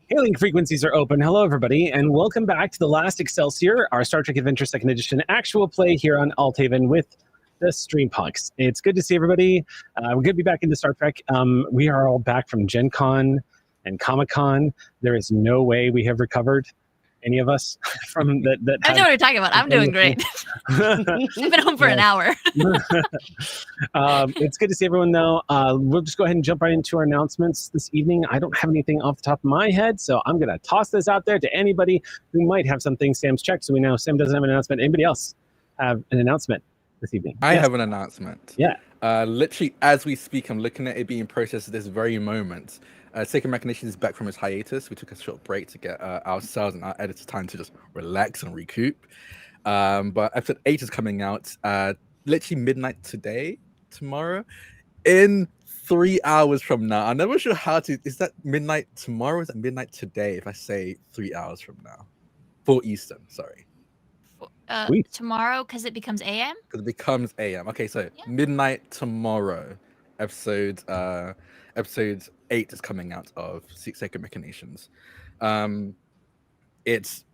Hailing frequencies are open. Hello, everybody, and welcome back to the Last Excelsior, our Star Trek Adventure 2nd Edition actual play here on Althaven with the StreamPunks. It's good to see everybody. We're going to be back into Star Trek. We are all back from Gen Con and Comic-Con. There is no way we have recovered, any of us, from that. I know what you're talking about. I'm doing great. I've been home for an hour. It's good to see everyone, though. We'll just go ahead and jump right into our announcements this evening. I don't have anything off the top of my head, so I'm going to toss this out there to anybody who might have something. Sam's checked, so we know Sam doesn't have an announcement. Anybody else have an announcement this evening? I have an announcement. Yeah. Literally, as we speak, I'm looking at it being processed at this very moment. Sacred Machination is back from its hiatus. We took a short break to get ourselves and our editors time to just relax and recoup. But episode 8 is coming out literally midnight tomorrow, in 3 hours from now. I'm never sure how to. Is that midnight tomorrow? Or is that midnight today? If I say 3 hours from now, 4 Eastern. Sorry. Tomorrow, because it becomes AM. Because it becomes AM. Okay, so midnight tomorrow. Episode 8 is coming out of Sacred Machinations. It's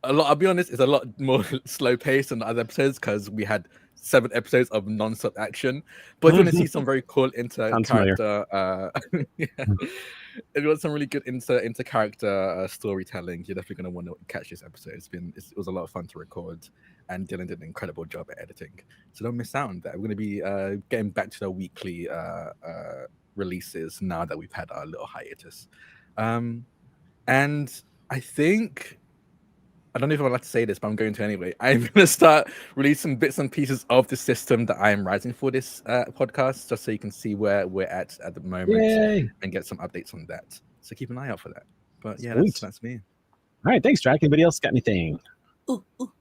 a lot. I'll be honest, it's a lot more slow paced than the other episodes because we had 7 episodes of non-stop action. But if you want to see some very cool character, if you want some really good into character storytelling, you're definitely going to want to catch this episode. It was a lot of fun to record, and Dylan did an incredible job at editing. So don't miss out on that. We're going to be getting back to the weekly releases now that we've had our little hiatus. And I think, I don't know if I'm allowed to say this, but I'm going to anyway. I'm going to start releasing bits and pieces of the system that I am writing for this podcast, just so you can see where we're at the moment and get some updates on that. So keep an eye out for that. But yeah, that's me. All right, thanks, Drac. Anybody else got anything?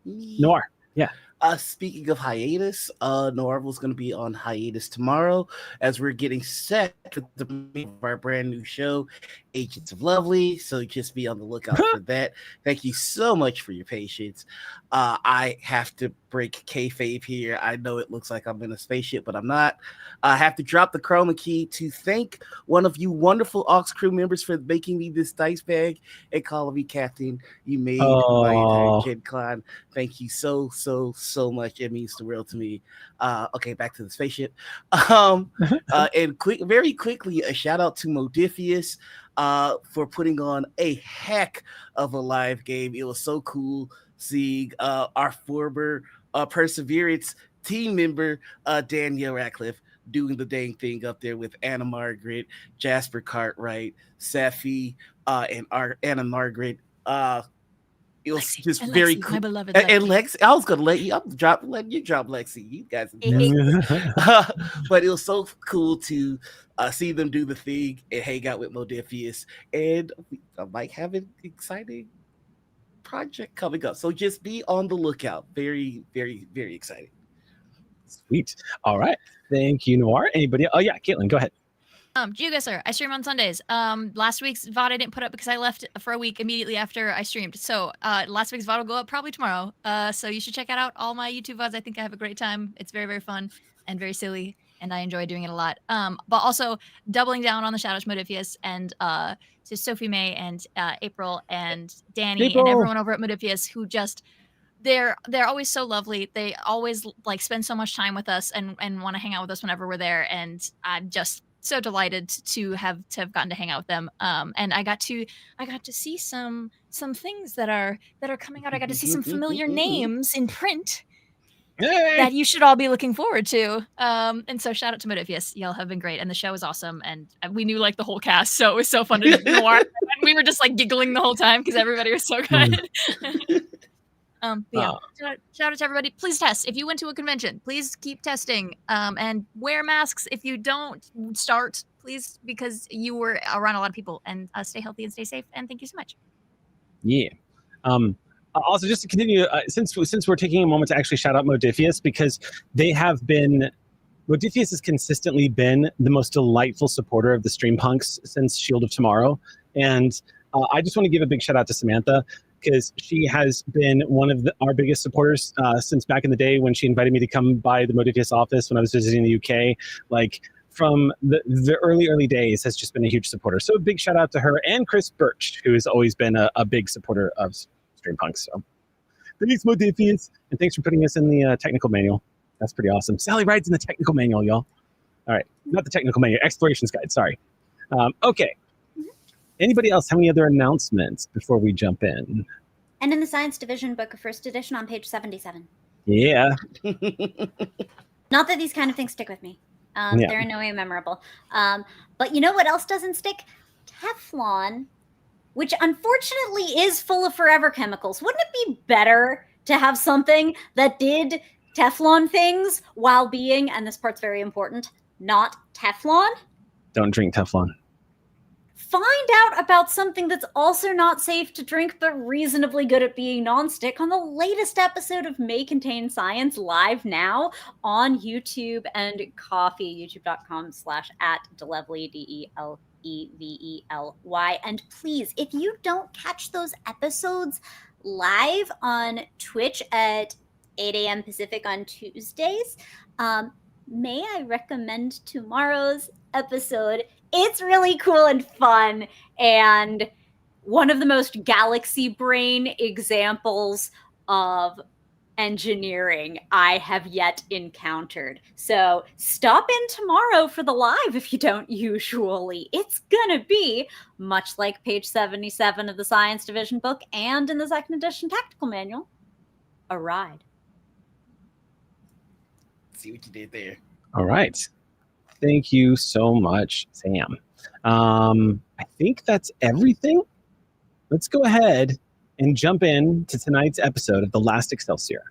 Noir. Yeah. Speaking of hiatus, Noir was going to be on hiatus tomorrow as we're getting set for the premiere of our brand new show, Agents of Lovely. So just be on the lookout for that. Thank you so much for your patience. I have to break kayfabe here. I know it looks like I'm in a spaceship, but I'm not. I have to drop the chroma key to thank one of you wonderful Aux crew members for making me this dice bag and calling me Captain. You made my entire Gen Con. Thank you so much. It means the world to me. Okay, back to the spaceship. And very quickly, a shout out to Modifius for putting on a heck of a live game. It was so cool seeing our former Perseverance team member Danielle Ratcliffe doing the dang thing up there with Anna Margaret, Jasper Cartwright, Safi, and Anna Margaret. It was Lexi, just very cool. My beloved Lexi. And Lexi, I was gonna let you drop Lexi. You guys, but it was so cool to see them do the thing and hang out with Modifius, and I might have an exciting project coming up. So just be on the lookout. Very, very, very exciting. Sweet. All right. Thank you, Noir. Anybody? Oh yeah, Caitlin, go ahead. Sir, I stream on Sundays. Last week's VOD I didn't put up because I left for a week immediately after I streamed. So last week's VOD will go up probably tomorrow. So you should check out all my YouTube VODs. I think I have a great time. It's very, very fun and very silly, and I enjoy doing it a lot. But also doubling down on the shout-outs Modifius and to Sophie May and April and Danny and everyone over at Modifius who just they're always so lovely. They always like spend so much time with us and want to hang out with us whenever we're there. And I'm just so delighted to have gotten to hang out with them. And I got to see some things that are coming out. I got to see some familiar names in print that you should all be looking forward to. And so shout out to Modifius. Y'all have been great. And the show was awesome. And we knew like the whole cast. So it was so fun to Noir. We were just like giggling the whole time because everybody was so good. Shout out to everybody. Please test. If you went to a convention, please keep testing. And wear masks if you don't start, please, because you were around a lot of people. And stay healthy and stay safe. And thank you so much. Yeah. Also, just to continue, since we're taking a moment to actually shout out Modifius, because Modifius has consistently been the most delightful supporter of the StreamPunks since Shield of Tomorrow. And I just want to give a big shout out to Samantha, because she has been one of our biggest supporters since back in the day when she invited me to come by the Modifius office when I was visiting the UK, like from the early days has just been a huge supporter. So a big shout out to her and Chris Birch, who has always been a big supporter of StreamPunks. So thanks, Modifius, and thanks for putting us in the technical manual. That's pretty awesome. Sally Ride's in the technical manual, y'all. All right, not the technical manual, explorations guide. Sorry. Okay. Anybody else have any other announcements before we jump in? And in the Science Division book of first edition on page 77. Yeah. Not that these kind of things stick with me. Yeah. They're in no way memorable. But you know what else doesn't stick? Teflon, which unfortunately is full of forever chemicals. Wouldn't it be better to have something that did Teflon things while being, and this part's very important, not Teflon? Don't drink Teflon. Find out about something that's also not safe to drink but reasonably good at being nonstick on the latest episode of May Contain Science live now on YouTube and Coffee, youtube.com/@Delevely, DELEVELY. And please, if you don't catch those episodes live on Twitch at 8 a.m. Pacific on Tuesdays, may I recommend tomorrow's episode? It's really cool and fun, and one of the most galaxy brain examples of engineering I have yet encountered. So stop in tomorrow for the live if you don't usually. It's gonna be, much like page 77 of the Science Division book and in the second edition tactical manual, a ride. See what you did there. All right. Thank you so much, Sam. I think that's everything. Let's go ahead and jump in to tonight's episode of The Last Excelsior.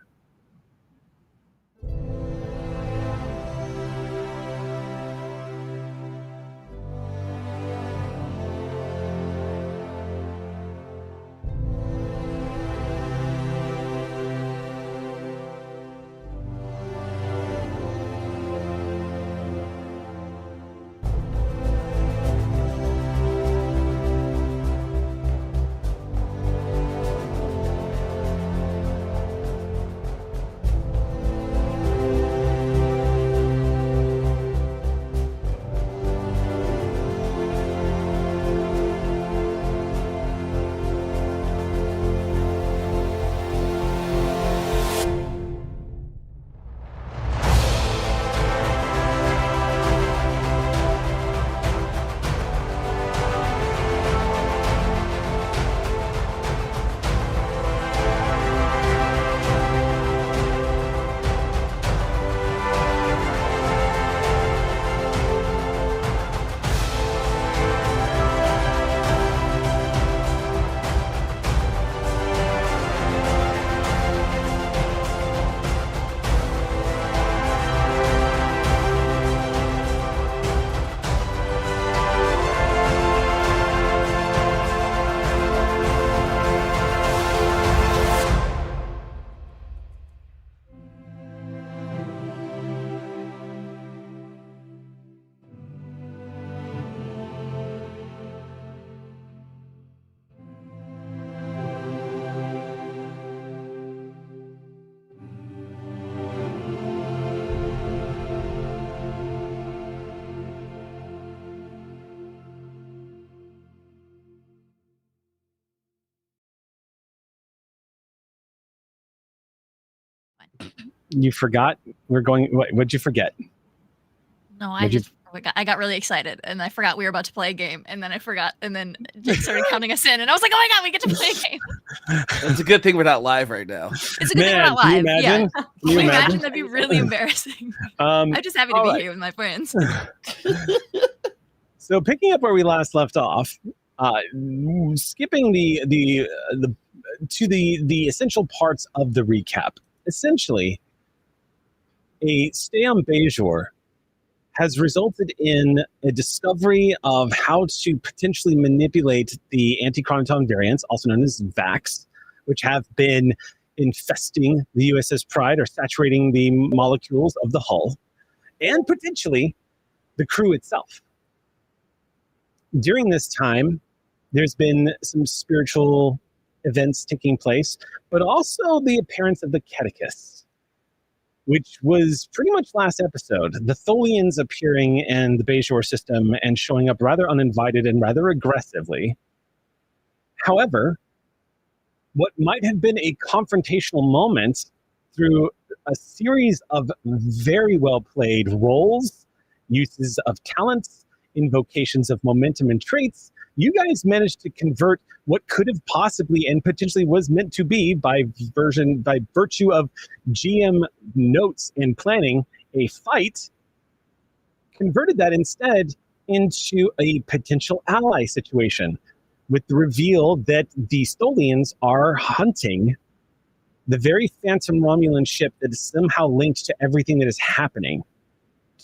You forgot? We're going. What'd you forget? No, I got really excited, and I forgot we were about to play a game, and then I forgot, and then Jake started counting us in, and I was like, "Oh my god, we get to play a game!" It's a good thing we're not live right now. It's a good thing we're not Can you live. imagine? Yeah, Can you imagine? that'd be really embarrassing. I'm just happy to all be right. here with my friends. So picking up where we last left off, skipping the essential parts of the recap. Essentially, a stay on Bajor has resulted in a discovery of how to potentially manipulate the anti-chronoton variants, also known as VAX, which have been infesting the USS Pride or saturating the molecules of the hull, and potentially the crew itself. During this time, there's been some spiritual events taking place, but also the appearance of the catechist. which was pretty much last episode. The Tholians appearing in the Bejor system and showing up rather uninvited and rather aggressively. However, what might have been a confrontational moment through a series of very well played roles, uses of talents, invocations of momentum and traits, you guys managed to convert what could have possibly and potentially was meant to be by virtue of GM notes and planning a fight, converted that instead into a potential ally situation with the reveal that the Stolians are hunting the very phantom Romulan ship that is somehow linked to everything that is happening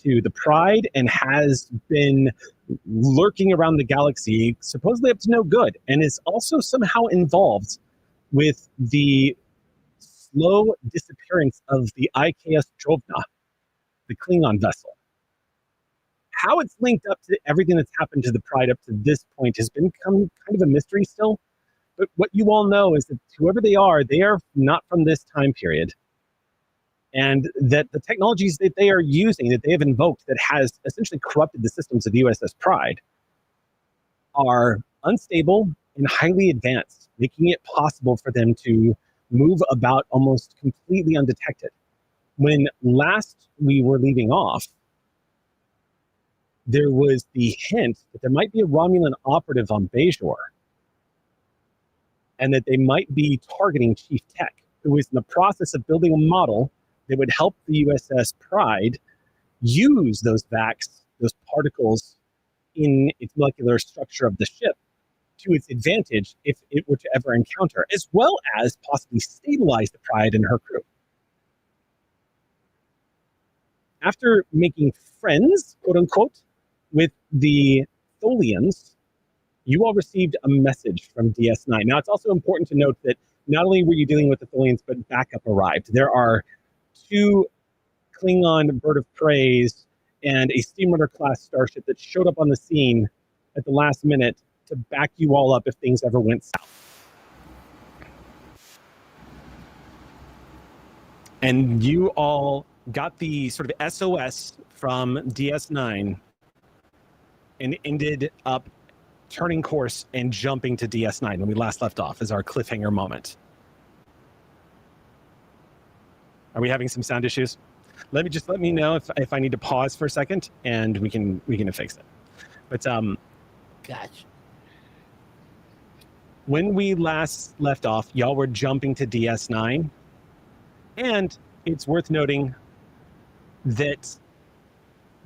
to the Pride and has been lurking around the galaxy, supposedly up to no good, and is also somehow involved with the slow disappearance of the IKS Drovna, the Klingon vessel. How it's linked up to everything that's happened to the Pride up to this point has become kind of a mystery still. But what you all know is that whoever they are not from this time period. And that the technologies that they are using, that they have invoked, that has essentially corrupted the systems of USS Pride, are unstable and highly advanced, making it possible for them to move about almost completely undetected. When last we were leaving off, there was the hint that there might be a Romulan operative on Bejor, and that they might be targeting Chief Tech, who is in the process of building a model that would help the USS Pride use those VACs, those particles, in its molecular structure of the ship to its advantage if it were to ever encounter, as well as possibly stabilize the Pride and her crew. After making friends, quote unquote, with the Tholians, you all received a message from DS9. Now, it's also important to note that not only were you dealing with the Tholians, but backup arrived. There are 2 Klingon bird of preys and a steamrunner class starship that showed up on the scene at the last minute to back you all up if things ever went south. And you all got the sort of SOS from DS9 and ended up turning course and jumping to DS9 when we last left off as our cliffhanger moment. Are we having some sound issues? Let me know if I need to pause for a second, and we can fix it. But Gotcha. when we last left off, y'all were jumping to DS9, and it's worth noting that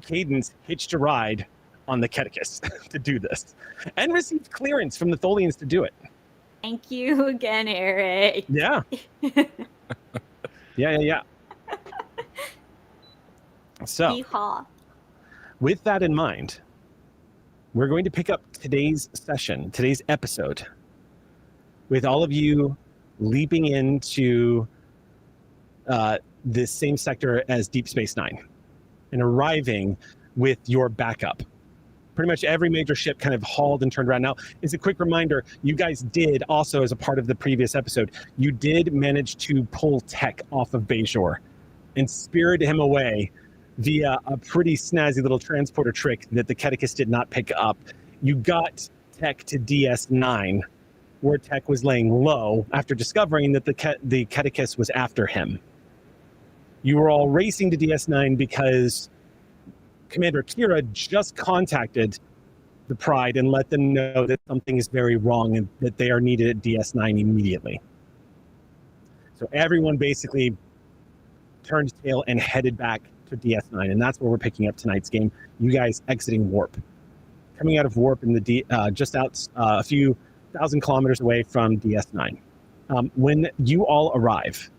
Cadence hitched a ride on the Catechus to do this, and received clearance from the Tholians to do it. Thank you again, Eric. Yeah. Yeah. So, Yeehaw. with that in mind, we're going to pick up today's session, today's episode, with all of you leaping into this same sector as Deep Space Nine and arriving with your backup. Pretty much every major ship kind of hauled and turned around. Now, as a quick reminder, you guys did also, as a part of the previous episode, you did manage to pull Tech off of Bejor and spirited him away via a pretty snazzy little transporter trick that the Catechus did not pick up. You got Tech to DS9, where Tech was laying low after discovering that the Catechus was after him. You were all racing to DS9 because Commander Kira just contacted the Pride and let them know that something is very wrong and that they are needed at DS9 immediately. So everyone basically turned tail and headed back to DS9, and that's where we're picking up tonight's game. You guys exiting warp, coming out of warp in the just out a few thousand kilometers away from DS9. When you all arrive,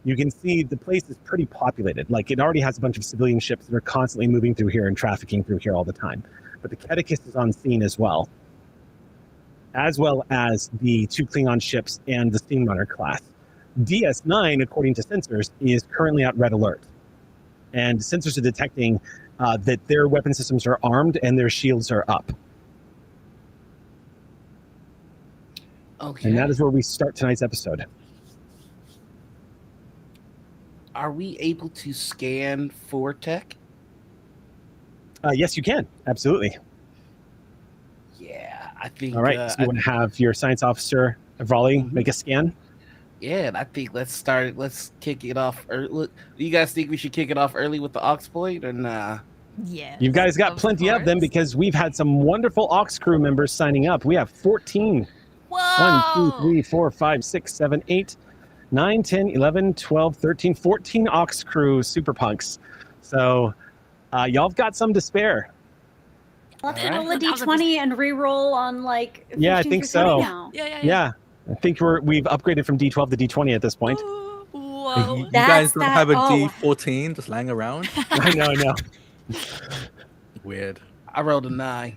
you can see the place is pretty populated. Like, it already has a bunch of civilian ships that are constantly moving through here and trafficking through here all the time. But the Catechus is on scene as well as the 2 Klingon ships and the Steamrunner class. DS9, according to sensors, is currently at red alert. And sensors are detecting that their weapon systems are armed and their shields are up. Okay. And that is where we start tonight's episode. All are we able to scan for tech? Yes, you can. Absolutely. Yeah, I think. All right. So you want to have your science officer, Raleigh, make a scan? Yeah, and I think let's kick it off. Look, do you guys think we should kick it off early with the aux point or nah? Yeah. You guys got plenty of them because we've had some wonderful aux crew members signing up. We have 14. Whoa! 1, 2, 3, 4, 5, 6, 7, 8, 9, 10, 11, 12, 13, 14 aux crew super punks. So y'all have got some to spare. I'll have to All roll a right. d20 and re-roll on like 15 Yeah, I think through 20 so. now. Yeah. I think we've upgraded from D12 to D20 at this point. Whoa. You guys don't have a oh. D14 just lying around? I know. Weird. I rolled a 9.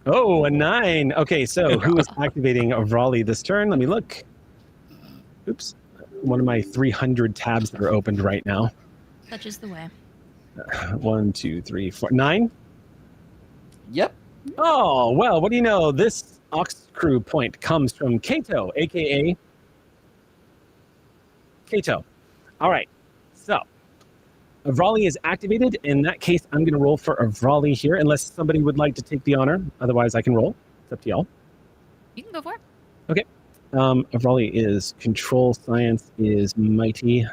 Oh, a 9. Okay, so who is activating Raleigh this turn? Let me look. Oops. One of my 300 tabs that are opened right now. Such is the way. 1, 2, 3, 4, 9. Yep. Oh, well, what do you know? This aux crew point comes from Kato, aka Kato. All right, so Raleigh is activated. In that case, I'm going to roll for Raleigh here, unless somebody would like to take the honor. Otherwise, I can roll. It's up to y'all. You can go for it. Okay. Raleigh is control, science is mighty.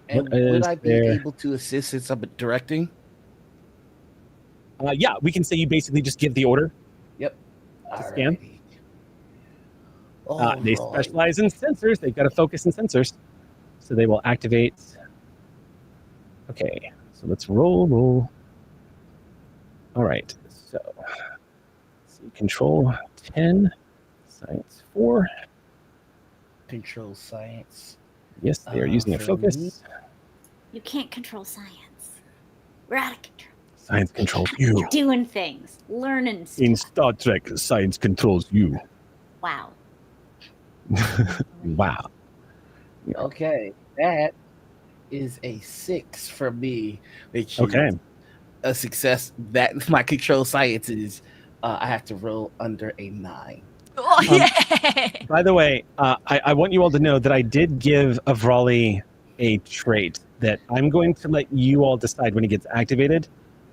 And What is would I be there? able to assist since I'm directing? Yeah, we can say you basically just give the order. Yep. Scan. Alrighty. Oh, They specialize in sensors. They've got to focus on sensors. So they will activate. Okay, so let's roll. All right, so let's see, control 10, science 4. Control science. Yes, they are using a for focus. me. You can't control science. We're out of control. Science controls you. Doing things, learning stuff. In Star Trek, science controls you. Wow. Wow. Okay, that is a 6 for me, which Okay. is a success. That my control science is. I have to roll under a 9. Oh, yeah. By the way, I want you all to know that I did give Avrali a trait that I'm going to let you all decide when it gets activated,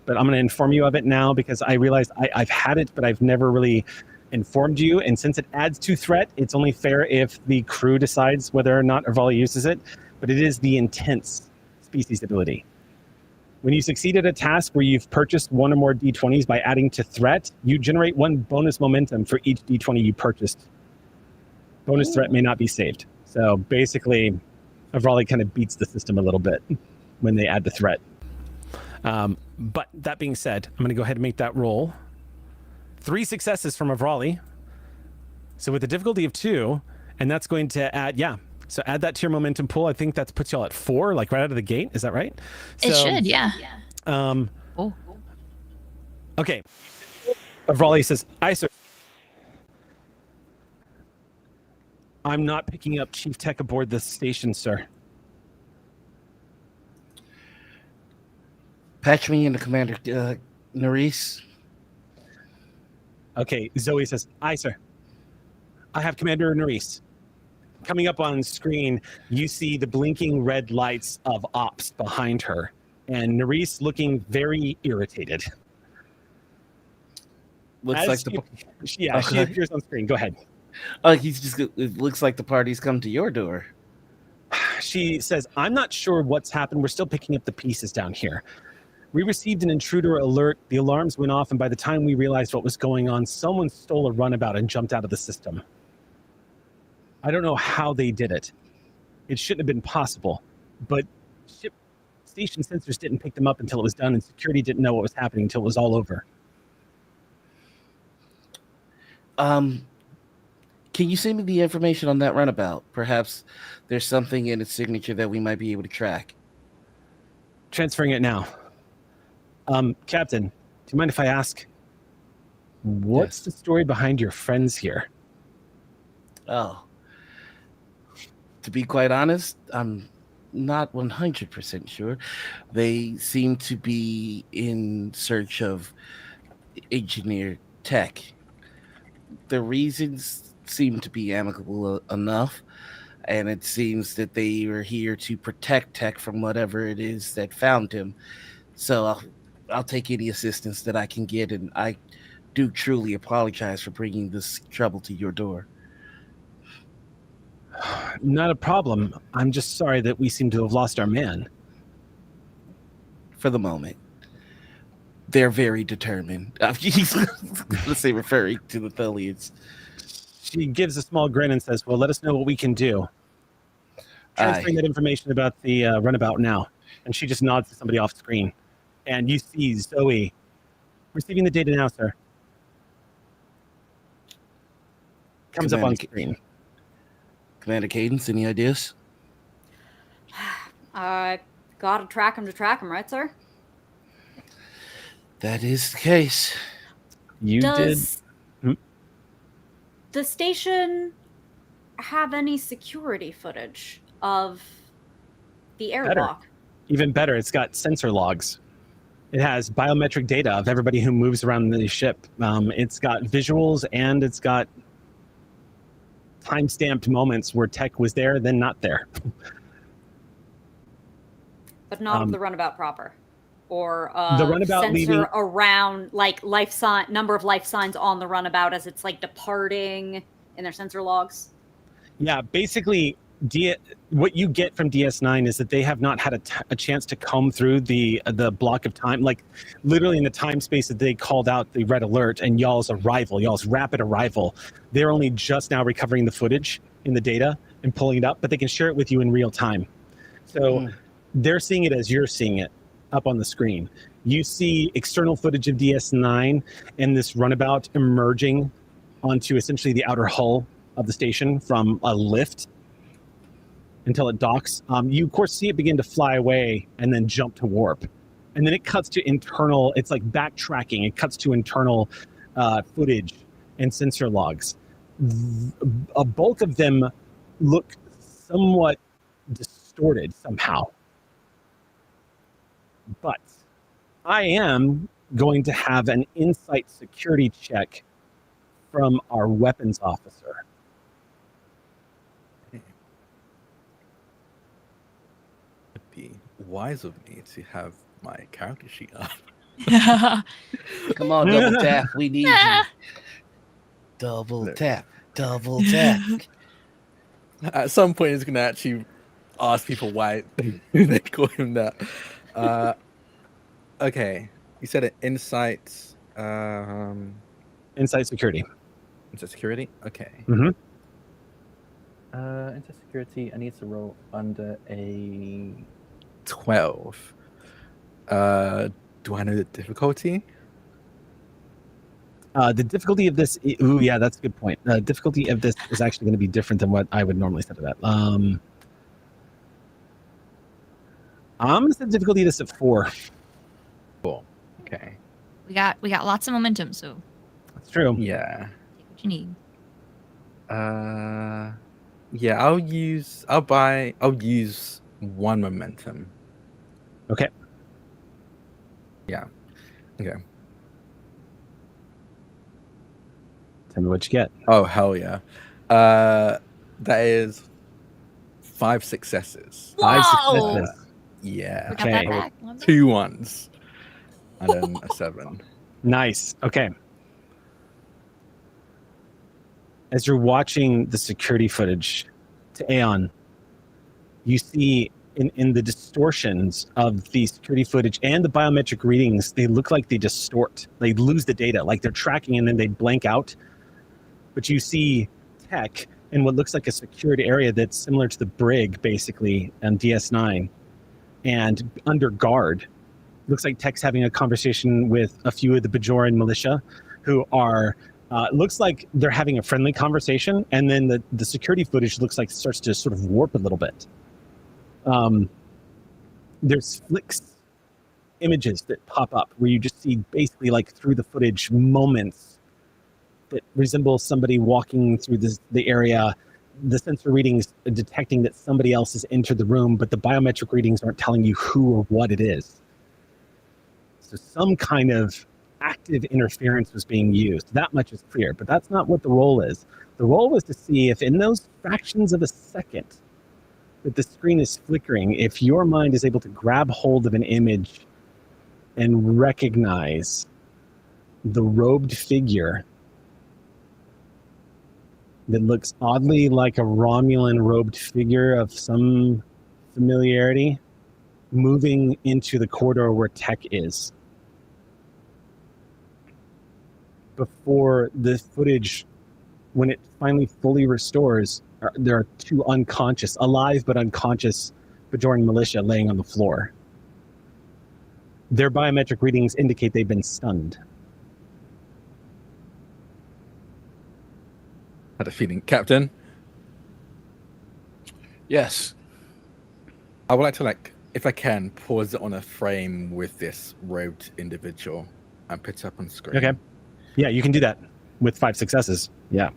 but I'm going to inform you of it now because I realized I've had it, but I've never really informed you. And since it adds 2 threat, it's only fair if the crew decides whether or not Avrali uses it, but it is the intense species ability. When you succeed at a task where you've purchased 1 or more D20s by adding to threat, you generate 1 bonus momentum for each D20 you purchased. Bonus threat may not be saved. So basically, Avrali kind of beats the system a little bit when they add the threat. But that being said, I'm going to go ahead and make that roll. 3 successes from Avrali. So with a difficulty of 2, and that's going to add, so add that to your momentum pool. I think that puts y'all at 4, like right out of the gate. Is that right? It should, yeah. Oh. Okay. Avrali says, "Aye, sir. I'm not picking up Chief Tech aboard this station, sir." Patch me into Commander Nerys. Okay, Zoe says, "Aye, sir. I have Commander Nerys." Coming up on screen, you see the blinking red lights of ops behind her, and Nerys looking very irritated. Looks As like she Okay. appears on screen. Go ahead. it looks like the party's come to your door. She says, "I'm not sure what's happened. We're still picking up the pieces down here. We received an intruder alert. The alarms went off, and by the time we realized what was going on, someone stole a runabout and jumped out of the system. I don't know how they did it. It shouldn't have been possible, but ship station sensors didn't pick them up until it was done, and security didn't know what was happening until it was all over." Can you send me the information on that runabout? Perhaps there's something in its signature that we might be able to track. Transferring it now. Captain, do you mind if I ask, what's Yes. the story behind your friends here? Oh. To be quite honest, I'm not 100% sure. They seem to be in search of engineer tech. The reasons seem to be amicable enough. and it seems that they were here to protect Tech from whatever it is that found him. So I'll take any assistance that I can get, and I do truly apologize for bringing this trouble to your door. Not a problem. I'm just sorry that we seem to have lost our man. For the moment, they're very determined. Let's say referring to the Thullians. She gives a small grin and says, well, let us know what we can do. Transferring that information about the runabout now. And she just nods to somebody off screen. And you see Zoe receiving the data now, sir. Comes up on screen. Commander Cadence, any ideas? Gotta track him to track him, right, sir? That is the case. Does the station have any security footage of the airlock? Even better, it's got sensor logs. It has biometric data of everybody who moves around the ship. It's got visuals, and it's got time-stamped moments where Tech was there, then not there. But not of the runabout proper, or the runabout sensor leaving around, like number of life signs on the runabout as it's like departing in their sensor logs. Yeah, basically, what you get from DS9 is that they have not had a chance to comb through the block of time, like literally in the time space that they called out the red alert and y'all's rapid arrival. They're only just now recovering the footage in the data and pulling it up, but they can share it with you in real time. So they're seeing it as you're seeing it up on the screen. You see external footage of DS9 and this runabout emerging onto essentially the outer hull of the station from a lift until it docks. You, of course, see it begin to fly away and then jump to warp. And then it cuts to internal, it's like backtracking. It cuts to internal footage and sensor logs. A bulk of them look somewhat distorted somehow. But I am going to have an insight security check from our weapons officer. It'd be wise of me to have my character sheet up. Come on, double tap. We need you. Double tap. Double tap. At some point, it's going to actually ask people why they call him that. Okay, you said it. Insight Security. Insight security. Okay. Mm-hmm. Insight security. I need to roll under a 12. Do I know the difficulty? The difficulty of this. Ooh, yeah, that's a good point. The difficulty of this is actually going to be different than what I would normally set it at. I'm going to set the difficulty of this at 4. Cool. Okay. We got lots of momentum, so That's true. Yeah. take what you need. Yeah. I'll use 1 momentum. Okay. Yeah. Okay. Tell me what you get. Oh hell yeah. That is 5 successes. 5 Whoa! successes. Yeah. We got that Okay. back. Love it. 2 ones. And then a 7. Nice. Okay. As you're watching the security footage to Aeon, you see in the distortions of the security footage and the biometric readings, they look like they distort. They lose the data, like they're tracking and then they blank out. But you see Tech in what looks like a secured area that's similar to the brig, basically, on DS9. And under guard, looks like Tech's having a conversation with a few of the Bajoran militia who are, looks like they're having a friendly conversation. And then the security footage looks like it starts to sort of warp a little bit. There's flicks, images that pop up where you just see basically like through the footage moments that resemble somebody walking through the area, the sensor readings detecting that somebody else has entered the room, but the biometric readings aren't telling you who or what it is. So some kind of active interference was being used. That much is clear, but that's not what the role is. The roll was to see if in those fractions of a second that the screen is flickering, if your mind is able to grab hold of an image and recognize the robed figure that looks oddly like a Romulan robed figure of some familiarity moving into the corridor where Tech is. Before the footage, when it finally fully restores, there are two unconscious, alive but unconscious Bajoran militia laying on the floor. Their biometric readings indicate they've been stunned. Had a feeling, Captain. Yes. I would like to, if I can, pause it on a frame with this robed individual and put it up on screen. Okay. Yeah, you can do that with 5 successes. Yeah.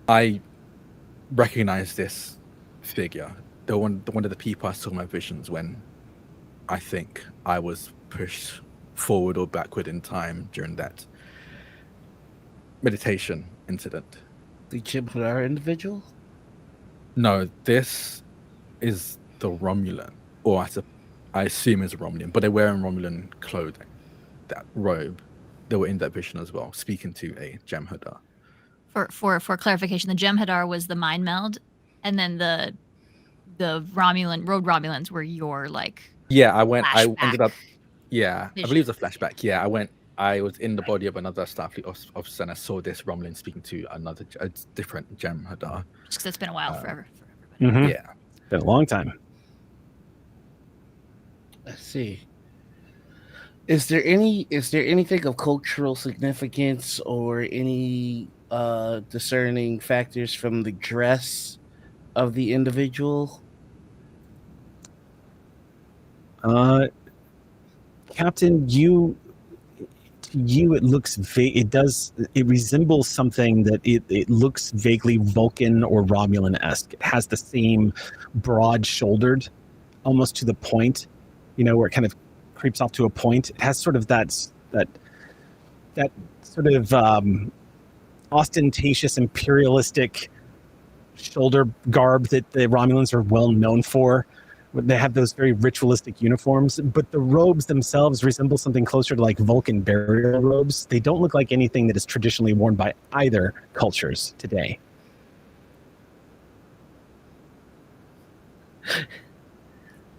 I recognize this figure. They're one of the people I saw in my visions when I think I was pushed forward or backward in time during that meditation incident. The Jimhadar individual? No, this is the Romulan, or I assume is a Romulan, but they're wearing Romulan clothing, that robe. They were in that vision as well, speaking to a Jem'Hadar. For clarification, the Jem'Hadar was the mind meld, and then the road Romulans were your Yeah, I ended up. flashback Yeah, vision. I believe it's a flashback. Yeah, I was in the body of another Starfleet officer, and I saw this Romulan speaking to a different Jem'Hadar. Just because it's been a while for everybody. Mm-hmm. Yeah. Been a long time. Let's see. Is there anything of cultural significance or any discerning factors from the dress of the individual? Captain, it looks it resembles something that it looks vaguely Vulcan or Romulan-esque. It has the same broad-shouldered, almost to the point, where it kind of creeps off to a point. It has sort of that sort of ostentatious imperialistic shoulder garb that the Romulans are well known for. They have those very ritualistic uniforms, but the robes themselves resemble something closer to Vulcan burial robes. They don't look like anything that is traditionally worn by either cultures today.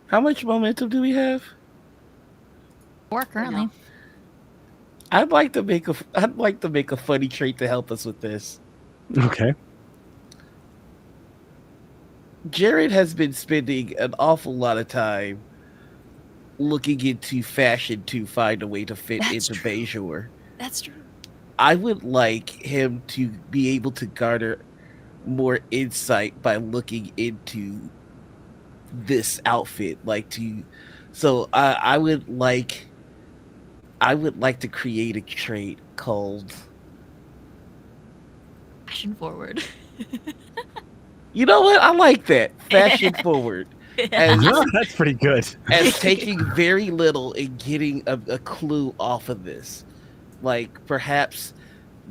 How much momentum do we have? 4 currently. I'd like to make a funny trait to help us with this. Okay. Jared has been spending an awful lot of time looking into fashion to find a way to fit That's into true. Bejor. That's true. I would like him to be able to garner more insight by looking into this outfit. So I would like to create a trait called. Fashion forward. You know what? I like that. Fashion forward. As, That's pretty good. as taking very little and getting a clue off of this. Perhaps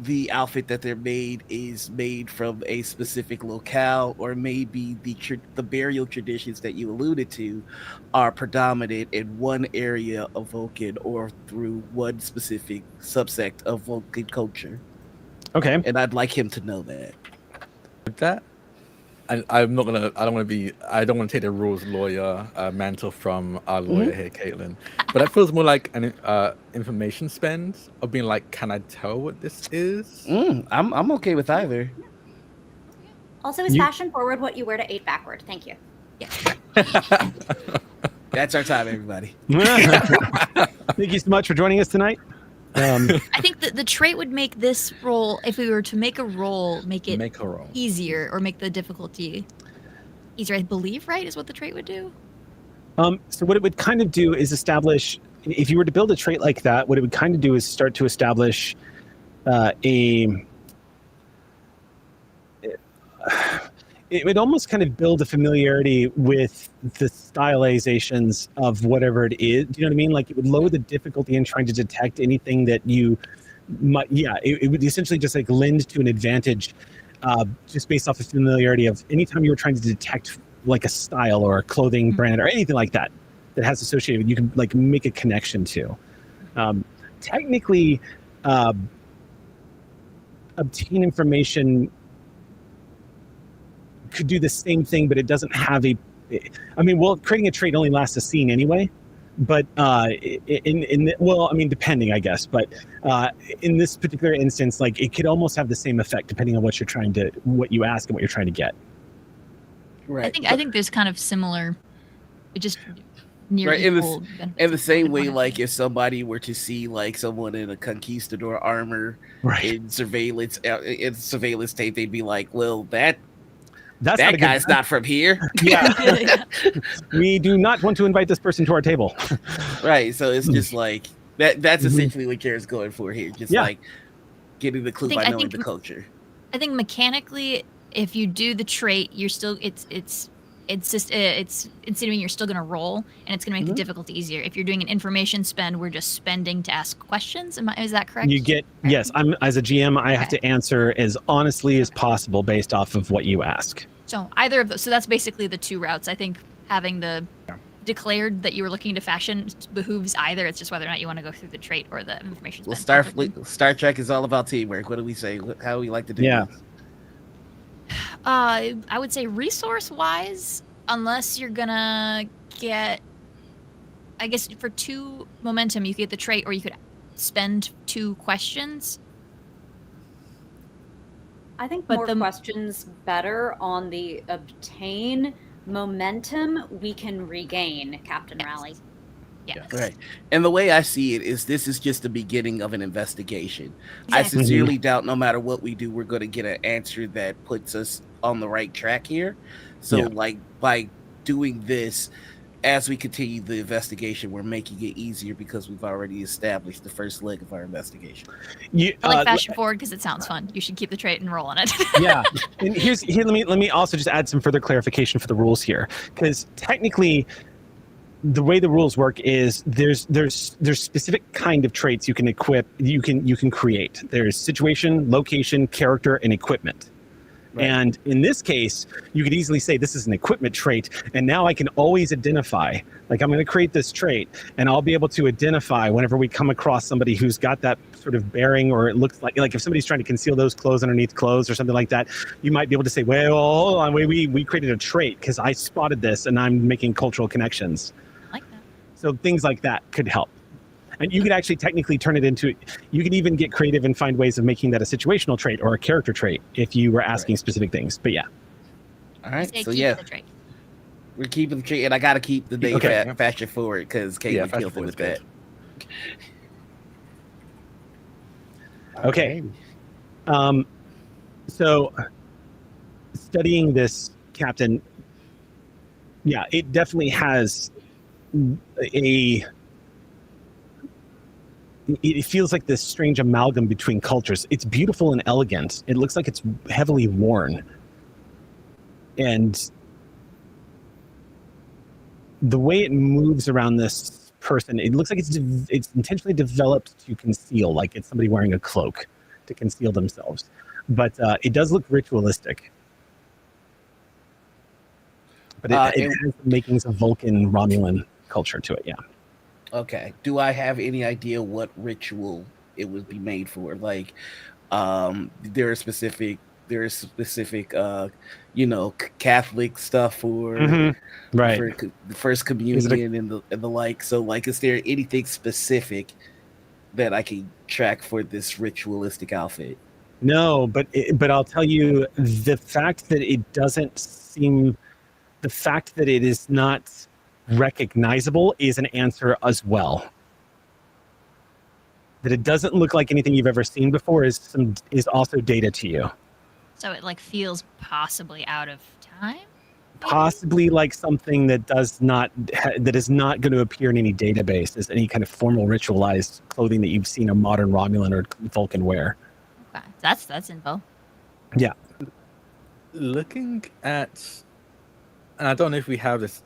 the outfit that they're made is made from a specific locale, or maybe the burial traditions that you alluded to are predominant in one area of Vulcan or through one specific subsect of Vulcan culture. Okay. And I'd like him to know that. With that, I don't want to take the rules lawyer mantle from our lawyer here, Caitlin. But that feels more like an information spend of being can I tell what this is? I'm okay with either. Also, is fashion forward what you wear to 8 backward? Thank you. That's our time, everybody. Thank you so much for joining us tonight. I think that the trait would make this roll, if we were to make a roll, make it easier or make the difficulty easier. I believe, right, is what the trait would do? So what it would kind of do is establish, if you were to build a trait like that, what it would kind of do is start to establish it would almost kind of build a familiarity with the stylizations of whatever it is. Do you know what I mean? It would lower the difficulty in trying to detect anything that you it would essentially just like lend to an advantage, just based off of familiarity of anytime you were trying to detect like a style or a clothing brand or anything like that that has associated with, you can like make a connection to. Technically, obtain information could do the same thing, but it doesn't have creating a trait only lasts a scene anyway. But depending, I guess. But in this particular instance, like it could almost have the same effect depending on what you ask and what you're trying to get. Right. I think there's kind of similar, just near equal. In the same way, like if somebody were to see like someone in a conquistador armor in surveillance tape, they'd be like, "Well, that guy's not from here." Yeah. We do not want to invite this person to our table. Right. So it's just like that's essentially what Jared's going for here. Just like getting the clue by knowing the culture. I think mechanically, if you do the trait, you're still it's insinuating you're still going to roll, and it's going to make the difficulty easier. If you're doing an information spend, we're just spending to ask questions. Is that correct? Yes. I'm as a GM, I have to answer as honestly as possible based off of what you ask. So either of those. So that's basically the two routes. I think having the declared that you were looking to fashion behooves either. It's just whether or not you want to go through the trait or the information. Well, Star Trek is all about teamwork. What do we say? How we like to do this? I would say resource-wise, unless you're gonna get, I guess for 2 momentum, you could get the trait, or you could spend 2 questions. I think more questions better on the obtain momentum we can regain, Captain Raleigh. Yes. Right. And the way I see it is this is just the beginning of an investigation. Exactly. I sincerely doubt no matter what we do, we're going to get an answer that puts us on the right track here. So like by doing this, as we continue the investigation, we're making it easier because we've already established the first leg of our investigation. I like fashion forward because it sounds fun. You should keep the trait and roll on it. Yeah. And let me also just add some further clarification for the rules here, because technically the way the rules work is there's specific kind of traits you can equip, you can create. There's situation, location, character, and equipment. Right. And in this case, you could easily say this is an equipment trait, and now I can always identify, like I'm going to create this trait, and I'll be able to identify whenever we come across somebody who's got that sort of bearing, or it looks like if somebody's trying to conceal those clothes underneath clothes or something like that, you might be able to say, well, hold on, we created a trait because I spotted this and I'm making cultural connections. I like that. So things like that could help. And you could actually technically turn it into, you could even get creative and find ways of making that a situational trait or a character trait if you were asking specific things. But yeah. All right. So we're keeping the trait, and I got to keep the name fashion forward because Caitlin killed it with that. Okay. So studying this, Captain, it definitely has it feels like this strange amalgam between cultures. It's beautiful and elegant. It looks like it's heavily worn. And the way it moves around this person, it looks like it's intentionally developed to conceal, like it's somebody wearing a cloak to conceal themselves. But it does look ritualistic. But it has the makings of Vulcan, Romulan culture to it, yeah. Okay. Do I have any idea what ritual it would be made for? Like, there is specific, Catholic stuff for the first communion and the like. So, like, is there anything specific that I can track for this ritualistic outfit? No, but I'll tell you, the fact that it is not recognizable is an answer as well. That it doesn't look like anything you've ever seen before is also data to you. So it feels possibly out of time? Possibly like something that is not going to appear in any database as any kind of formal ritualized clothing that you've seen a modern Romulan or Vulcan wear. Okay. That's info. Yeah. Looking at, and I don't know if we have this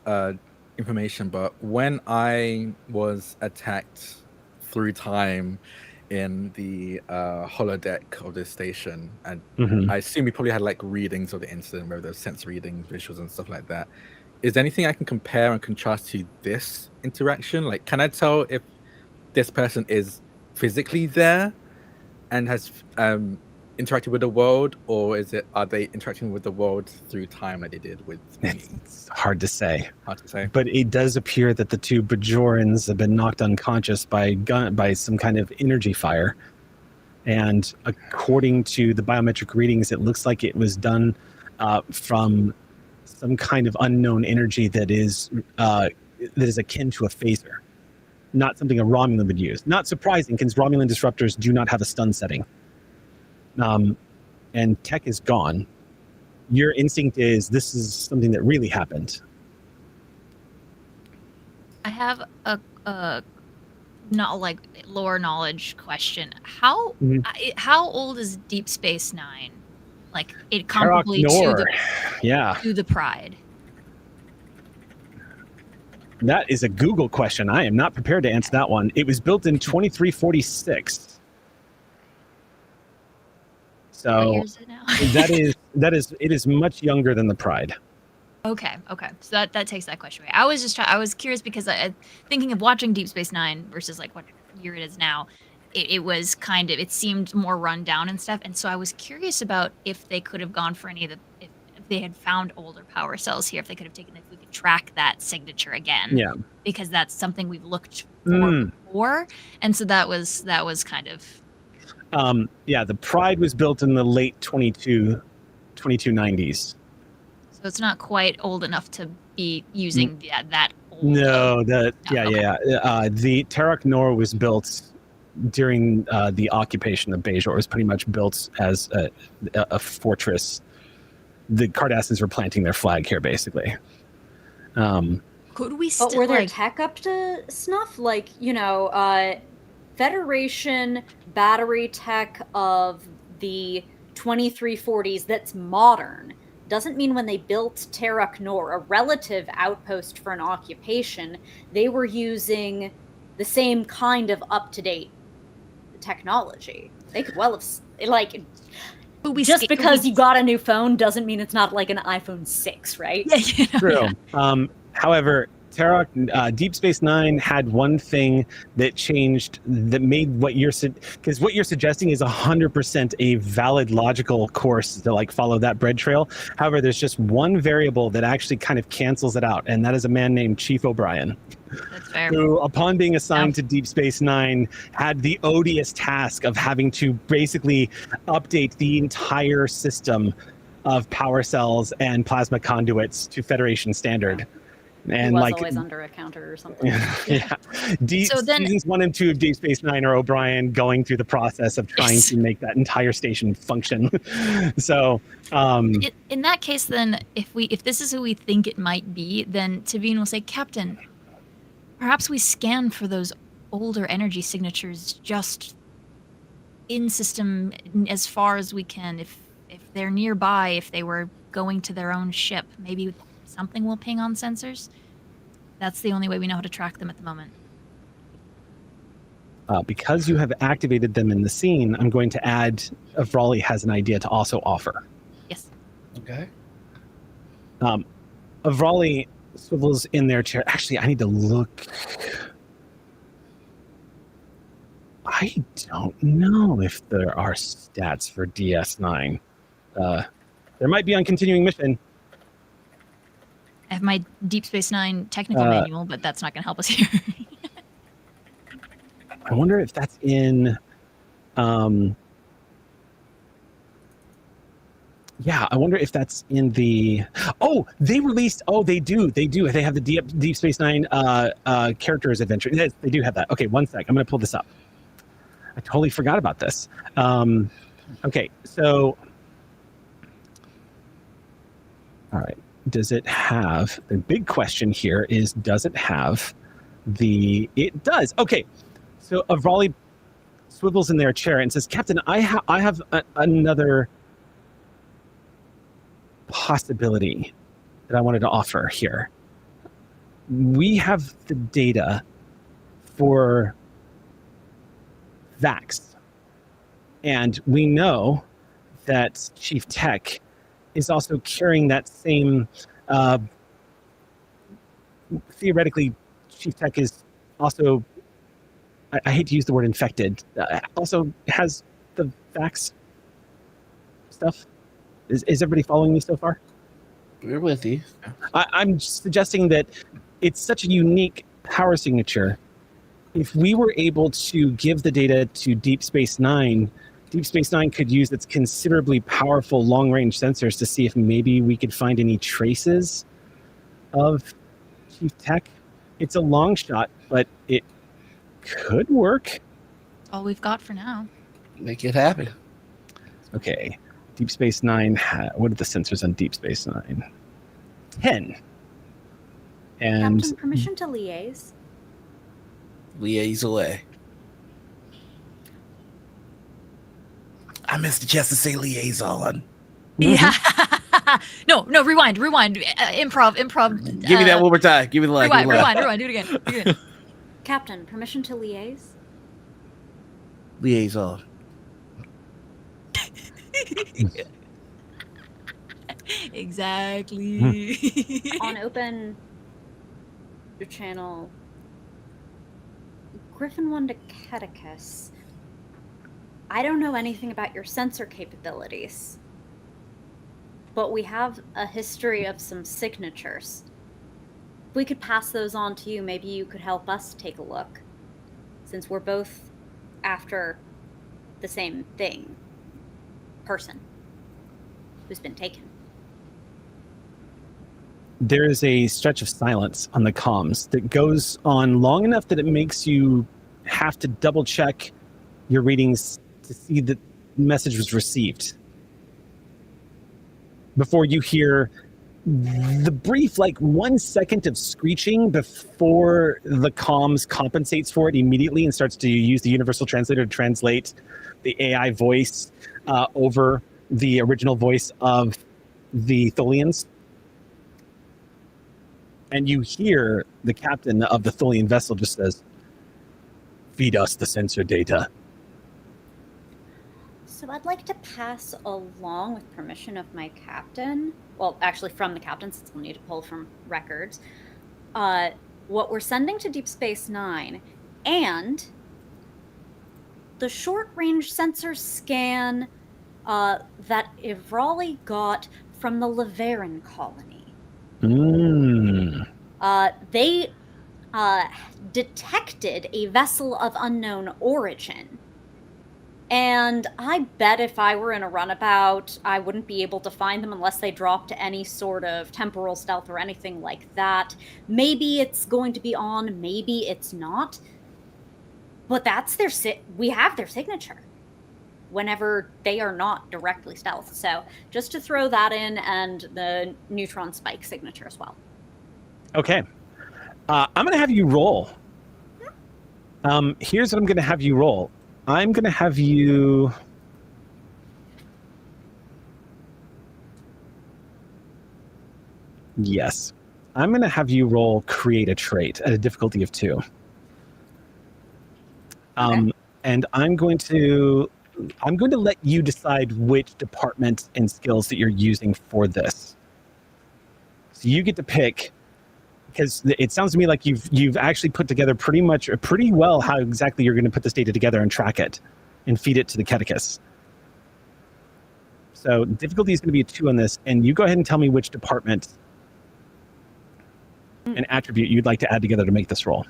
information, but when I was attacked through time, in the holodeck of this station, and Mhm. I assume we probably had like readings of the incident, where there's sense readings, visuals, and stuff like that. Is there anything I can compare and contrast to this interaction? Like, can I tell if this person is physically there and has interacted with the world, or are they interacting with the world through time like they did with me? It's hard to say. Hard to say. But it does appear that the two Bajorans have been knocked unconscious by some kind of energy fire. And according to the biometric readings, it looks like it was done from some kind of unknown energy that is akin to a phaser. Not something a Romulan would use. Not surprising, because Romulan disruptors do not have a stun setting. And tech is gone. Your instinct is this is something that really happened. I have a not like lore knowledge question. How how old is Deep Space Nine? Like it comparably to the Pride. That is a Google question. I am not prepared to answer that one. It was built in 2346. So What year is it now? it is much younger than the Pride. Okay. So that takes that question away. I was curious because thinking of watching Deep Space Nine versus like what year it is now, it was kind of, it seemed more run down and stuff. And so I was curious about if they could have gone for any of the, if they had found older power cells here, if they could have taken, if we could track that signature again. Yeah. Because that's something we've looked for before. And so that was kind of. The Pride was built in the late 2290s. So it's not quite old enough to be using that old. No, the Terok Nor was built during the occupation of Bajor. It was pretty much built as a fortress. The Cardassians were planting their flag here, basically. Could we still, but were their tech up to snuff? Like, Federation battery tech of the 2340s that's modern doesn't mean when they built Terok Nor, a relative outpost for an occupation, they were using the same kind of up-to-date technology. They could well have, like, just because you got a new phone doesn't mean it's not like an iPhone 6, right? Yeah, True. Yeah. However, Deep Space Nine had one thing that changed, that made what you're suggesting is 100% a valid logical course to like follow that bread trail. However, there's just one variable that actually kind of cancels it out, and that is a man named Chief O'Brien. That's fair. Who, upon being assigned to Deep Space Nine, had the odious task of having to basically update the entire system of power cells and plasma conduits to Federation standard. And he was like always under a counter or something. Seasons 1 and 2 of Deep Space Nine are O'Brien going through the process of trying to make that entire station function. So in that case, then if this is who we think it might be, then Tavine will say, Captain, perhaps we scan for those older energy signatures just in system as far as we can. If they're nearby, if they were going to their own ship, maybe something will ping on sensors. That's the only way we know how to track them at the moment. Because you have activated them in the scene, I'm going to add if Raleigh has an idea to also offer. Yes. Okay. Raleigh swivels in their chair. Actually, I need to look. I don't know if there are stats for DS9. There might be on continuing mission. I have my Deep Space Nine technical manual, but that's not going to help us here. I wonder if that's in. Yeah, I wonder if that's in the. Oh, they released. Oh, they do. They do. They have the Deep Space Nine characters adventure. Yes, they do have that. Okay, one sec. I'm going to pull this up. I totally forgot about this. Okay, so. All right. Does it have, the big question here is, does it have it does. Okay. So Raleigh swivels in their chair and says, Captain, I have another possibility that I wanted to offer here. We have the data for Vax. And we know that Chief Tech is also carrying that same, theoretically, Chief Tech is also, I hate to use the word infected, also has the Vax stuff. Is everybody following me so far? We're with you. I'm suggesting that it's such a unique power signature. If we were able to give the data to Deep Space Nine, Deep Space Nine could use its considerably powerful long-range sensors to see if maybe we could find any traces of Chief Tech. It's a long shot, but it could work. All we've got for now. Make it happen. Okay, Deep Space Nine. What are the sensors on Deep Space Nine? 10. And Captain, permission to liaise? Liaise away. I missed the chance to say liaison. Yeah. No, rewind. Improv. Give me that one more time. Give me the line. Rewind. Do it again. Captain, permission to liaise? Liaison. Exactly. On open channel, Griffin 1 to Catechus. I don't know anything about your sensor capabilities, but we have a history of some signatures. If we could pass those on to you, maybe you could help us take a look, since we're both after the same thing. Person who's been taken. there is a stretch of silence on the comms that goes on long enough that it makes you have to double check your readings to see that the message was received. Before you hear the brief, 1 second of screeching before the comms compensates for it immediately and starts to use the universal translator to translate the AI voice over the original voice of the Tholians. And you hear the captain of the Tholian vessel just says, "Feed us the sensor data." So I'd like to pass along, with permission of my captain, well, actually from the captain, since we'll need to pull from records, what we're sending to Deep Space Nine, and the short-range sensor scan that Ivrali got from the Laveran colony. They detected a vessel of unknown origin. And I bet if I were in a runabout, I wouldn't be able to find them unless they dropped any sort of temporal stealth or anything like that. Maybe it's going to be on, maybe it's not. But that's their we have their signature whenever they are not directly stealth. So just to throw that in, and the neutron spike signature as well. Okay. I'm going to have you roll. Here's what I'm going to have you roll. I'm going to have you... Yes. I'm going to have you roll create a trait at a difficulty of 2. Okay. And I'm going to let you decide which department and skills that you're using for this. So you get to pick, because it sounds to me like you've actually put together pretty well how exactly you're going to put this data together and track it and feed it to the Catechus. So difficulty is going to be a 2 on this, and you go ahead and tell me which department and attribute you'd like to add together to make this roll.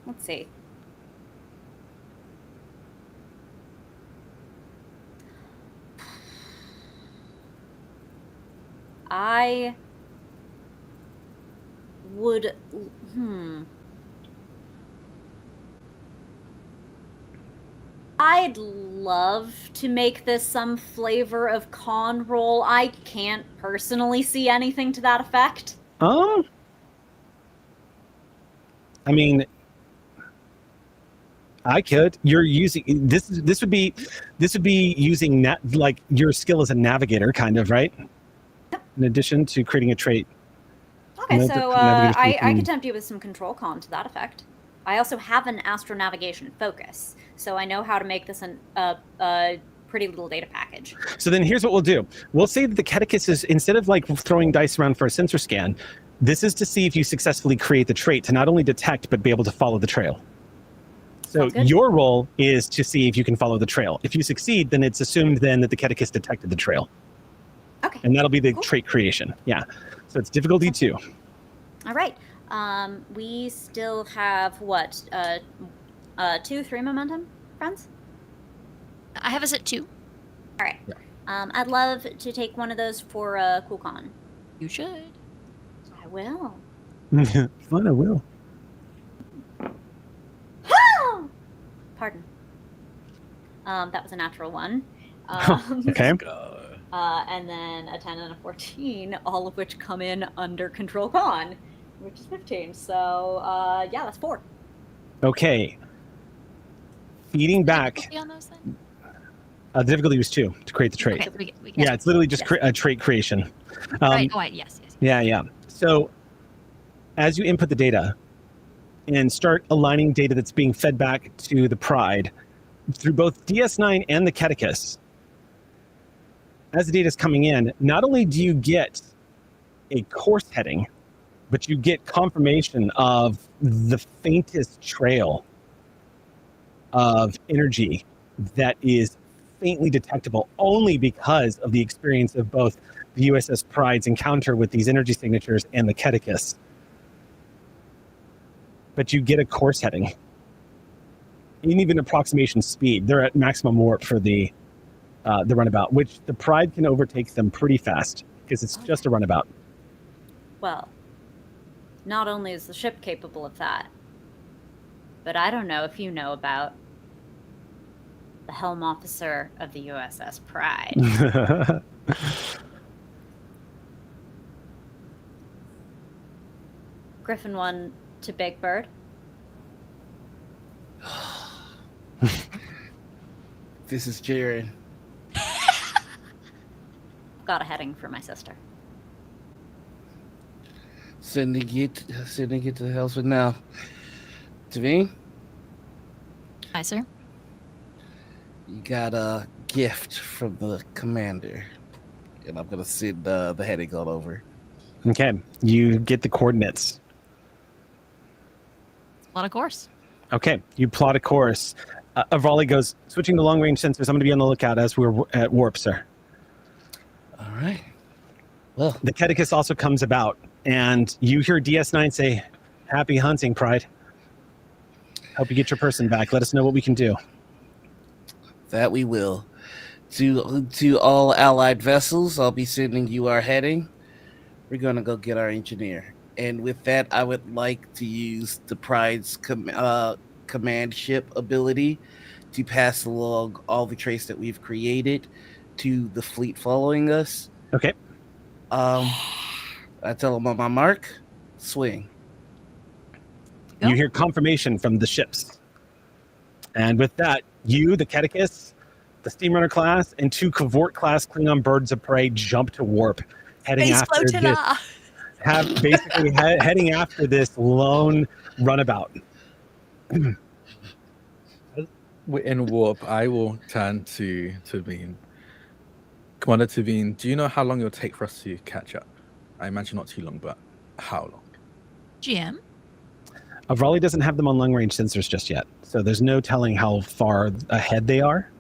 Let's see. I would, I'd love to make this some flavor of con roll. I can't personally see anything to that effect. I mean, I could. You're using this. This would be using your skill as a navigator, kind of, right? In addition to creating a trait. Okay, so I could tempt you with some control con to that effect. I also have an astronavigation focus, so I know how to make this a pretty little data package. So then here's what we'll do. We'll say that the catechist is, instead of like throwing dice around for a sensor scan, this is to see if you successfully create the trait to not only detect, but be able to follow the trail. So your role is to see if you can follow the trail. If you succeed, then it's assumed then that the catechist detected the trail. Okay. And that'll be the trait creation. Yeah. So it's difficulty 2. All right. We still have what? 2, 3 momentum, friends? I have us at 2. All right. Yeah. I'd love to take one of those for CoolCon. You should. I will. Fine, I will. Pardon. That was a natural 1. Okay. And then a 10 and a 14, all of which come in under Control Con, which is 15. So, yeah, that's 4. Okay. Feeding back. Difficulty on those then? The difficulty was 2 to create the trait. Okay, we get Yeah, it's literally just a trait creation. right. Oh, right. Yes. Yeah. So as you input the data and start aligning data that's being fed back to the Pride through both DS9 and the catechist, as the data is coming in, not only do you get a course heading, but you get confirmation of the faintest trail of energy that is faintly detectable only because of the experience of both the USS Pride's encounter with these energy signatures and the catechist. But you get a course heading. And even approximation speed. They're at maximum warp for the runabout, which the Pride can overtake them pretty fast because it's just a runabout. Well, not only is the ship capable of that, but I don't know if you know about the helm officer of the USS Pride. Griffin 1 to Big Bird. This is Jared. Got a heading for my sister. Sending it to the Hellsman now. Tavine, Hi, sir. you got a gift from the commander. And I'm going to send the heading all over. Okay, you get the coordinates. A lot of course. Okay, you plot a course. Avrali goes, switching to long-range sensors. I'm going to be on the lookout as we're at warp, sir. All right. Well, The catechist also comes about, and you hear DS9 say, "Happy hunting, Pride. Hope you get your person back. Let us know what we can do." that we will. To all allied vessels, I'll be sending you our heading. We're going to go get our engineer. And with that, I would like to use the Pride's command ship ability to pass along all the traits that we've created to the fleet following us. Okay. I tell them on my mark, swing. Go. You hear confirmation from the ships. And with that, you, the catechist, the Steamrunner class, and 2 Cavort class Klingon birds of prey jump to warp, heading Space after flotilla. heading after this lone runabout. We're in warp. I will turn to Tavine. Commander Tavine, do you know how long it'll take for us to catch up? I imagine not too long, but how long? GM. Avrali doesn't have them on long-range sensors just yet, so there's no telling how far ahead they are.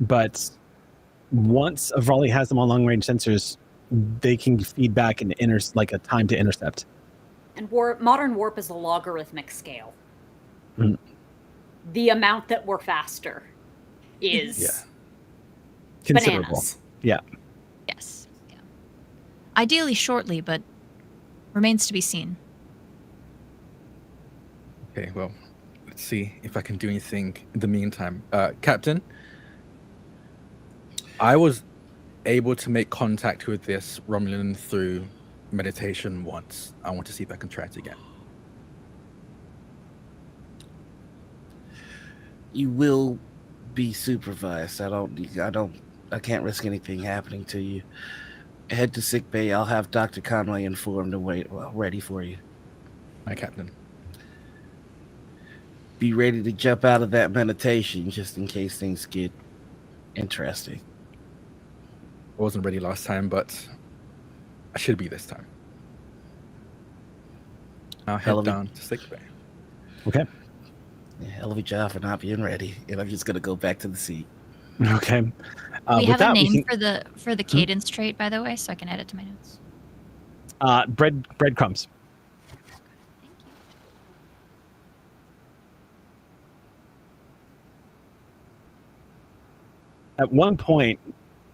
But once Avrali has them on long-range sensors, they can feed back an like a time to intercept. And modern warp is a logarithmic scale. Mm. The amount that we're faster is Considerable. bananas. Yeah. Yes. Yeah. Ideally shortly, but remains to be seen. Okay, well, let's see if I can do anything in the meantime. Captain, I was able to make contact with this Romulan through meditation once. I want to see if I can try it again. You will be supervised. I can't risk anything happening to you. Head to sickbay. I'll have Dr. Conway informed and ready for you. My captain. be ready to jump out of that meditation just in case things get interesting. I wasn't ready last time, but I should be this time. I'll head down to sickbay. Okay. Yeah, hell of a job for not being ready, and I'm just gonna go back to the seat. Okay. We with have a that, name can- for the cadence trait, by the way, so I can add it to my notes. breadcrumbs. At one point,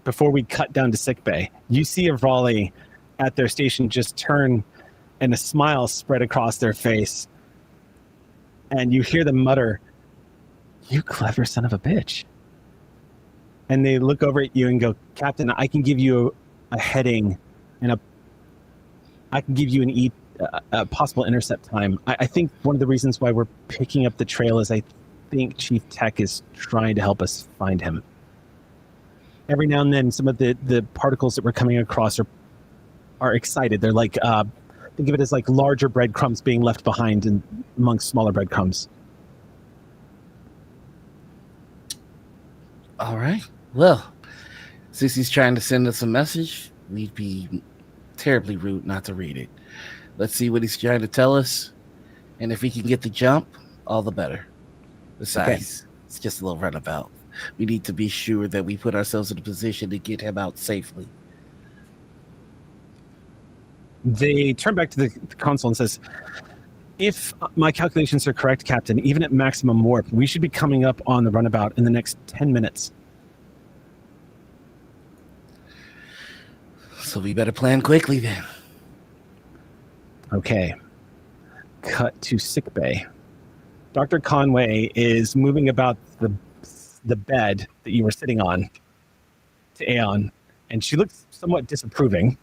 before we cut down to sickbay, you see a Raleigh at their station just turn and a smile spread across their face. And you hear them mutter, "You clever son of a bitch." And they look over at you and go, "Captain, I can give you a heading and I can give you a possible intercept time. I think one of the reasons why we're picking up the trail is I think Chief Tech is trying to help us find him. Every now and then, some of the particles that we're coming across are excited. They're like, think of it as like larger breadcrumbs being left behind amongst smaller breadcrumbs." All right. Well, since he's trying to send us a message, we'd be terribly rude not to read it. Let's see what he's trying to tell us, and if we can get the jump, all the better. Besides, It's just a little runabout. We need to be sure that we put ourselves in a position to get him out safely. They turn back to the console and says, "If my calculations are correct, Captain, even at maximum warp, we should be coming up on the runabout in the next 10 minutes. So we better plan quickly then." Okay. Cut to sickbay. Dr. Conway is moving about the bed that you were sitting on to Aeon, and she looks somewhat disapproving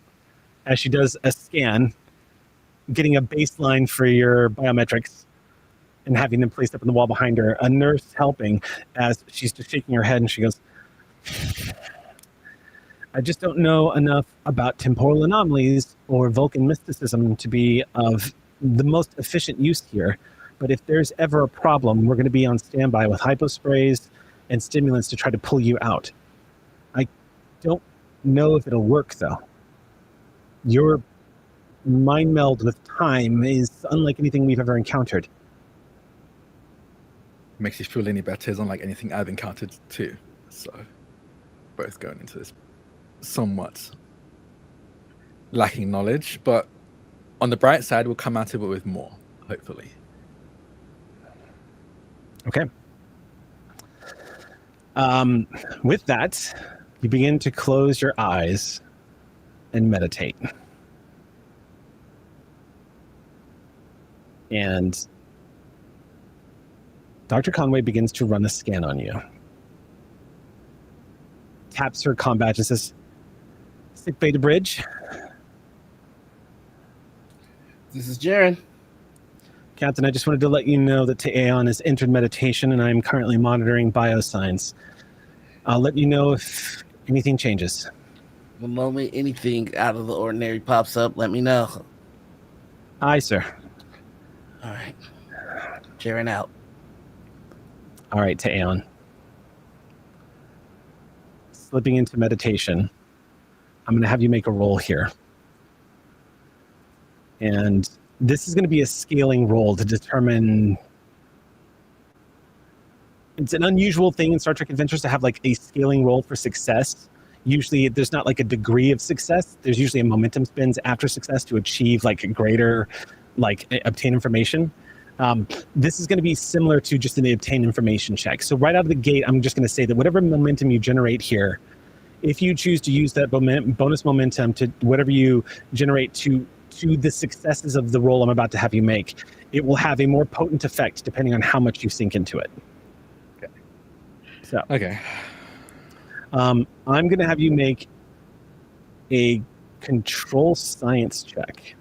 as she does a scan, getting a baseline for your biometrics and having them placed up on the wall behind her. A nurse helping as she's just shaking her head, and she goes, "I just don't know enough about temporal anomalies or Vulcan mysticism to be of the most efficient use here. But if there's ever a problem, we're going to be on standby with hyposprays and stimulants to try to pull you out. I don't know if it'll work, though. Your mind meld with time is unlike anything we've ever encountered." Makes you feel any better is unlike anything I've encountered too. So, both going into this somewhat lacking knowledge, but on the bright side, we'll come out of it with more, hopefully. Okay. With that, you begin to close your eyes and meditate. And Dr. Conway begins to run a scan on you. Taps her comm badge and says, "Sickbay to bridge." This is Jaren. "Captain, I just wanted to let you know that Aeon has entered meditation and I am currently monitoring biosigns. I'll let you know if anything changes." The moment anything out of the ordinary pops up, let me know. "Aye, sir." All right. Jaren out. All right, Aeon. Slipping into meditation. I'm going to have you make a roll here. And this is going to be a scaling roll to determine... It's an unusual thing in Star Trek Adventures to have like a scaling roll for success. Usually there's not like a degree of success. There's usually a momentum spins after success to achieve like a greater, like obtain information. This is going to be similar to just an obtain information check. So right out of the gate, I'm just going to say that whatever momentum you generate here, if you choose to use that bonus momentum to whatever you generate to the successes of the roll I'm about to have you make, it will have a more potent effect depending on how much you sink into it. Okay. So, Okay. I'm going to have you make a control science check.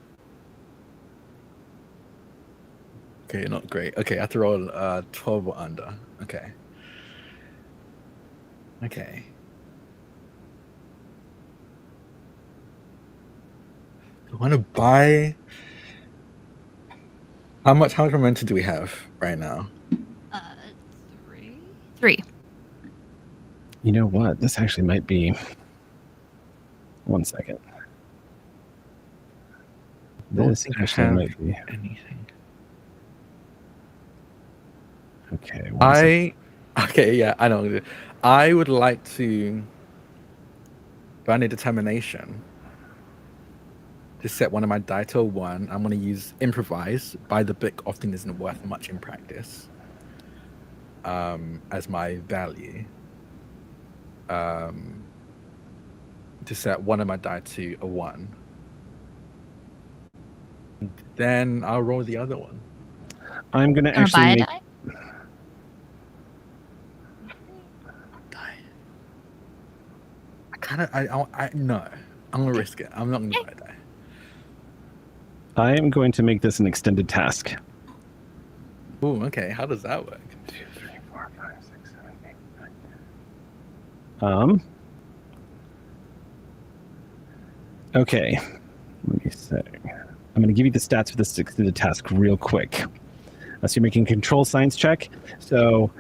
Okay, not great. Okay, I have to roll 12 or under. Okay. Okay. I want to buy... How much momentum do we have right now? 3. You know what? This actually might be. 1 second. This actually might be anything. Okay. 1 second. Okay, yeah, I know. I would like to burn a determination to set one of my die to a 1. I'm going to use improvise. By the book often isn't worth much in practice as my value. To set one of my die to a 1. Then I'll roll the other one. I'm going to Buy actually a make. die? No. I'm going to risk it. I'm not going to buy a die. I am going to make this an extended task. Ooh, okay. How does that work? 2, 3, 4, 5, 6, 7, 8, 9, 10. Okay. Let me see. I'm going to give you the stats for this extended task real quick. So you're making a control science check. So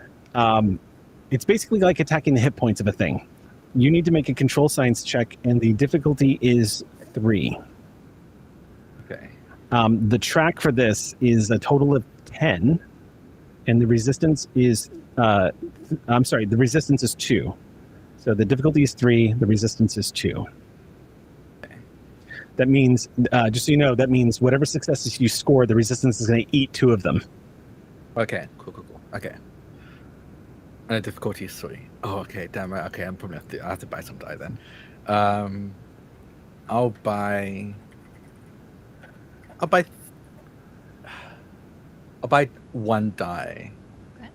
it's basically like attacking the hit points of a thing. You need to make a control science check, and the difficulty is 3. Okay. The track for this is a total of 10, and the resistance is, the resistance is 2. So the difficulty is 3, the resistance is 2. Okay. That means, just so you know, that means whatever successes you score, the resistance is going to eat 2 of them. Okay, cool. Okay. And the difficulty is 3. Oh, okay, damn it. Okay, I have to buy some die then. I'll buy 1 die. Okay.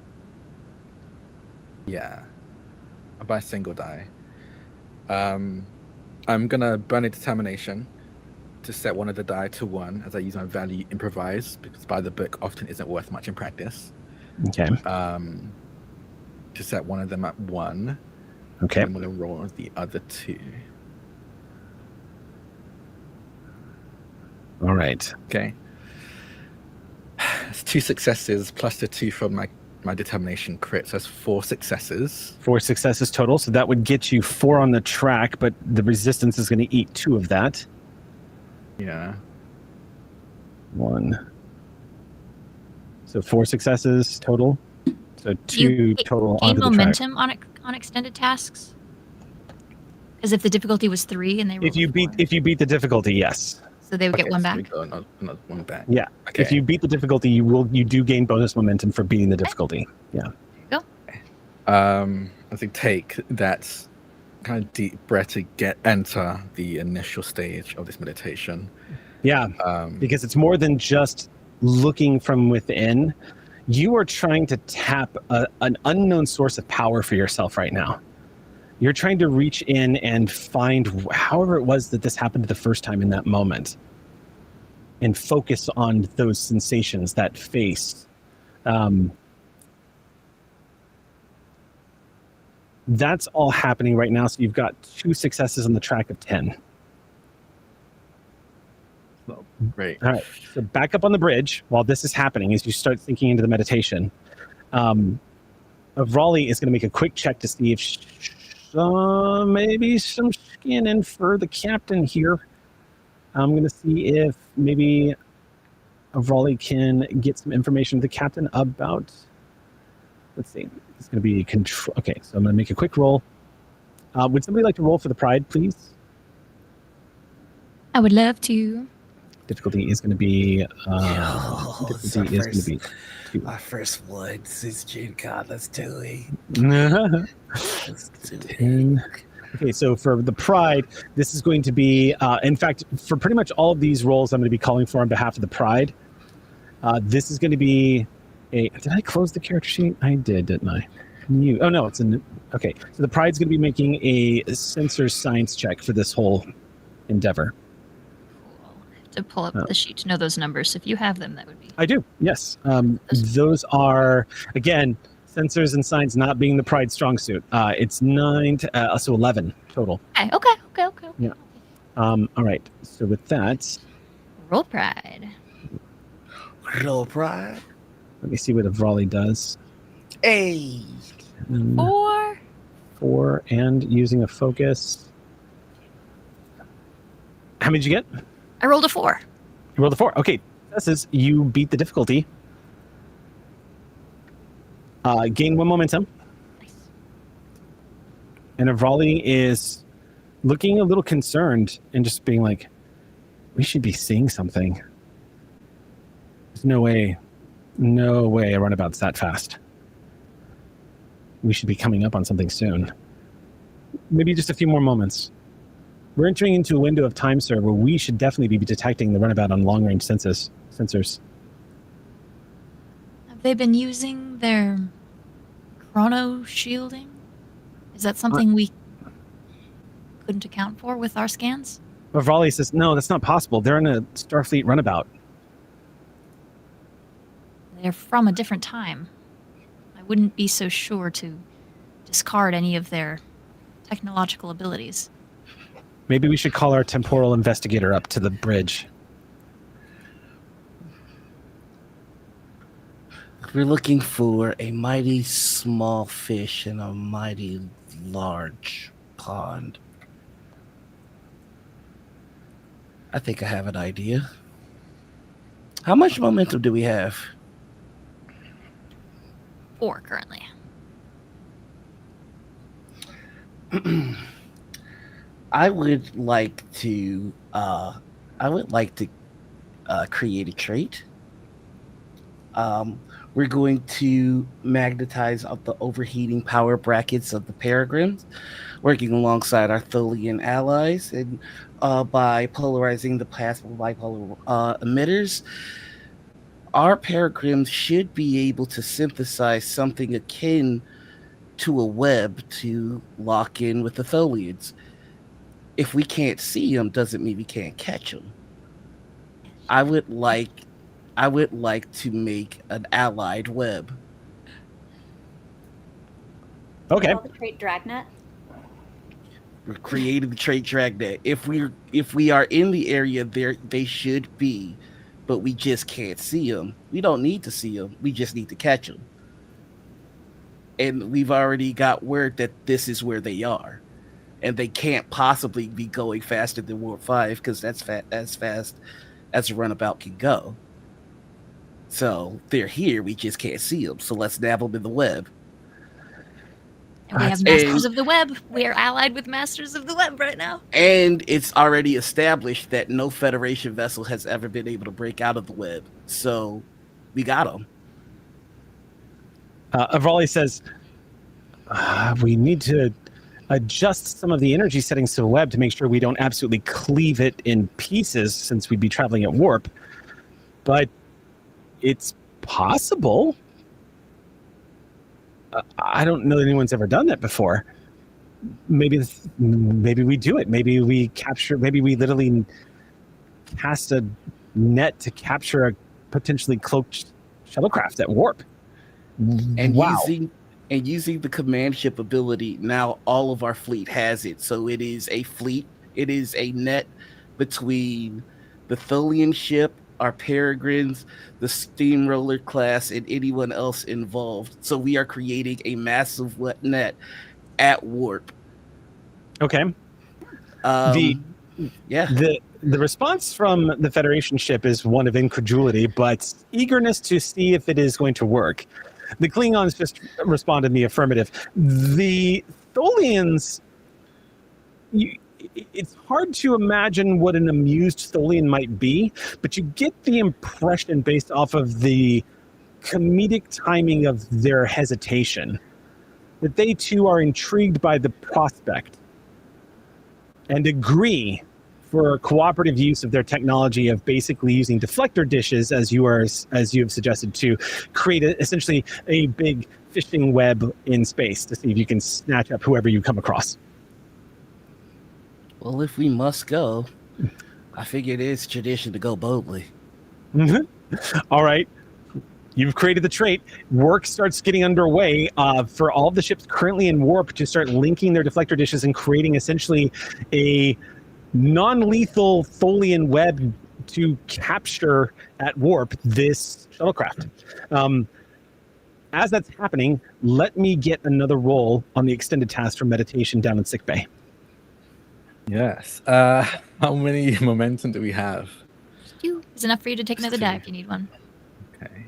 Yeah. I'll buy a single die. I'm gonna burn a determination to set one of the die to 1 as I use my value improvise, because by the book often isn't worth much in practice. Okay. To set one of them at 1. Okay. I'm gonna roll the other 2. All right. Okay. It's 2 successes plus the 2 from my determination crit. So that's 4 successes. 4 successes total. So that would get you 4 on the track, but the resistance is going to eat 2 of that. Yeah. 1. So 4 successes total. So 2 total gain onto the track. momentum on extended tasks? Because if the difficulty was 3 and they rolled If you beat 4, the difficulty, yes. so they would get 1 so back. we got another 1 back. Yeah. Okay. If you beat the difficulty, you do gain bonus momentum for beating the difficulty. Yeah. I think take that kind of deep breath to enter the initial stage of this meditation. Yeah. Because it's more than just looking from within. You are trying to tap an unknown source of power for yourself right now. You're trying to reach in and find however it was that this happened the first time in that moment, and focus on those sensations, that face. That's all happening right now. So you've got 2 successes on the track of 10. Great. All right. So back up on the bridge while this is happening, as you start thinking into the meditation. Raleigh is going to make a quick check to see if maybe some skin in for the captain here. I'm going to see if maybe Raleigh can get some information to the captain about. Let's see. It's going to be control. Okay, so I'm going to make a quick roll. Would somebody like to roll for the pride, please? I would love to. Difficulty is going to be. Difficulty is going to be 2. My first one since Gen Con. Let's do it. Let's do it. 10. Okay, so for the pride, this is going to be, in fact, for pretty much all of these roles I'm going to be calling for on behalf of the pride. This is going to be a, did I close the character sheet? I did, didn't I? Oh no, it's in, okay. So the pride's going to be making a sensor science check for this whole endeavor. To pull up the sheet to know those numbers. So if you have them, that would be. I do, yes. Those are, again, sensors and science not being the pride strong suit. It's 9 to, so 11 total. Okay. Yeah. All right. So with that, Roll pride. Roll pride. let me see what Avrali does. Hey. And 4. 4 and using a focus. How many did you get? I rolled a 4. You rolled a 4. Okay. This is you beat the difficulty. Gain 1 momentum. Nice. And Avrali is looking a little concerned and just being like, we should be seeing something. There's no way a runabout's that fast. We should be coming up on something soon. Maybe just a few more moments. We're entering into a window of time, sir, where we should definitely be detecting the runabout on long-range sensors. Have they been using their chrono shielding? Is that something we couldn't account for with our scans? Avrali says, no, that's not possible. They're in a Starfleet runabout. They're from a different time. I wouldn't be so sure to discard any of their technological abilities. Maybe we should call our temporal investigator up to the bridge. We're looking for a mighty small fish in a mighty large pond. I think I have an idea. How much momentum do we have? 4 currently. I would like to create a trait. We're going to magnetize up the overheating power brackets of the peregrines, working alongside our Tholian allies, and by polarizing the plasma bipolar emitters, our peregrines should be able to synthesize something akin to a web to lock in with the Tholians. If we can't see them, doesn't mean we can't catch them. I would like to make an allied web. Okay. Call the trait Dragnet. We're creating the trait Dragnet. If we are in the area, they should be, but we just can't see them. We don't need to see them. We just need to catch them. And we've already got word that this is where they are. And they can't possibly be going faster than Warp 5 because that's as fast as a runabout can go. So they're here, we just can't see them. So let's nab them in the web. And we have Masters of the Web. We are allied with Masters of the Web right now. And it's already established that no Federation vessel has ever been able to break out of the web. So we got them. Avrali says, we need to adjust some of the energy settings to the web to make sure we don't absolutely cleave it in pieces since we'd be traveling at warp. But it's possible. I don't know that anyone's ever done that before. Maybe we do it. Maybe we literally cast a net to capture a potentially cloaked shuttlecraft at warp. And wow. Using the command ship ability, now all of our fleet has it. So it is a fleet. It is a net between the Tholian ship, our peregrines, the steamroller class, and anyone else involved. So we are creating a massive net at warp. Okay. The response from the Federation ship is one of incredulity, but eagerness to see if it is going to work. The Klingons just responded in the affirmative. The Tholians, it's hard to imagine what an amused Tholian might be, but you get the impression based off of the comedic timing of their hesitation that they too are intrigued by the prospect and agree for cooperative use of their technology of basically using deflector dishes, as you have suggested, to create essentially a big fishing web in space to see if you can snatch up whoever you come across. Well, if we must go, I figure it is tradition to go boldly. Mm-hmm. All right. You've created the trait. Work starts getting underway for all of the ships currently in warp to start linking their deflector dishes and creating essentially a non-lethal Tholian web to capture at warp this shuttlecraft. as that's happening, let me get another roll on the extended task for meditation down in sickbay. Yes. How many momentum do we have? It's enough for you to take another die if you need one. Okay.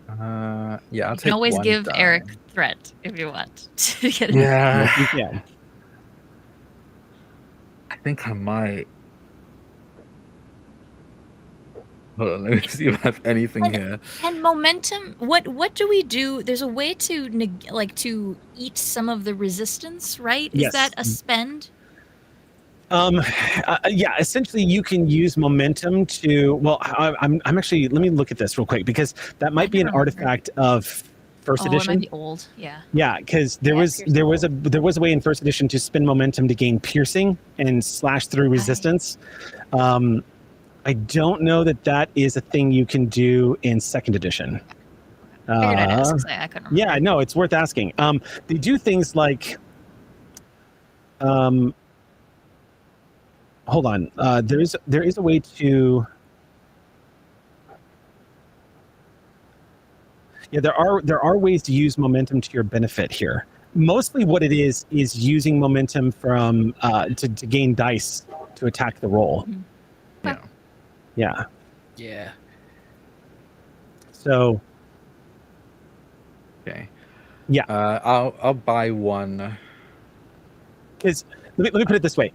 Yeah, I'll You take can always one give die. Eric threat if you want to get it. Yeah. Yes, you can. I think I might. Hold on, let me see if I have anything here. And momentum, what do we do? There's a way to to eat some of the resistance, right? Is Yes. that a spend? Yeah, essentially you can use momentum to, well, I'm actually, let me look at this real quick because that might be an never remember. artifact of first Oh, it might edition. be old. Yeah. Yeah, because there was a way in first edition to spend momentum to gain piercing and slash through resistance. I don't know that is a thing you can do in second edition. Figured I'd ask 'cause I couldn't remember. Yeah, no, it's worth asking. They do things like, hold on. There is a way to. Yeah, there are ways to use momentum to your benefit here. Mostly, what it is using momentum from to gain dice to attack the roll. Mhm. Yeah. Yeah. Yeah. So. Okay. Yeah. I'll buy one. Because let me put it this way.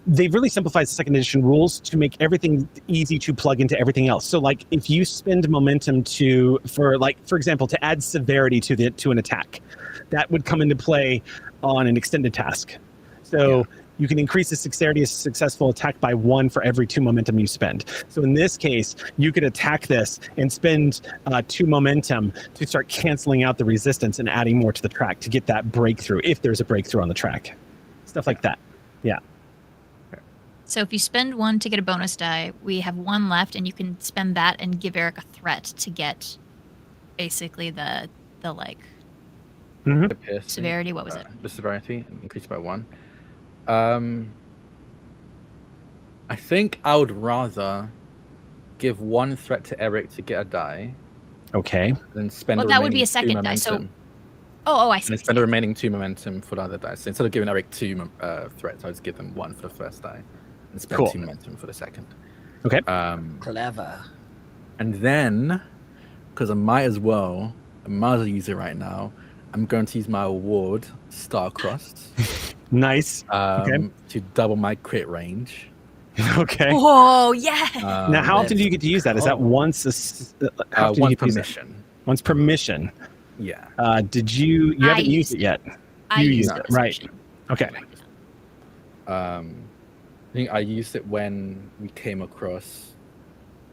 They've really simplified the second edition rules to make everything easy to plug into everything else. So like if you spend momentum for example, to add severity to an attack, that would come into play on an extended task. So you can increase the dexterity of a successful attack by 1 for every 2 momentum you spend. So in this case, you could attack this and spend 2 momentum to start canceling out the resistance and adding more to the track to get that breakthrough, if there's a breakthrough on the track. Stuff like that. Yeah. So if you spend 1 to get a bonus die, we have 1 left, and you can spend that and give Eric a threat to get basically the like The piercing, severity. What was it? The severity increased by 1. I think I would rather give 1 threat to Eric to get a die. Okay. Then spend. Well, the that would be a remaining 2 second die. So, momentum, I see. and spend the remaining 2 momentum for the other die. So instead of giving Eric 2 threats, I would just give them 1 for the first die, and spend Cool. 2 momentum for the second. Okay. Clever. And then, because I might as well use it right now, I'm going to use my award, Star-Crossed, Nice. to double my crit range. Okay. Oh yeah. Now, how often do you get to use that? Is that once how often do you Once get to per use that? mission. Once per mission. Yeah. Did you haven't used it yet? I you used used it it, this right. mission. Okay. I think I used it when we came across.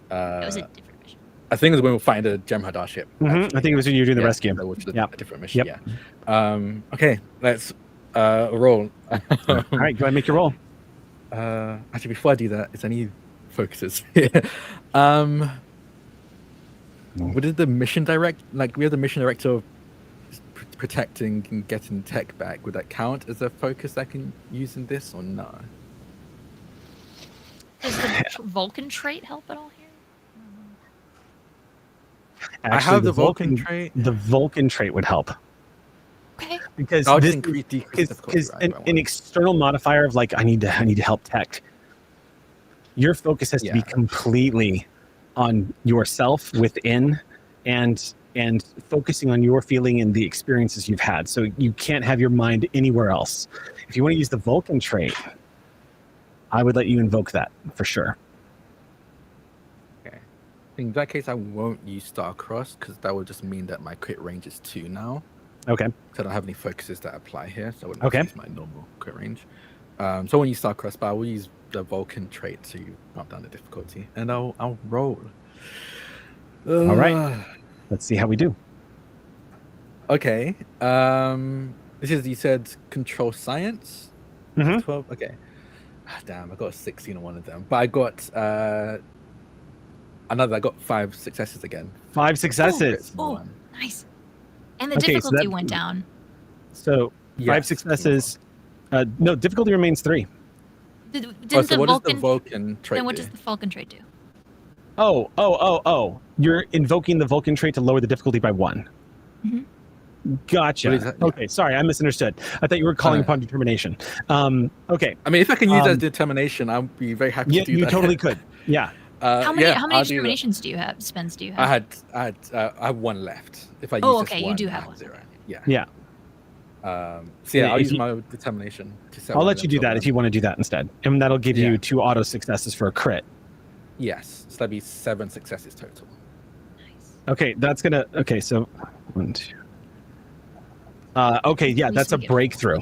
That was a different mission. I think it was when we were fighting the Jem'Hadar ship. I think it was when you were doing the Yeah, rescue. that was Yep. a different mission. Yep. Yeah. Okay, let's roll. All right, go ahead and make your roll. Actually, before I do that, is there any focuses? What is the mission direct? Like, we have the mission director of protecting and getting tech back. Would that count as a focus I can use in this or no? Does the Vulcan trait help at all here? I have the Vulcan trait. The Vulcan trait would help. Okay. Because I'll this just decrease difficulty, because right, by an 1. external modifier of like I need to help tech. Your focus has to be Yeah. completely on yourself within, and focusing on your feeling and the experiences you've had. So you can't have your mind anywhere else. If you want to use the Vulcan trait, I would let you invoke that for sure. Okay. In that case, I won't use Star-Crossed because that would just mean that my crit range is 2 now. Okay. So I don't have any focuses that apply here, so I wouldn't Okay. use my normal crit range. So I won't use Star-Crossed, but I will use the Vulcan trait to bump down the difficulty, and I'll roll. All right. Let's see how we do. Okay. This is, you said, control science. Mhm. 12. Okay. Damn, I got a 16 on one of them, but I got I got 5 successes again. 5 successes. Oh, nice. And the Okay, so difficulty that- went down. So 5 Yes, successes. No, difficulty remains 3. Didn't Oh, the so what does Vulcan? the Vulcan trait Then what do? does the Vulcan trait do? Oh. You're invoking the Vulcan trait to lower the difficulty by 1. Mhm. Gotcha. Okay, sorry, I misunderstood. I thought you were calling upon determination. Okay. I mean, if I can use that as determination, I'll be very happy to do that. You totally could. Yeah. How many determinations do you have? Spends do you have? I have 1 left. If I use okay, this one, you do I have 1. 0. Yeah. Yeah. So yeah, I'll use my determination to set I'll one let of you them do that to if you want to do that instead, and that'll give Yeah. you 2 auto successes for a crit. Yes, so that'd be 7 successes total. Nice. Okay, that's gonna. Okay, so 1, 2. Okay, yeah, that's a breakthrough.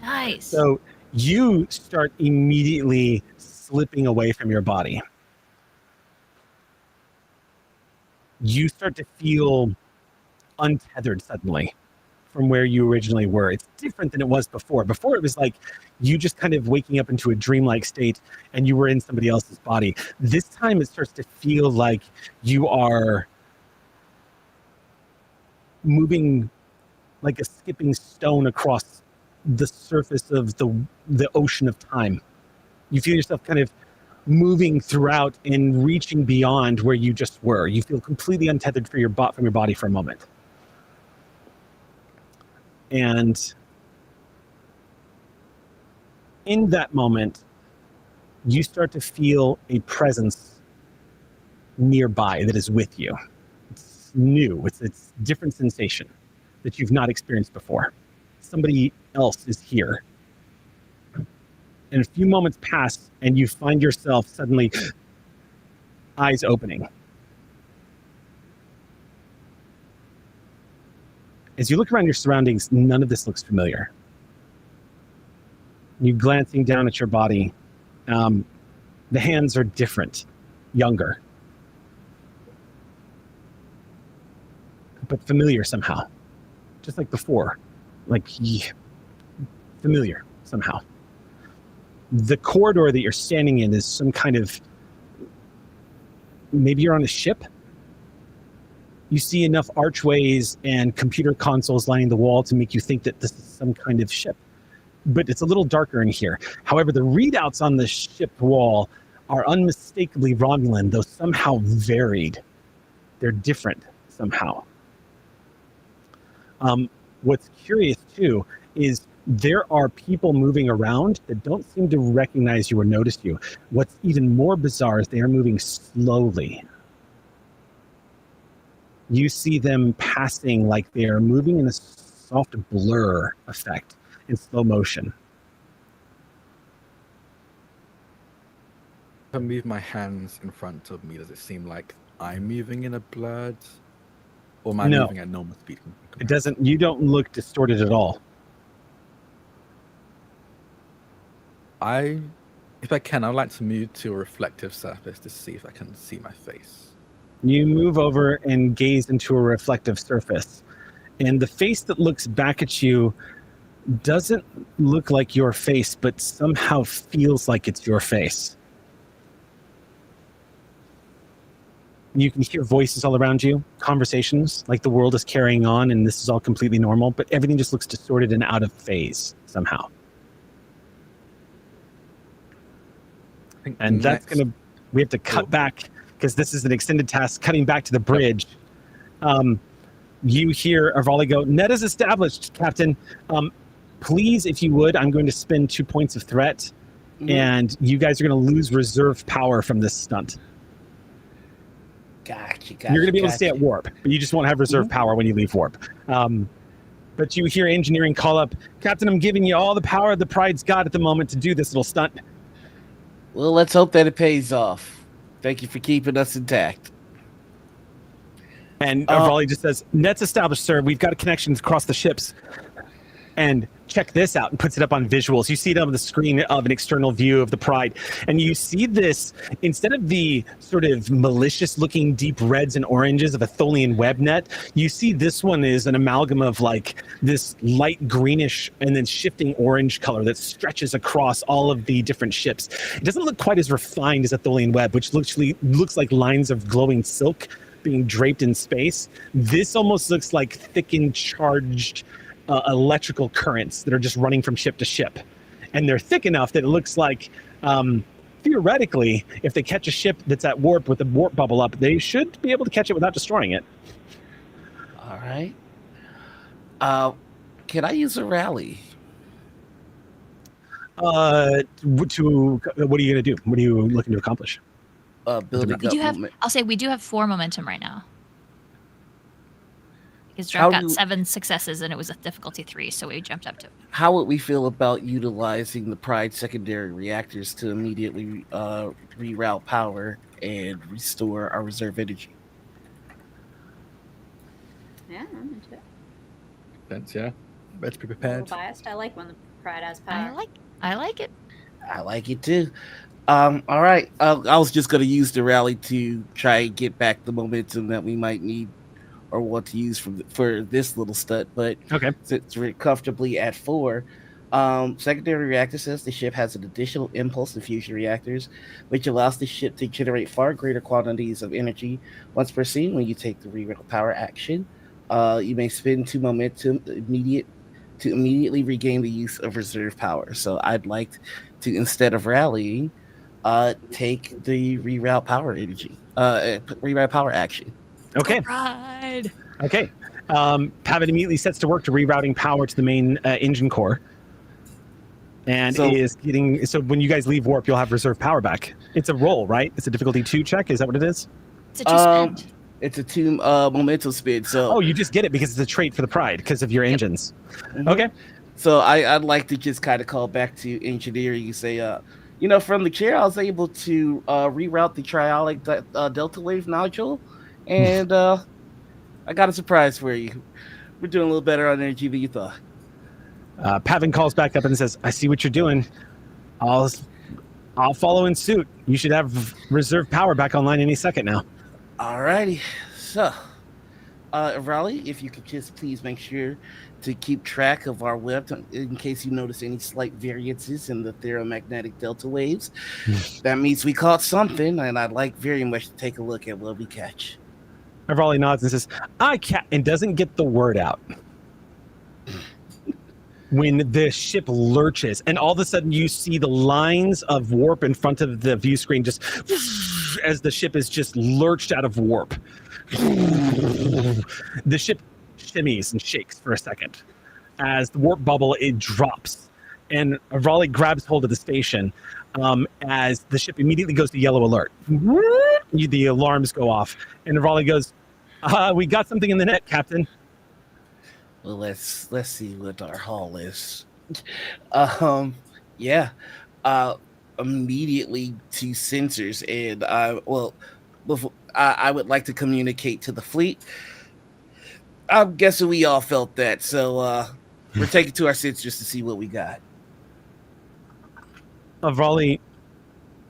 Nice. So you start immediately slipping away from your body. You start to feel untethered suddenly from where you originally were. It's different than it was before. Before it was like you just kind of waking up into a dreamlike state and you were in somebody else's body. This time it starts to feel like you are moving like a skipping stone across the surface of the ocean of time. You feel yourself kind of moving throughout and reaching beyond where you just were. You feel completely untethered from your body for a moment. And in that moment, you start to feel a presence nearby that is with you. It's new. It's a different sensation that you've not experienced before. Somebody else is here. And a few moments pass and you find yourself suddenly eyes opening. As you look around your surroundings, none of this looks familiar. You glancing down at your body, the hands are different, younger, but familiar somehow, just like before, familiar somehow. The corridor that you're standing in is some kind of, maybe you're on a ship. You see enough archways and computer consoles lining the wall to make you think that this is some kind of ship. But it's a little darker in here. However, the readouts on the ship wall are unmistakably Romulan, though somehow varied. They're different somehow. What's curious, too, is there are people moving around that don't seem to recognize you or notice you. What's even more bizarre is they are moving slowly. You see them passing like they are moving in a soft blur effect in slow motion. If I move my hands in front of me, does it seem like I'm moving in a blurred, or am I moving at normal speed? It doesn't. You don't look distorted at all. If I can, I'd like to move to a reflective surface to see if I can see my face. You move over and gaze into a reflective surface. And the face that looks back at you doesn't look like your face, but somehow feels like it's your face. You can hear voices all around you, conversations, like the world is carrying on and this is all completely normal, but everything just looks distorted and out of phase somehow. And that's going to, we have to cut back because this is an extended task, cutting back to the bridge. You hear Arvali go, "Net is established, Captain. Please, if you would, I'm going to spend 2 points of threat, and you guys are going to lose reserve power from this stunt." Gotcha. You're going to be able to stay at warp, but you just won't have reserve power when you leave warp. But you hear engineering call up, "Captain, I'm giving you all the power the Pride's got at the moment to do this little stunt." Well, let's hope that it pays off. Thank you for keeping us intact. And Arvali just says, "Net's established, sir. We've got connections across the ships." And check this out, and puts it up on visuals. You see it on the screen of an external view of the Pride. And you see this, instead of the sort of malicious looking deep reds and oranges of a Tholian web net, you see this one is an amalgam of like this light greenish and then shifting orange color that stretches across all of the different ships. It doesn't look quite as refined as a Tholian web, which looks like lines of glowing silk being draped in space. This almost looks like thickened, charged electrical currents that are just running from ship to ship. And they're thick enough that it looks like theoretically, if they catch a ship that's at warp with the warp bubble up, they should be able to catch it without destroying it. All right. Can I use a rally? What are you going to do? What are you looking to accomplish? Building We up do have. moment. I'll say we do have 4 momentum right now. Because How Drake got do- 7 successes and it was a difficulty 3, so we jumped up to. How would we feel about utilizing the Pride secondary reactors to immediately reroute power and restore our reserve energy? Yeah, I'm into it. That's yeah. Better be A little prepared. biased. I like when the pride has power. I like it. I like it too. All right. I was just going to use the rally to try and get back the momentum that we might need or want to use for this little stud. But Okay. since we're comfortably at 4, secondary reactor says the ship has an additional impulse and fusion reactors, which allows the ship to generate far greater quantities of energy once per scene. When you take the reroute power action, you may spend 2 momentum to immediately regain the use of reserve power. So I'd like to, instead of rallying, take the reroute power energy, reroute power action. Okay. Pride. Okay. Pavitt immediately sets to work to rerouting power to the main engine core. And So- is getting, so when you guys leave warp, you'll have reserve power back. It's a roll, right? It's a difficulty 2 check. Is that what it is? It's a 2 spend. It's a 2 momentum spin. So Oh, you just get it because it's a trait for the pride because of your engines. Mhm. Okay. So I'd like to just kind of call back to engineering and say, from the chair, I was able to reroute the triolic delta wave nodule, and I got a surprise for you. We're doing a little better on energy than you thought. Pavin calls back up and says, I see what you're doing. I'll follow in suit. You should have reserve power back online any second now. Alrighty. So, Raleigh, if you could just please make sure to keep track of our web in case you notice any slight variances in the thermomagnetic delta waves. That means we caught something, and I'd like very much to take a look at what we catch. Raleigh nods and says, I can't, and doesn't get the word out. When the ship lurches, and all of a sudden you see the lines of warp in front of the view screen just as the ship is just lurched out of warp. The ship shimmies and shakes for a second as the warp bubble, it drops. And Raleigh grabs hold of the station as the ship immediately goes to yellow alert. The alarms go off, and Raleigh goes, we got something in the net, Captain. Well, let's see what our haul is. Yeah. Immediately to sensors, and I would like to communicate to the fleet. I'm guessing we all felt that, so we're taking to our sensors to see what we got. Raleigh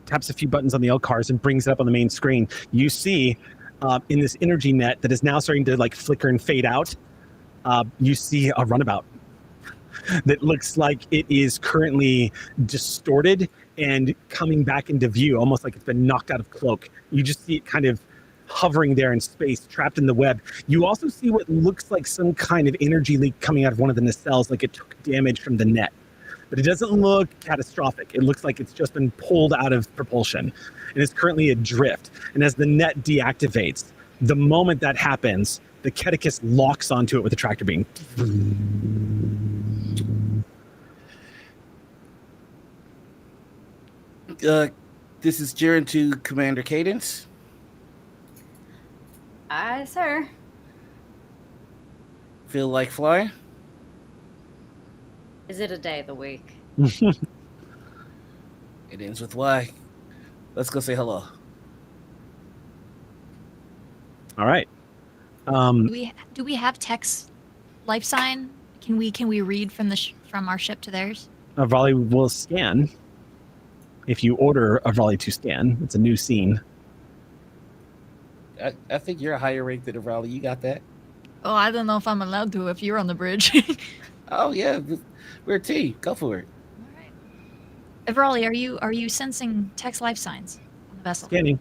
taps a few buttons on the L cars and brings it up on the main screen. You see in this energy net that is now starting to like flicker and fade out, you see a runabout that looks like it is currently distorted and coming back into view, almost like it's been knocked out of cloak. You just see it kind of hovering there in space, trapped in the web. You also see what looks like some kind of energy leak coming out of one of the nacelles, like it took damage from the net. But it doesn't look catastrophic. It looks like it's just been pulled out of propulsion and is currently adrift. And as the net deactivates, the moment that happens, the Keticus locks onto it with a tractor beam. This is Jiren to Commander Cadence. Aye, sir. Feel like flying? Is it a day of the week? It ends with Y. Let's go say hello. All right. Do we have Tech's life sign? Can we read from from our ship to theirs? Raleigh will scan. If you order a Raleigh to scan, it's a new scene. I think you're a higher rank than Raleigh. You got that? Oh, I don't know if I'm allowed to if you're on the bridge. Oh yeah, we're a team. Go for it. All right. Raleigh, are you sensing Tech's life signs on the vessel? Scanning.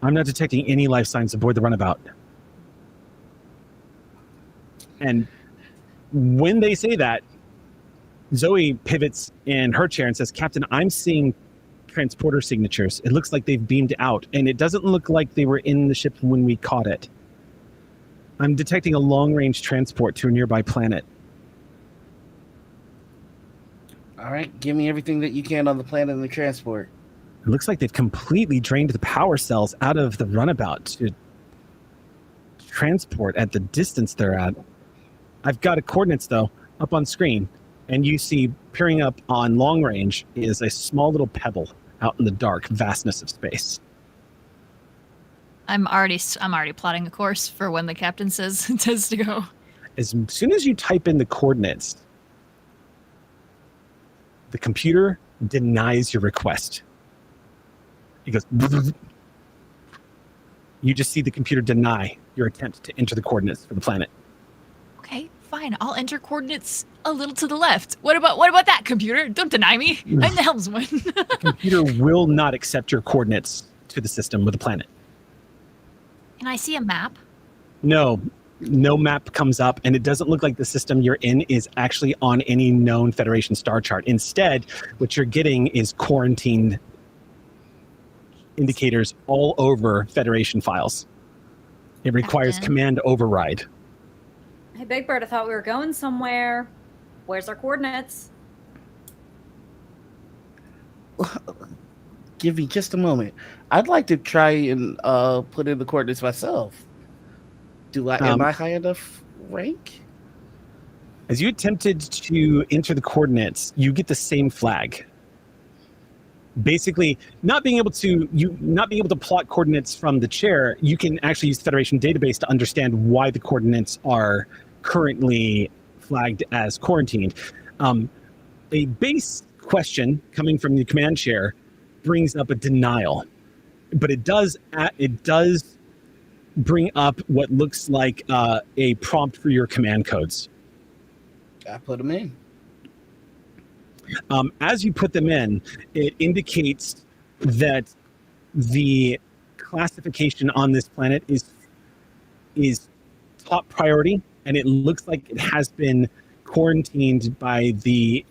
I'm not detecting any life signs aboard the runabout. And when they say that, Zoe pivots in her chair and says, Captain, I'm seeing transporter signatures. It looks like they've beamed out, and it doesn't look like they were in the ship when we caught it. I'm detecting a long-range transport to a nearby planet. All right, give me everything that you can on the planet and the transport. It looks like they've completely drained the power cells out of the runabout to transport at the distance they're at. I've got coordinates, though, up on screen, and you see peering up on long range is a small little pebble out in the dark vastness of space. I'm already plotting a course for when the captain says to go. As soon as you type in the coordinates, the computer denies your request. It goes. You just see the computer deny your attempt to enter the coordinates for the planet. Okay, fine. I'll enter coordinates a little to the left. What about that, computer? Don't deny me. I'm the helmsman. The computer will not accept your coordinates to the system with the planet. Can I see a map? No map comes up, and it doesn't look like the system you're in is actually on any known Federation star chart. Instead, what you're getting is quarantined indicators all over Federation files. It requires command override. Hey, Big Bird, I thought we were going somewhere. Where's our coordinates? Give me just a moment. I'd like to try and put in the coordinates myself. Am I high enough rank? As you attempted to enter the coordinates, you get the same flag. Basically, not being able to plot coordinates from the chair, you can actually use the Federation database to understand why the coordinates are currently flagged as quarantined. A base question coming from the command chair brings up a denial, but it does bring up what looks like a prompt for your command codes. I put them in. As you put them in, it indicates that the classification on this planet is top priority, and it looks like it has been quarantined by the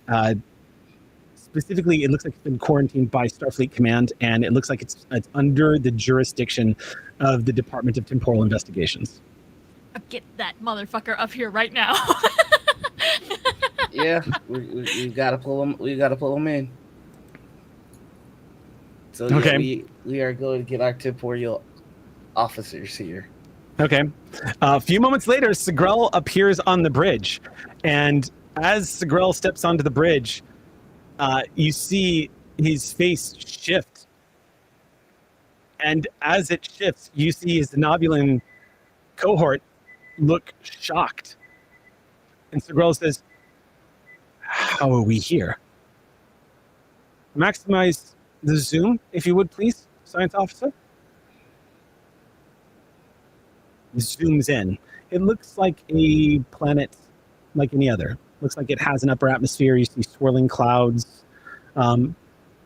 specifically, it looks like it's been quarantined by Starfleet Command, and it looks like it's under the jurisdiction of the Department of Temporal Investigations. Get that motherfucker up here right now. Yeah, we gotta pull them. We gotta pull them in. So yeah, okay, we are going to get our temporal officers here. Okay. A few moments later, Segrel appears on the bridge, and as Segrel steps onto the bridge, you see his face shift. And as it shifts, you see his Nobulan cohort look shocked. And Segrel says, "How are we here?" Maximize the zoom, if you would, please, science officer. It zooms in. It looks like a planet like any other. Looks like it has an upper atmosphere. You see swirling clouds.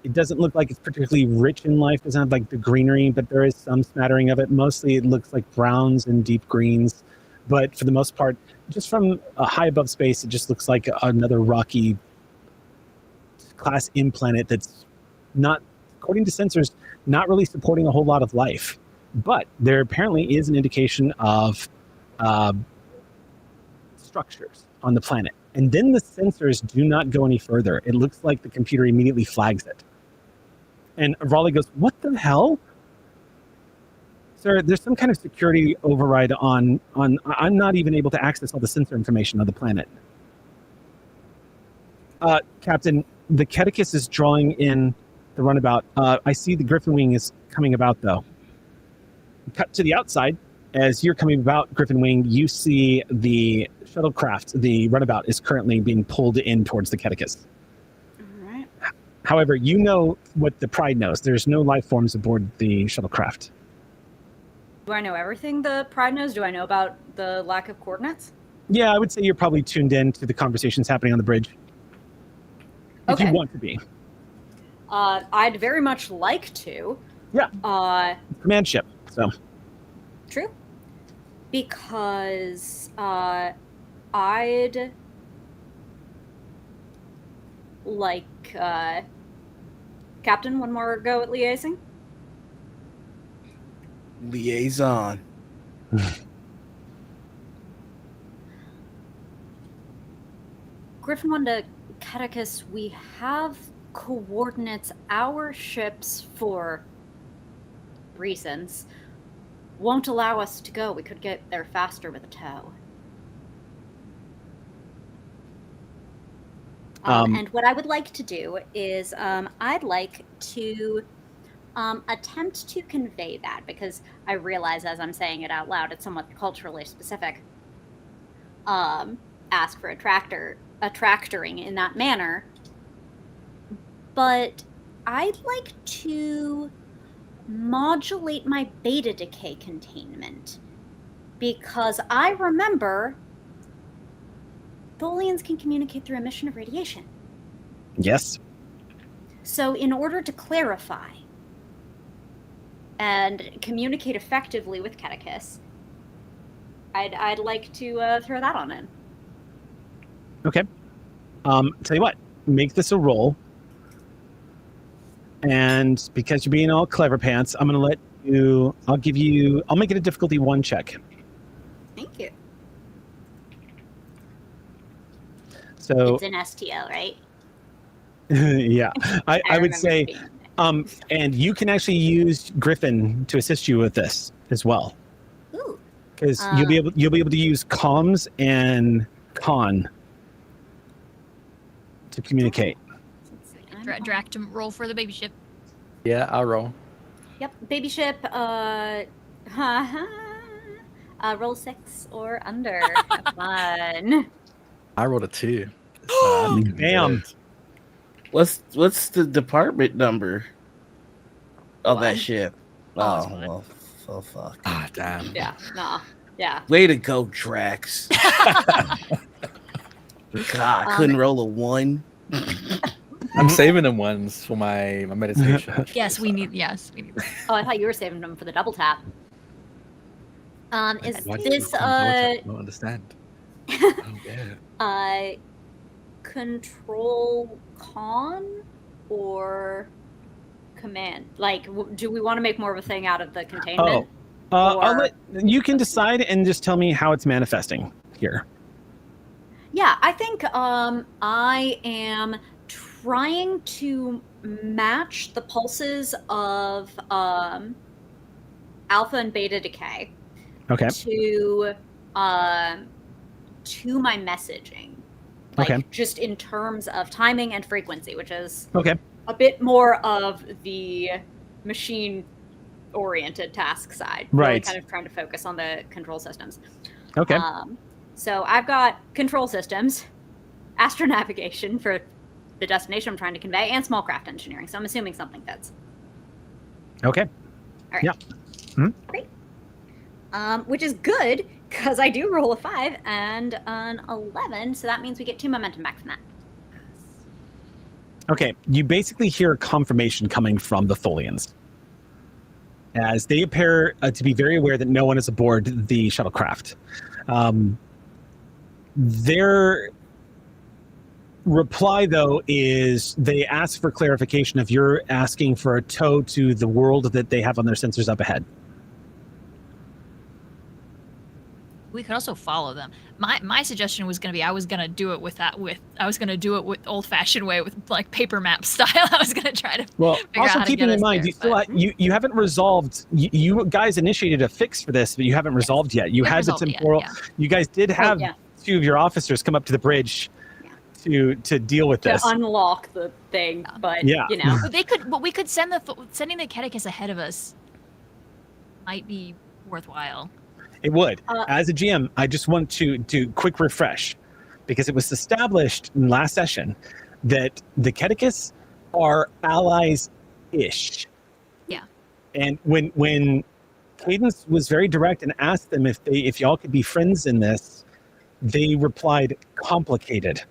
It doesn't look like it's particularly rich in life. It doesn't have like the greenery, but there is some smattering of it. Mostly it looks like browns and deep greens. But for the most part, just from high above space, it just looks like another rocky class M planet that's not, according to sensors, not really supporting a whole lot of life. But there apparently is an indication of structures on the planet. And then the sensors do not go any further. It looks like the computer immediately flags it. And Raleigh goes, "What the hell? Sir, there's some kind of security override on I'm not even able to access all the sensor information on the planet." Captain, the Catechus is drawing in the runabout. I see the Griffin Wing is coming about, though. Cut to the outside. As you're coming about Griffin Wing, you see the shuttlecraft, the runabout, is currently being pulled in towards the Catechus. All right. However, you know what the Pride knows. There's no life forms aboard the shuttlecraft. Do I know everything the Pride knows? Do I know about the lack of coordinates? Yeah, I would say you're probably tuned in to the conversations happening on the bridge. If you want to be. I'd very much like to. Yeah. Command ship, so. True. Because I'd like Captain, one more go at liaising? Liaison. Griffin 1 to Catechus, we have coordinates. Our ships, for reasons, won't allow us to go. We could get there faster with a tow. And what I would like to do is I'd like to attempt to convey that, because I realize as I'm saying it out loud, it's somewhat culturally specific. Ask for a tractoring in that manner. But I'd like to modulate my beta decay containment, because I remember Tholians can communicate through emission of radiation. Yes. So in order to clarify and communicate effectively with Catechus, I'd like to throw that on in. Okay. Tell you what, make this a roll. And because you're being all clever pants, I'll make it a difficulty 1 check. Thank you. So It's an STL, right? yeah, I would remember say, being and you can actually use Griffin to assist you with this as well, Ooh. because you'll be able to use comms and con to communicate. Drac to roll for the baby ship. Yeah, I'll roll. Yep, baby ship. Roll 6 or under. Have fun. I rolled a 2. Damn. What's the department number of that What? ship? Oh, it's Oh, fine. well, oh fuck. Ah, damn. Yeah, nah, yeah. Way to go, Drax. God, I couldn't roll a 1. I'm saving them ones for my meditation. Yes, we need. Oh, I thought you were saving them for the double tap. Is Why do you this call them double tap? I don't understand. Oh yeah. Control con or command? Like, do we want to make more of a thing out of the containment? You can decide and just tell me how it's manifesting here. Yeah, I think I am trying to match the pulses of alpha and beta decay Okay. to my messaging. Like, Okay. just in terms of timing and frequency, which is Okay. a bit more of the machine-oriented task side. Really Right. kind of trying to focus on the control systems. Okay. So I've got control systems, astronavigation for the destination I'm trying to convey, and small craft engineering. So I'm assuming something fits. Okay. All right. Yeah. Mhm. Great. Which is good, because I do roll a 5 and an 11, so that means we get 2 momentum back from that. Okay. You basically hear confirmation coming from the Tholians, as they appear to be very aware that no one is aboard the shuttlecraft. Their reply, though, is they ask for clarification if you're asking for a tow to the world that they have on their sensors up ahead. We could also follow them. My suggestion was going to be I was going to do it with old-fashioned way, with like paper map style. I was going to try to Well, figure out also how to keeping get in us mind, there, you still but- you haven't resolved. You guys initiated a fix for this, but you haven't resolved yet. You We had the haven't resolved it yet, temporal. yeah. You guys did have yeah. 2 of your officers come up to the bridge to deal with To this. unlock the thing, but, Yeah. you know. But we could send sending the Catechus ahead of us might be worthwhile. It would. Uh, As a GM, I just want to do quick refresh, because it was established in last session that the Catechus are allies-ish. Yeah. And when Cadence was very direct and asked them if y'all could be friends in this, they replied, complicated.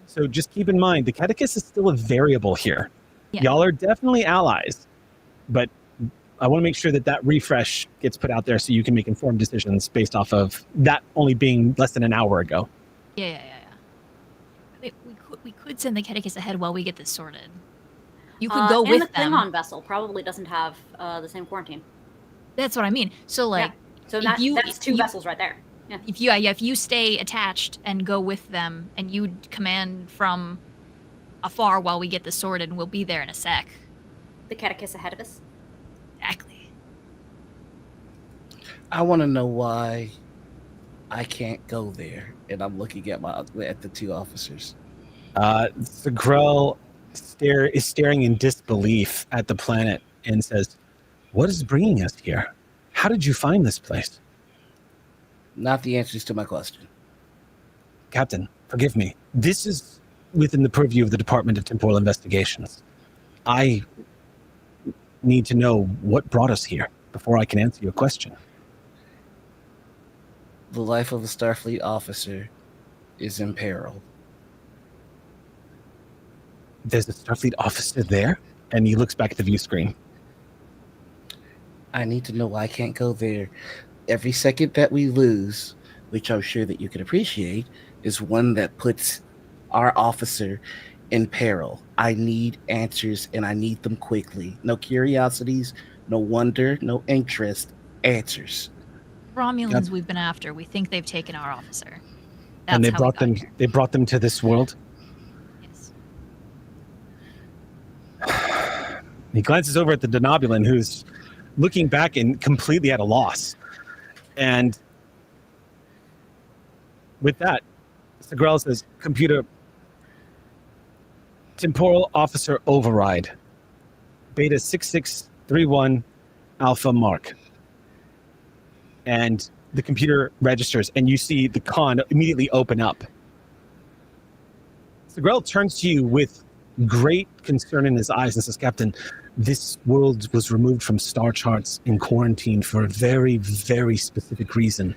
So just keep in mind, the Catechus is still a variable here. Yeah. Y'all are definitely allies, but I want to make sure that refresh gets put out there so you can make informed decisions based off of that only being less than an hour ago. Yeah. We could send the catechist ahead while we get this sorted. You could go with and the them. Klingon vessel probably doesn't have the same quarantine. That's what I mean. So like, So if that's two vessels right there. Yeah. If you stay attached and go with them, and you command from afar while we get this sorted, and we'll be there in a sec. The catechist ahead of us. Exactly. I want to know why I can't go there, and I'm looking at the two officers. Segrel is staring in disbelief at the planet and says, "What is bringing us here? How did you find this place?" Not the answers to my question. Captain, forgive me. This is within the purview of the Department of Temporal Investigations. I need to know what brought us here before I can answer your question. The life of a Starfleet officer is in peril. There's a Starfleet officer there? And he looks back at the view screen. I need to know why I can't go there. Every second that we lose, which I'm sure that you can appreciate, is one that puts our officer in peril. I need answers, and I need them quickly. No curiosities, no wonder, no interest. Answers. Romulans we've been after. We think they've taken our officer. That's And they how brought we got them. here. They brought them to this world. Yes. He glances over at the Denobulan, who's looking back and completely at a loss. And with that, Segrel says, "Computer, temporal officer override. Beta 6631 Alpha Mark." And the computer registers, and you see the con immediately open up. Segrel turns to you with great concern in his eyes and says, "Captain, this world was removed from star charts and quarantined for a very, very specific reason.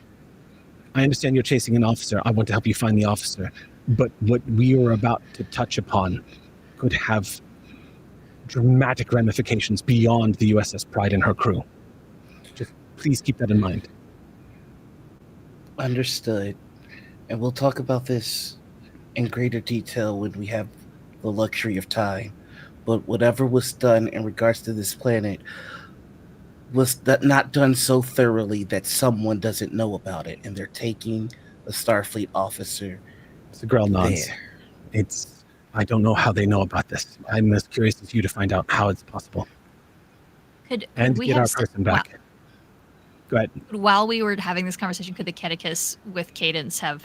I understand you're chasing an officer. I want to help you find the officer. But what we are about to touch upon could have dramatic ramifications beyond the USS Pride and her crew. Just please keep that in mind." Understood. And we'll talk about this in greater detail when we have the luxury of time. But whatever was done in regards to this planet was not done so thoroughly that someone doesn't know about it, and they're taking a Starfleet officer. Segrel nods. There. I don't know how they know about this. I'm as curious as you to find out how it's possible. Could And we get have our person back. Go ahead. While we were having this conversation, could the catechist with Cadence have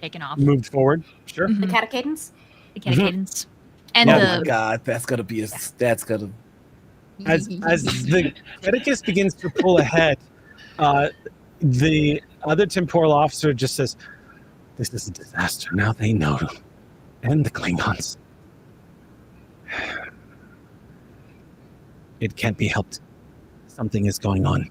taken off? Moved forward. Sure. Mhm. The catechadens? The catechadens. And Oh the my God, that's gonna be As the catechist begins to pull ahead, the other temporal officer just says, "This is a disaster. Now they know. And the Klingons. It can't be helped. Something is going on."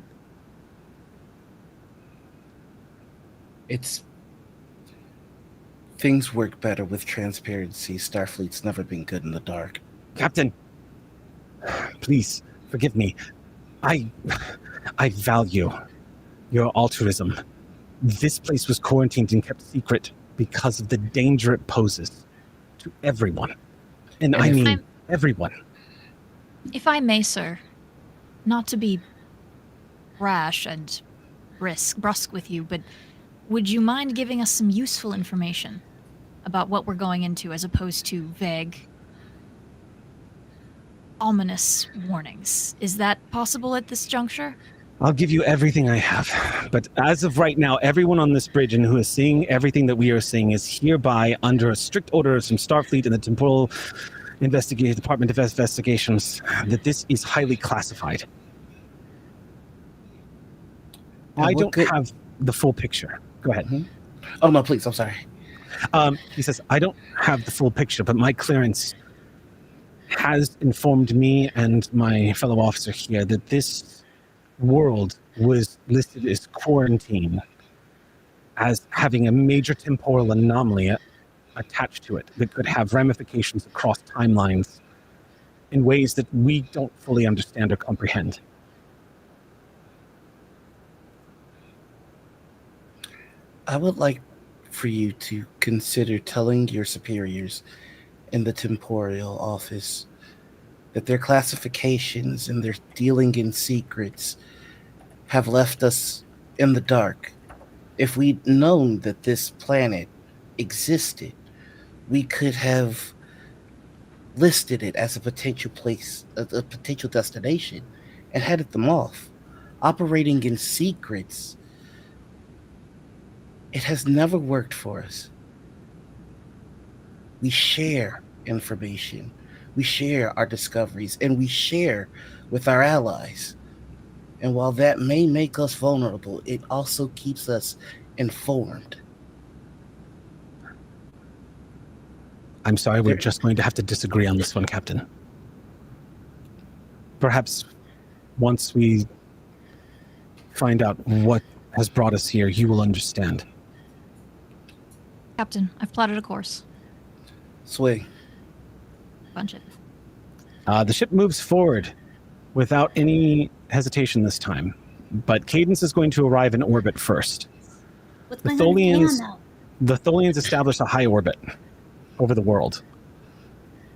Things work better with transparency. Starfleet's never been good in the dark. Captain, please forgive me. I value your altruism. This place was quarantined and kept secret because of the danger it poses to everyone. And I mean everyone. If I may, sir, not to be rash and brusque with you, but would you mind giving us some useful information about what we're going into as opposed to vague, ominous warnings? Is that possible at this juncture? I'll give you everything I have. But as of right now, everyone on this bridge and who is seeing everything that we are seeing is hereby under a strict order from Starfleet and the Temporal Department of Investigations that this is highly classified. I don't have the full picture. Go ahead. Mm-hmm. Oh, no, please. I'm sorry. He says, "I don't have the full picture, but my clearance has informed me and my fellow officer here that this world was listed as quarantine, as having a major temporal anomaly attached to it that could have ramifications across timelines in ways that we don't fully understand or comprehend." I would like for you to consider telling your superiors in the temporal office that their classifications and their dealing in secrets have left us in the dark. If we'd known that this planet existed, we could have listed it as a potential place, a potential destination, and headed them off. Operating in secrets, it has never worked for us. We share information, we share our discoveries, and we share with our allies. And while that may make us vulnerable, it also keeps us informed. I'm sorry, we're just going to have to disagree on this one, Captain. Perhaps once we find out what has brought us here, you will understand. Captain, I've plotted a course. Swing. Bunch it. The ship moves forward without any hesitation this time, but Cadence is going to arrive in orbit first. What's The going on with Tholians, Leon, the Tholians establish a high orbit over the world.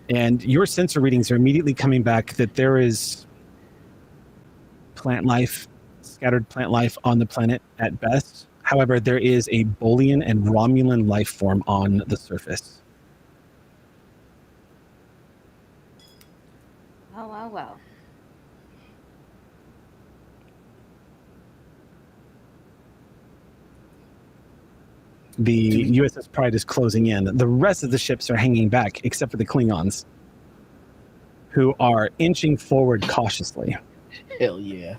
And your sensor readings are immediately coming back that there is plant life, scattered plant life on the planet at best. However, there is a Bolian and Romulan life form on the surface. Wow. The USS Pride is closing in. The rest of the ships are hanging back, except for the Klingons, who are inching forward cautiously. Hell yeah.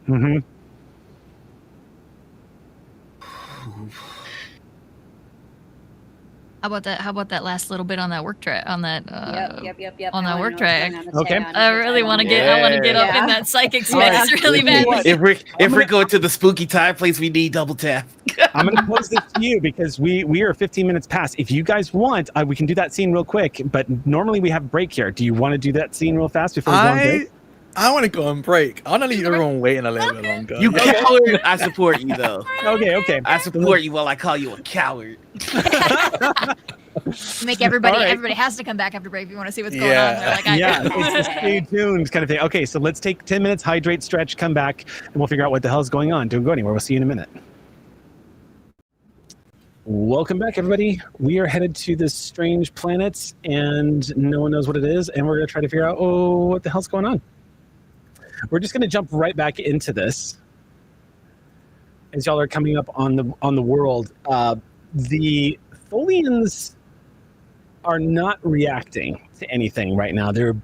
Mm-hmm. How about that last little bit on that work track? On that. Yep. on Now that I work know what's track. going on. Okay. I really want to get. I want to get up in that psychic space really badly. If we're going to the spooky time place, we need double tap. I'm going to pose this to you because we are 15 minutes past. If you guys want, we can do that scene real quick. But normally we have a break here. Do you want to do that scene real fast before we go on break? I want to go on break. I want to leave everyone waiting a little bit longer. You coward! I support you though. Okay. I support you while I call you a coward. Make everybody. All right. Everybody has to come back after break if you want to see what's going on. Yeah. They're like, Yeah, it's a stay tuned kind of thing. Okay, so let's take 10 minutes, hydrate, stretch, come back, and we'll figure out what the hell is going on. Don't go anywhere. We'll see you in a minute. Welcome back, everybody. We are headed to this strange planet, and no one knows what it is, and we're going to try to figure out, what the hell's going on. We're just going to jump right back into this. As y'all are coming up on the world, the Tholians are not reacting to anything right now. They're,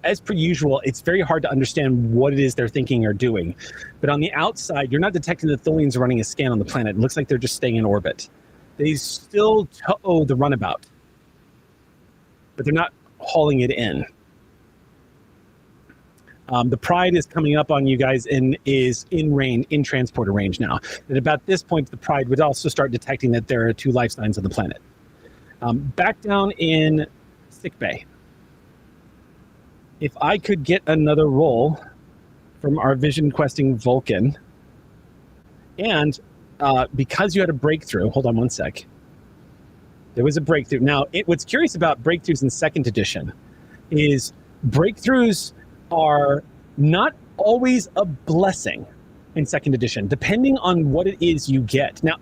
as per usual, it's very hard to understand what it is they're thinking or doing. But on the outside, you're not detecting the Tholians running a scan on the planet. It looks like they're just staying in orbit. They still tow the runabout, but they're not hauling it in. The Pride is coming up on you guys and is in transporter range now. And about this point, the Pride would also start detecting that there are 2 life signs on the planet. Back down in sickbay. If I could get another roll from our vision questing Vulcan, and because you had a breakthrough, hold on one sec. There was a breakthrough. Now, what's curious about breakthroughs in 2nd edition is breakthroughs are not always a blessing in 2nd edition, depending on what it is you get. Now,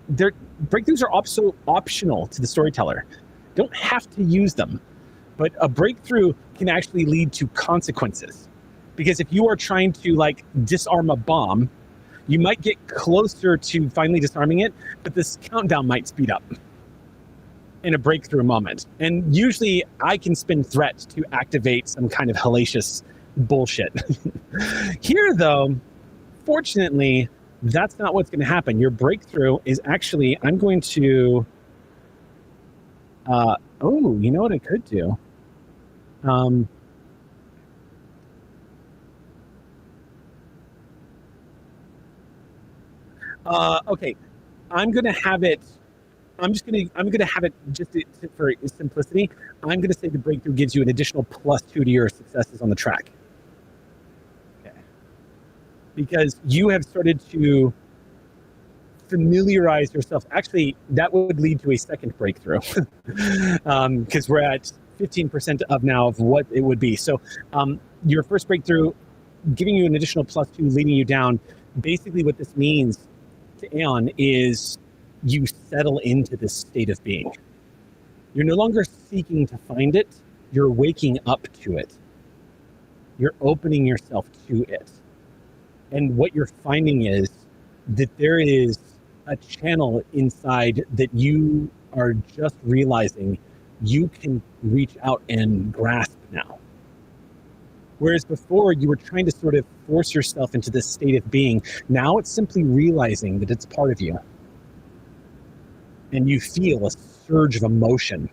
breakthroughs are also optional to the storyteller. You don't have to use them, but a breakthrough can actually lead to consequences. Because if you are trying to disarm a bomb, you might get closer to finally disarming it, but this countdown might speed up in a breakthrough moment. And usually I can spin threat to activate some kind of hellacious bullshit. Here, though, fortunately, that's not what's going to happen. Your breakthrough is actually, I'm going to, you know what I could do? Okay, I'm going to have it. I'm going to have it just for simplicity. I'm going to say the breakthrough gives you an additional +2 to your successes on the track. Okay. Because you have started to familiarize yourself. Actually, that would lead to a second breakthrough because we're at 15% of what it would be. So your first breakthrough, giving you an additional +2, leading you down. Basically what this means to Aeon is you settle into this state of being. You're no longer seeking to find it. You're waking up to it. You're opening yourself to it. And what you're finding is that there is a channel inside that you are just realizing you can reach out and grasp now. Whereas before you were trying to sort of force yourself into this state of being. Now it's simply realizing that it's part of you. And you feel a surge of emotion.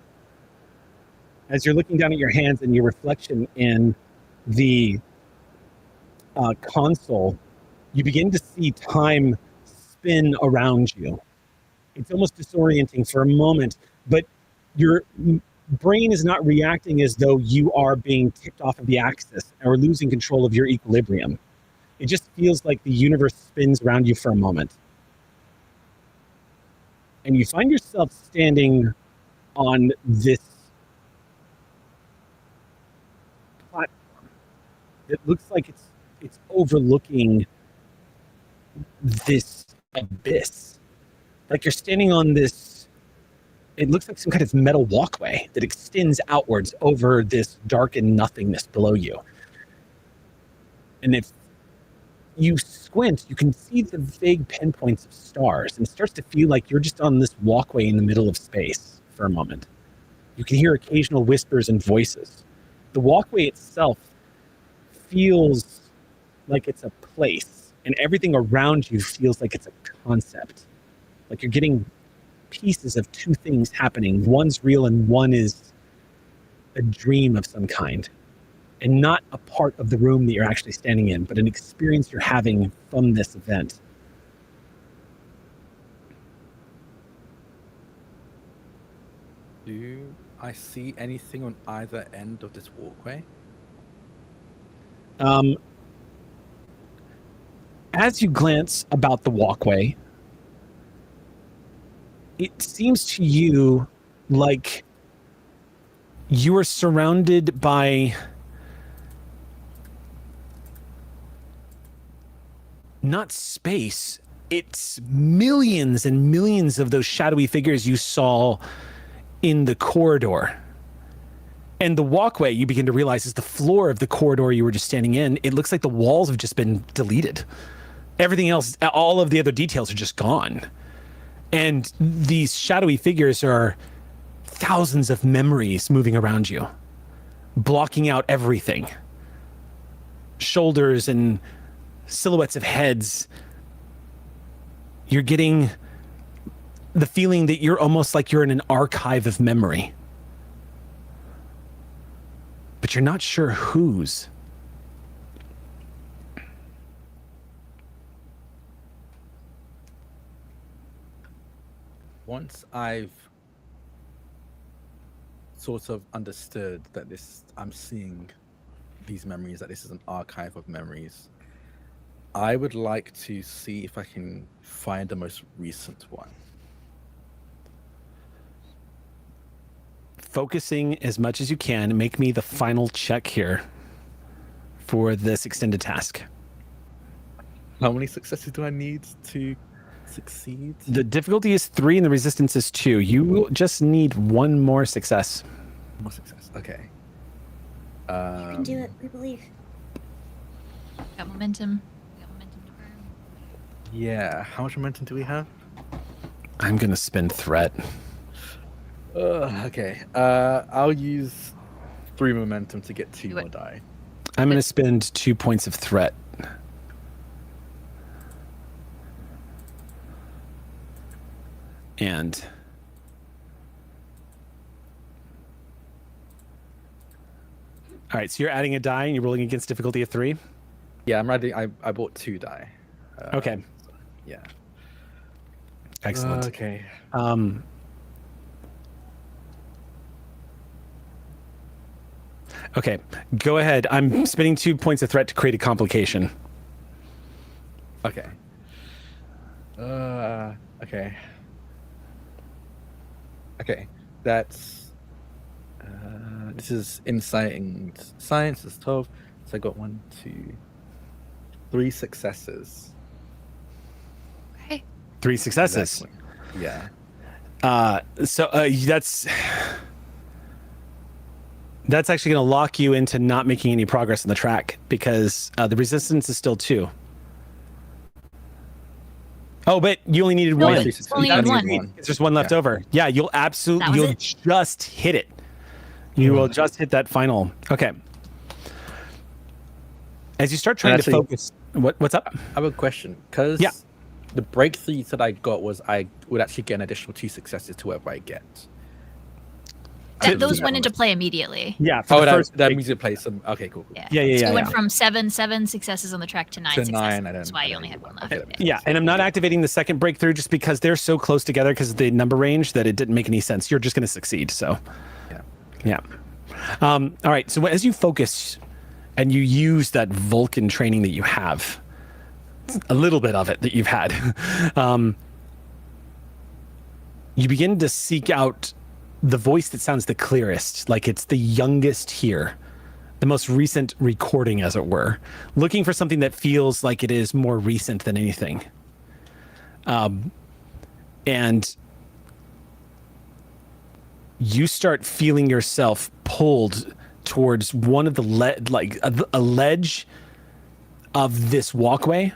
As you're looking down at your hands and your reflection in the console, you begin to see time spin around you. It's almost disorienting for a moment, but your brain is not reacting as though you are being tipped off of the axis or losing control of your equilibrium. It just feels like the universe spins around you for a moment. And you find yourself standing on this platform that looks like it's overlooking this abyss. Like you're standing on this, it looks like some kind of metal walkway that extends outwards over this darkened nothingness below you. And if you squint, you can see the vague pinpoints of stars, and it starts to feel like you're just on this walkway in the middle of space for a moment. You can hear occasional whispers and voices. The walkway itself feels like it's a place, and everything around you feels like it's a concept. Like you're getting pieces of two things happening. One's real and one is a dream of some kind. And not a part of the room that you're actually standing in, but an experience you're having from this event. Do I see anything on either end of this walkway? As you glance about the walkway, it seems to you like you are surrounded by not space, it's millions and millions of those shadowy figures you saw in the corridor. And the walkway, you begin to realize, is the floor of the corridor you were just standing in. It looks like the walls have just been deleted. Everything else, all of the other details are just gone. And these shadowy figures are thousands of memories moving around you, blocking out everything. Shoulders and silhouettes of heads. You're getting the feeling that you're almost like you're in an archive of memory. But you're not sure whose. Once I've sort of understood that I'm seeing these memories, that this is an archive of memories, I would like to see if I can find the most recent one. Focusing as much as you can, make me the final check here for this extended task. How many successes do I need to succeed? The difficulty is 3 and the resistance is 2. You just need one more success. More success. Okay. You can do it. We believe. Got momentum. Got momentum to burn. Yeah. How much momentum do we have? I'm gonna spend threat. Okay. I'll use 3 momentum to get 2 more die. I'm gonna spend 2 points of threat. And all right, so you're adding a die and you're rolling against difficulty of 3? Yeah, I'm ready. I bought 2 die. Okay. Yeah. Excellent. Okay. Okay, go ahead. I'm spending 2 points of threat to create a complication. Okay. Okay. Okay, that's this is insight and science is 12. So I got 1, 2, 3 successes. Okay. 3 successes. Exactly. Yeah. That's actually going to lock you into not making any progress on the track because the resistance is still 2. Oh, but you only needed No, one. it's only I need need one. one. There's one left over. Yeah, you'll That was it? just hit it. You will just hit that final. Okay. As you start trying to focus, what's up? I have a question because the breakthrough that I got was I would actually get an additional 2 successes to whatever I get. Those went into play immediately. Yeah. For the first that music plays some. Okay, cool. Yeah. So it went from 7 successes on the track to 9 To successes. 9, That's why you only had one left. Okay. Yeah, and I'm not activating the second breakthrough just because they're so close together because of the number range that it didn't make any sense. You're just going to succeed. So, yeah. All right. So as you focus and you use that Vulcan training that you have, a little bit of it that you've had, you begin to seek out the voice that sounds the clearest, like it's the youngest here, the most recent recording, as it were, looking for something that feels like it is more recent than anything. And you start feeling yourself pulled towards one of the a ledge of this walkway.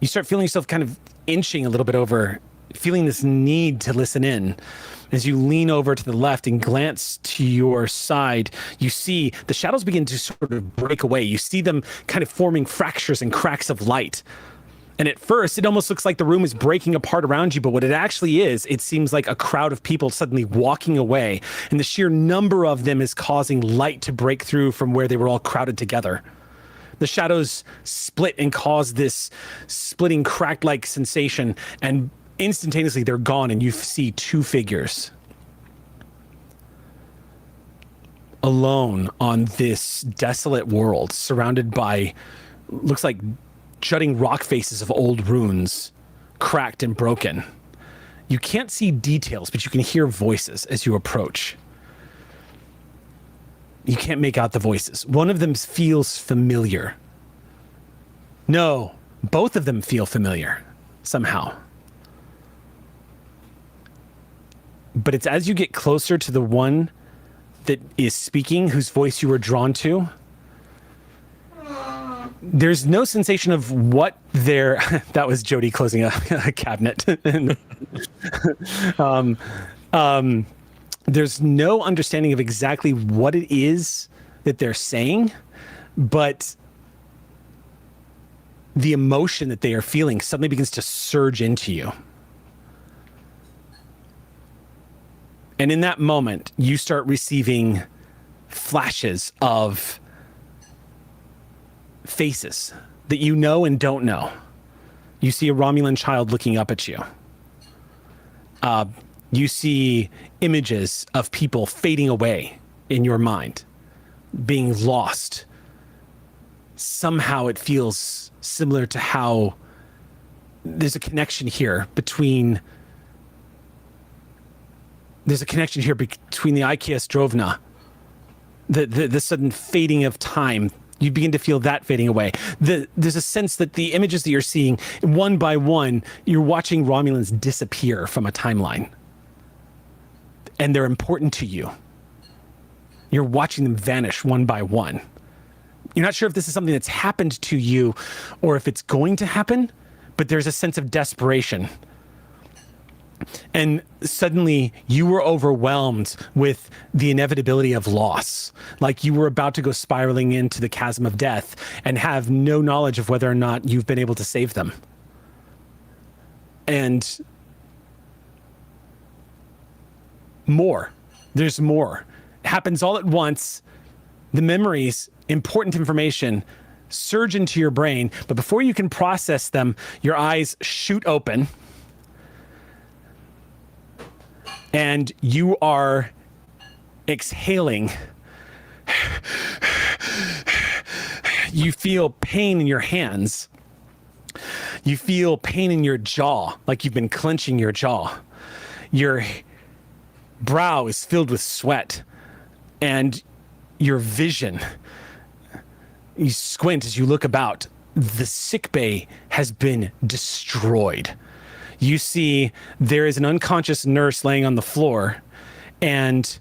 You start feeling yourself kind of inching a little bit over, feeling this need to listen in. As you lean over to the left and glance to your side, you see the shadows begin to sort of break away. You see them kind of forming fractures and cracks of light. And at first, it almost looks like the room is breaking apart around you, but what it actually is, it seems like a crowd of people suddenly walking away, and the sheer number of them is causing light to break through from where they were all crowded together. The shadows split and cause this splitting crack-like sensation, and instantaneously they're gone, and you see 2 figures alone on this desolate world, surrounded by, looks like jutting rock faces of old ruins, cracked and broken. You can't see details, but you can hear voices as you approach. You can't make out the voices. One of them feels familiar. No, both of them feel familiar somehow. But it's as you get closer to the one that is speaking, whose voice you were drawn to, there's no sensation of what they're... That was Jody closing a cabinet. There's no understanding of exactly what it is that they're saying, but the emotion that they are feeling suddenly begins to surge into you. And in that moment, you start receiving flashes of faces that you know and don't know. You see a Romulan child looking up at you. You see images of people fading away in your mind, being lost. Somehow it feels similar to how there's a connection here between the Ikea Strovna, the sudden fading of time. You begin to feel that fading away. There's a sense that the images that you're seeing, one by one, you're watching Romulans disappear from a timeline. And they're important to you. You're watching them vanish one by one. You're not sure if this is something that's happened to you or if it's going to happen, but there's a sense of desperation. And suddenly you were overwhelmed with the inevitability of loss. Like you were about to go spiraling into the chasm of death and have no knowledge of whether or not you've been able to save them. And more. There's more. It happens all at once. The memories, important information, surge into your brain, but before you can process them, your eyes shoot open. And you are exhaling. You feel pain in your hands. You feel pain in your jaw, like you've been clenching your jaw. Your brow is filled with sweat, and your vision, you squint as you look about. The sickbay has been destroyed. You see there is an unconscious nurse laying on the floor, and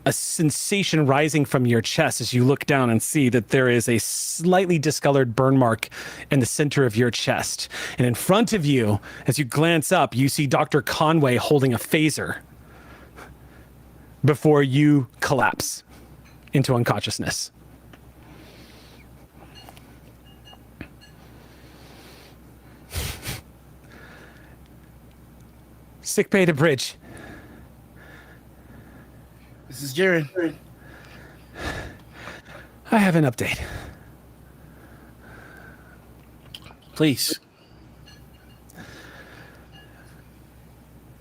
a sensation rising from your chest as you look down and see that there is a slightly discolored burn mark in the center of your chest. And in front of you, as you glance up, you see Dr. Conway holding a phaser before you collapse into unconsciousness. Sickbay to bridge. This is Jaren. I have an update. Please.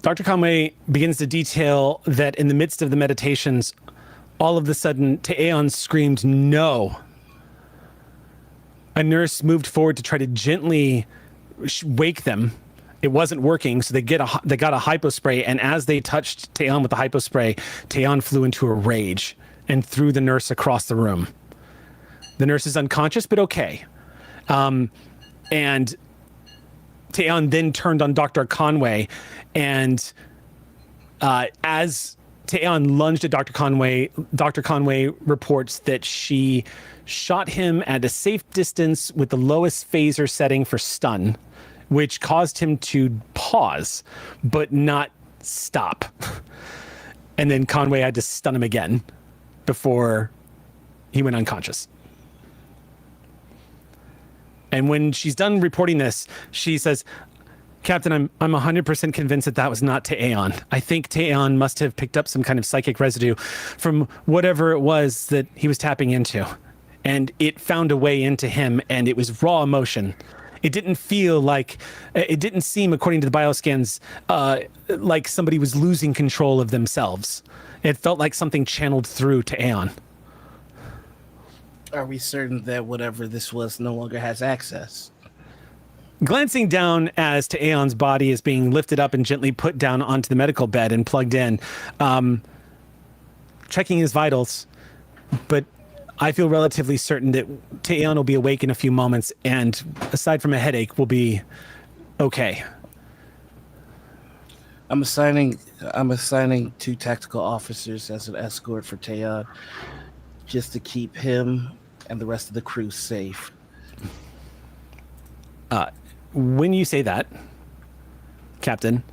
Dr. Conway begins to detail that in the midst of the meditations, all of a sudden, Te'eon screamed, "No!" A nurse moved forward to try to gently wake them. It wasn't working, so they got a hypospray, and as they touched Te'eon with the hypospray, Te'eon flew into a rage and threw the nurse across the room. The nurse is unconscious, but okay. And Te'eon then turned on Dr. Conway, and as Te'eon lunged at Dr. Conway reports that she shot him at a safe distance with the lowest phaser setting for stun, which caused him to pause, but not stop. And then Conway had to stun him again before he went unconscious. And when she's done reporting this, she says, "Captain, I'm 100% convinced that was not Te'eon. I think Te'eon must have picked up some kind of psychic residue from whatever it was that he was tapping into. And it found a way into him, and it was raw emotion. It didn't seem, according to the bioscans, like somebody was losing control of themselves. It felt like something channeled through Te'eon." Are we certain that whatever this was no longer has access? Glancing down as Te'eon's body is being lifted up and gently put down onto the medical bed and plugged in, checking his vitals, but I feel relatively certain that Te'eon will be awake in a few moments, and aside from a headache, will be okay. I'm assigning 2 tactical officers as an escort for Te'eon, just to keep him and the rest of the crew safe. When you say that, Captain,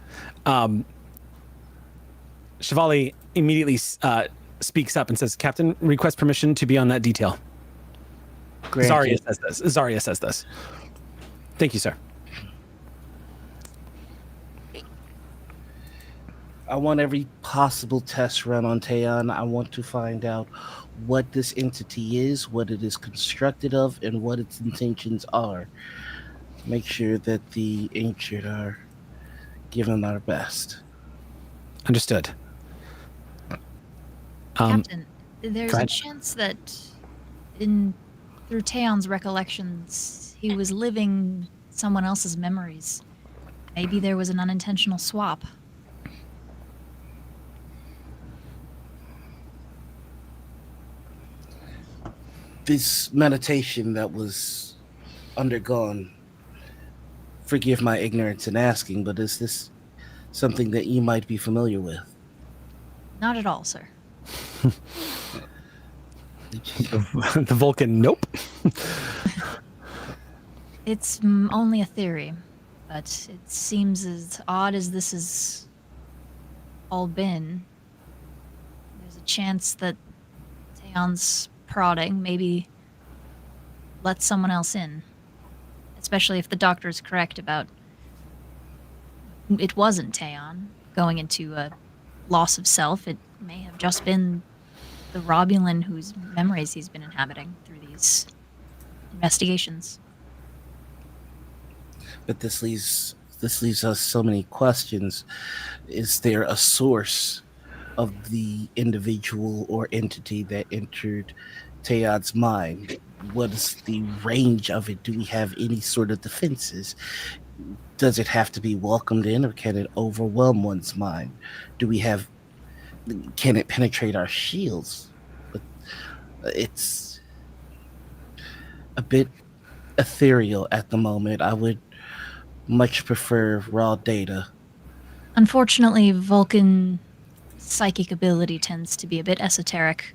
Shivali immediately speaks up and says, "Captain, request permission to be on that detail." Zarya says this. Thank you, sir. I want every possible test run on Te'eon. I want to find out what this entity is, what it is constructed of, and what its intentions are. Make sure that the injured are given our best. Understood. Captain, there's go a ahead. chance that through Teon's recollections, he was living someone else's memories. Maybe there was an unintentional swap. This meditation that was undergone, forgive my ignorance in asking, but is this something that you might be familiar with? Not at all, sir. The Vulcan, nope. It's only a theory, but it seems as odd as this has all been. There's a chance that Teon's prodding maybe let someone else in, especially if the doctor is correct about it wasn't Teon going into a loss of self. It may have just been the Romulan whose memories he's been inhabiting through these investigations. But this leaves us so many questions. Is there a source of the individual or entity that entered Teon's mind? what is the range of it? Do we have any sort of defenses? Does it have to be welcomed in, or can it overwhelm one's mind? Can it penetrate our shields? But it's a bit ethereal at the moment. I would much prefer raw data. Unfortunately, Vulcan psychic ability tends to be a bit esoteric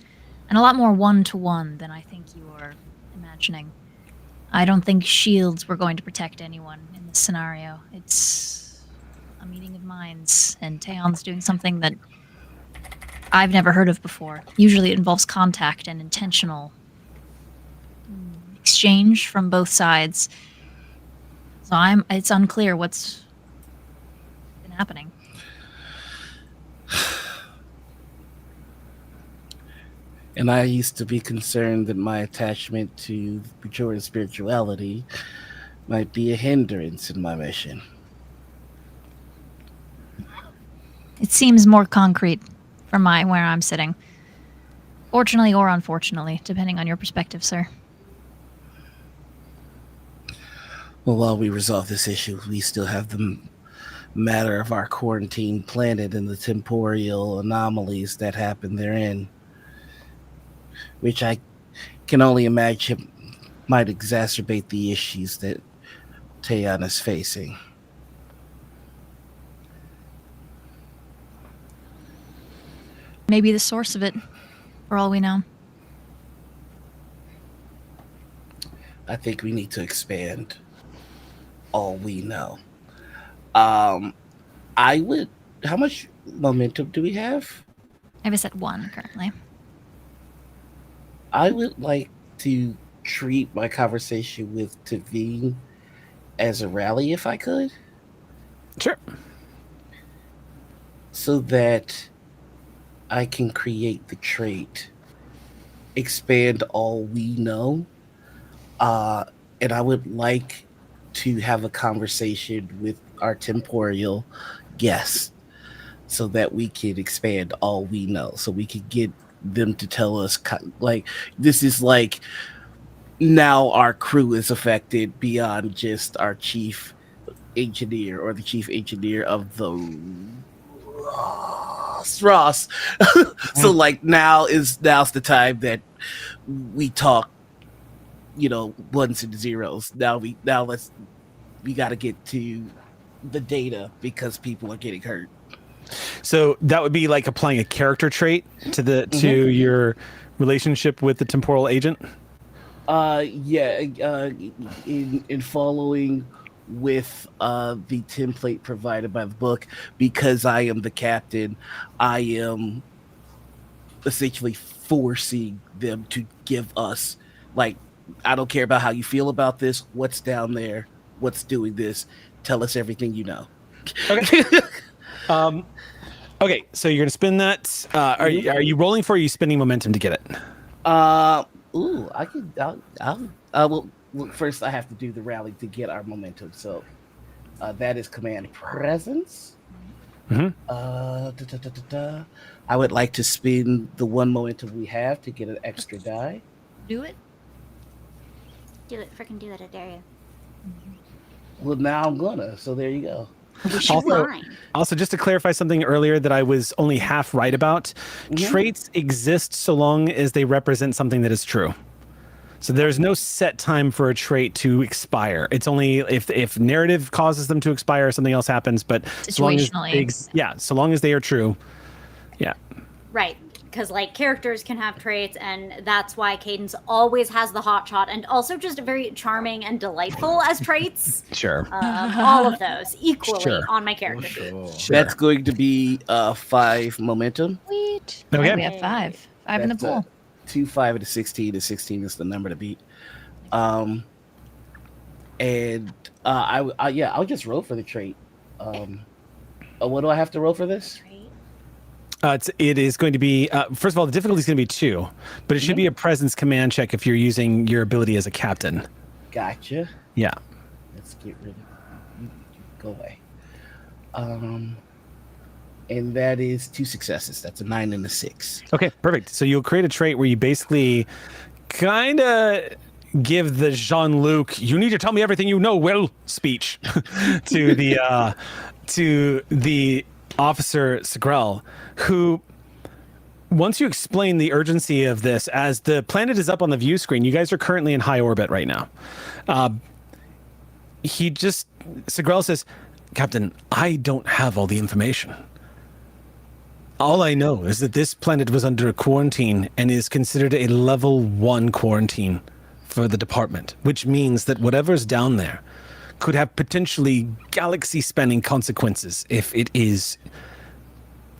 and a lot more one-to-one than I think you are imagining. I don't think shields were going to protect anyone in this scenario. It's a meeting of minds, and Taeon's doing something that I've never heard of before. Usually it involves contact and intentional exchange from both sides. So it's unclear what's been happening. And I used to be concerned that my attachment to pejorative spirituality might be a hindrance in my mission. It seems more concrete from where I'm sitting. Fortunately or unfortunately, depending on your perspective, sir. Well, while we resolve this issue, we still have the matter of our quarantine planet and the temporal anomalies that happen therein, which I can only imagine might exacerbate the issues that Taeon is facing. Maybe the source of it, for all we know. I think we need to expand all we know. How much momentum do we have? I have us at 1 currently. I would like to treat my conversation with Tavine as a rally if I could. Sure. So that I can create the trait, expand all we know. And I would like to have a conversation with our temporal guests so that we can expand all we know. So we can get them to tell us, like, this is like, now our crew is affected beyond just our chief engineer or the chief engineer of the Ross. So like now's the time that we talk, ones and zeros. We got to get to the data because people are getting hurt. So that would be like applying a character trait to your relationship with the temporal agent. In following with the template provided by the book, because I am the captain, I am essentially forcing them to give us, like, I don't care about how you feel about this, what's down there, what's doing this, tell us everything you know. Okay. Okay, so you're gonna spin that. Are you rolling for? Or are you spending momentum to get it? I will. Look, first, I have to do the rally to get our momentum. So that is command presence. I would like to spin the 1 momentum we have to get an extra die. Do it. Do it. Freaking do it. I dare you. Well, now I'm gonna. So there you go. Also, just to clarify something earlier that I was only half right about, traits exist so long as they represent something that is true. So there's no set time for a trait to expire. It's only if narrative causes them to expire or something else happens, but situationally. So long as they are true. Yeah. Right. Because like characters can have traits, and that's why Cadence always has the hot shot, and also just very charming and delightful as traits. Sure. All of those equally on my character sheet. Sure. That's going to be 5 momentum. Sweet. Okay. We have 5. 5 in the pool. 2, 5, and a 16. The 16 is the number to beat. I'll just roll for the trait. What do I have to roll for this? It is going to be, first of all, the difficulty is going to be 2, but it should be a presence command check if you're using your ability as a captain. Gotcha. Yeah. Let's get rid of you. Go away. And that is 2 successes. That's a 9 and a 6. Okay, perfect. So you'll create a trait where you basically kind of give the Jean-Luc "you need to tell me everything you know, Will" speech to the officer Segrel, who, once you explain the urgency of this, as the planet is up on the view screen, you guys are currently in high orbit right now. Segrel says, "Captain, I don't have all the information. All I know is that this planet was under a quarantine and is considered a level 1 quarantine for the department, which means that whatever's down there could have potentially galaxy-spanning consequences if it is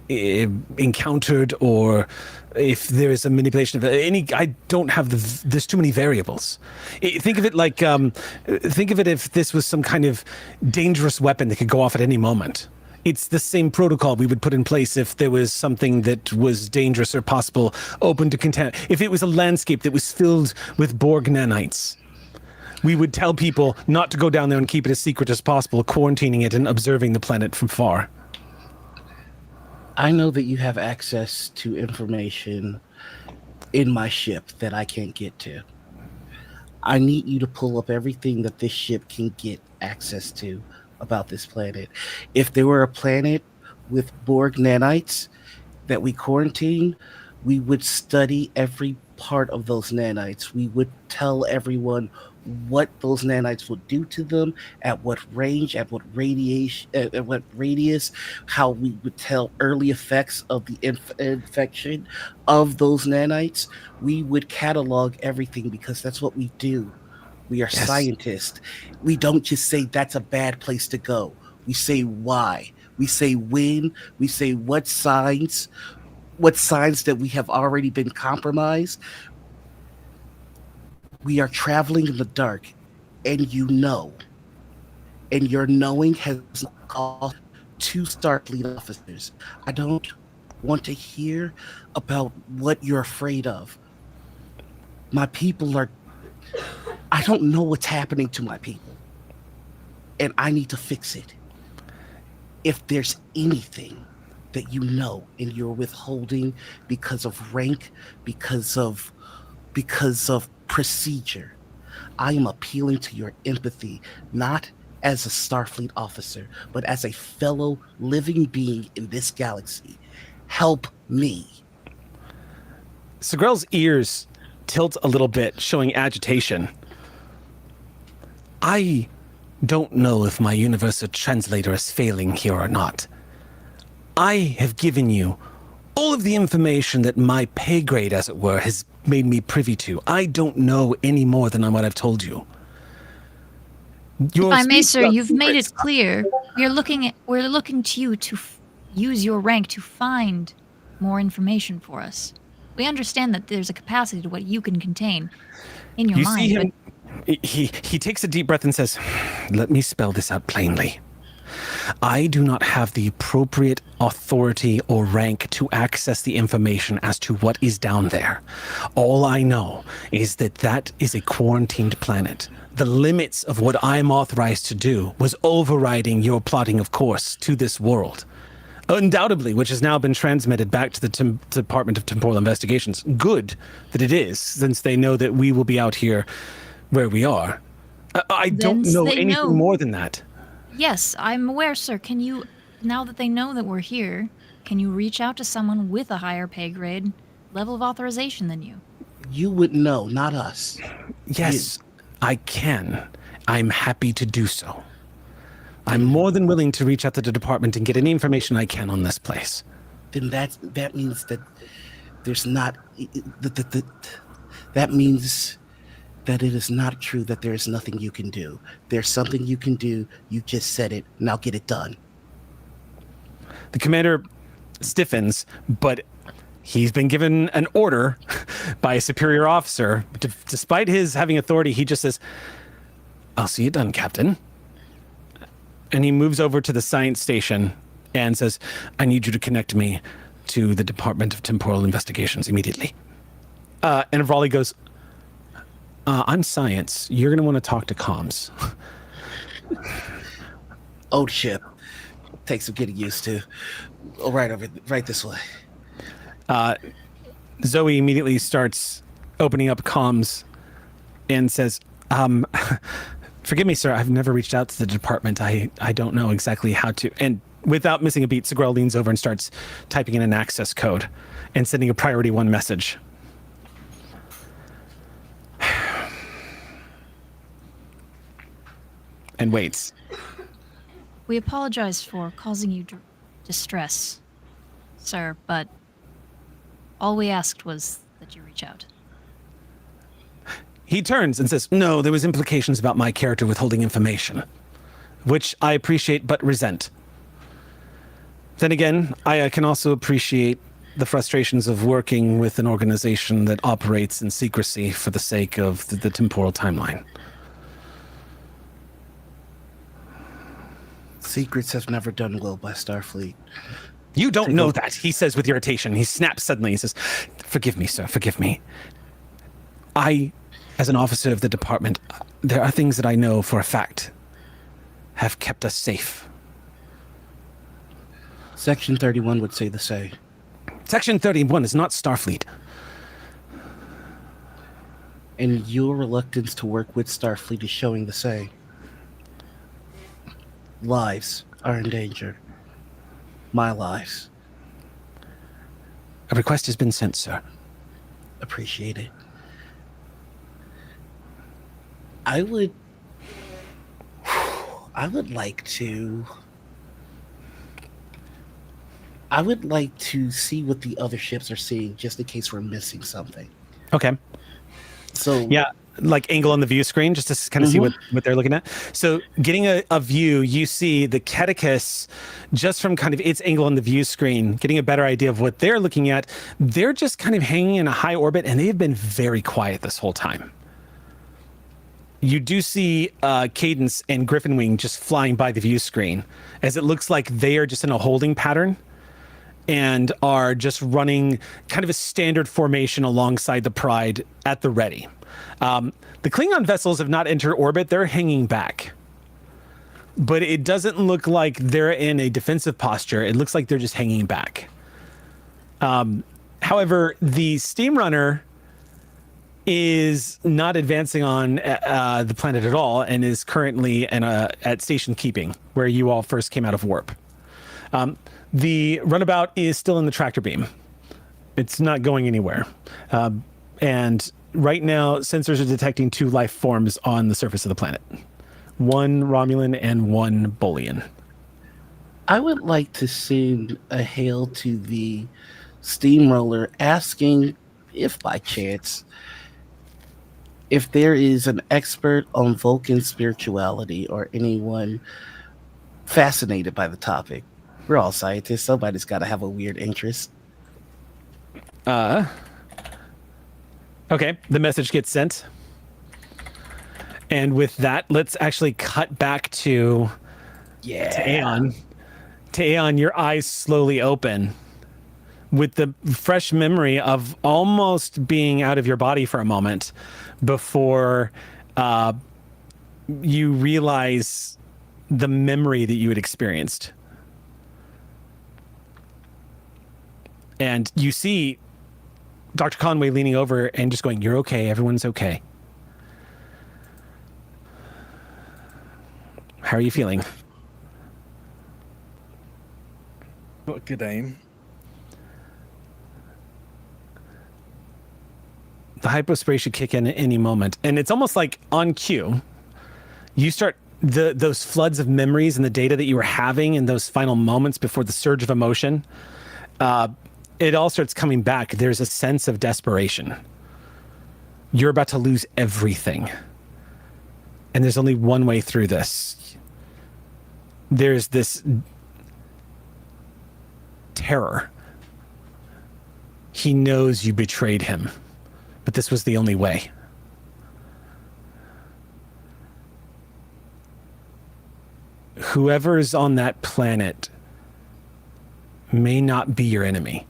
encountered, or if there is a manipulation of any. I don't have there's too many variables. Think of it like think of it if this was some kind of dangerous weapon that could go off at any moment. It's the same protocol we would put in place if there was something that was dangerous or possible, open to content. If it was a landscape that was filled with Borg nanites, we would tell people not to go down there and keep it as secret as possible, quarantining it and observing the planet from far." I know that you have access to information in my ship that I can't get to. I need you to pull up everything that this ship can get access to about this planet. If there were a planet with Borg nanites that we quarantine, we would study every part of those nanites. We would tell everyone what those nanites would do to them, at what range, at what radiation, at what radius, how we would tell early effects of the infection of those nanites. We would catalog everything because that's what we do. We are scientists. We don't just say that's a bad place to go. We say why. We say when. We say what signs that we have already been compromised. We are traveling in the dark, and you know. And your knowing has caused 2 Starfleet officers. I don't want to hear about what you're afraid of. My people are... I don't know what's happening to my people. And I need to fix it. If there's anything that you know and you're withholding because of rank, because of procedure, I am appealing to your empathy, not as a Starfleet officer, but as a fellow living being in this galaxy. Help me. Segrel's ears tilt a little bit, showing agitation. I don't know if my universal translator is failing here or not. I have given you all of the information that my pay grade, as it were, has made me privy to. I don't know any more than what I've told you. If I may, sir, you've made it clear. We're looking to you to use your rank to find more information for us. We understand that there's a capacity to what you can contain in your mind. See him, he takes a deep breath and says, "Let me spell this out plainly. I do not have the appropriate authority or rank to access the information as to what is down there. All I know is that is a quarantined planet. The limits of what I'm authorized to do was overriding your plotting of course to this world. Undoubtedly, which has now been transmitted back to the Department of Temporal Investigations. Good that it is, since they know that we will be out here where we are. I don't know anything more than that." Yes, I'm aware, sir. Can you, now that they know that we're here, can you reach out to someone with a higher pay grade, level of authorization than you? You would know, not us. Yes, I can. I'm happy to do so. I'm more than willing to reach out to the department and get any information I can on this place. Then that means that there's not... That means that it is not true that there is nothing you can do. There's something you can do. You just said it. Now get it done. The commander stiffens, but he's been given an order by a superior officer. Despite his having authority, he just says, "I'll see it done, Captain." And he moves over to the science station and says, "I need you to connect me to the Department of Temporal Investigations immediately." And Raleigh goes, "I'm science. You're going to want to talk to comms." Old ship. Takes some getting used to. Oh, right this way. Zoe immediately starts opening up comms and says, forgive me, sir, I've never reached out to the department. I don't know exactly how to. And without missing a beat, Segral leans over and starts typing in an access code and sending a priority 1 message. And waits. We apologize for causing you distress, sir, but all we asked was that you reach out. He turns and says, no, there was implications about my character withholding information, which I appreciate but resent. Then again, I can also appreciate the frustrations of working with an organization that operates in secrecy for the sake of the temporal timeline. Secrets have never done well by Starfleet. You don't know that, he says with irritation. He snaps suddenly. He says, forgive me, sir, forgive me. I, as an officer of the department, there are things that I know for a fact have kept us safe. Section 31 would say the same. Section 31 is not Starfleet. And your reluctance to work with Starfleet is showing the same. Lives are in danger. My lives. A request has been sent, sir. Appreciate it. I would like to see what the other ships are seeing, just in case we're missing something. Okay. So yeah, like angle on the view screen, just to kind of see what they're looking at. So getting a view, you see the Catechus, just from kind of its angle on the view screen, getting a better idea of what they're looking at. They're just kind of hanging in a high orbit, and they've been very quiet this whole time. You do see Cadence and Griffin Wing just flying by the view screen, as it looks like they are just in a holding pattern and are just running kind of a standard formation alongside the Pride at the ready. The Klingon vessels have not entered orbit. They're hanging back. But it doesn't look like they're in a defensive posture. It looks like they're just hanging back. However, the Steam Runner is not advancing on the planet at all and is currently at station keeping, where you all first came out of warp. The runabout is still in the tractor beam. It's not going anywhere. And right now, sensors are detecting 2 life forms on the surface of the planet. 1 Romulan and 1 Bolian. I would like to send a hail to the steamroller asking, if by chance, if there is an expert on Vulcan spirituality or anyone fascinated by the topic. We're all scientists. Somebody's got to have a weird interest. Okay, the message gets sent. And with that, let's actually cut back to Aeon. To Aeon, your eyes slowly open with the fresh memory of almost being out of your body for a moment before you realize the memory that you had experienced. And you see Dr. Conway leaning over and just going, "You're okay. Everyone's okay." How are you feeling? Not good aim. The hypospray should kick in at any moment. And it's almost like on cue, you start those floods of memories and the data that you were having in those final moments before the surge of emotion. It all starts coming back. There's a sense of desperation. You're about to lose everything. And there's only one way through this. There's this terror. He knows you betrayed him, but this was the only way. Whoever is on that planet may not be your enemy.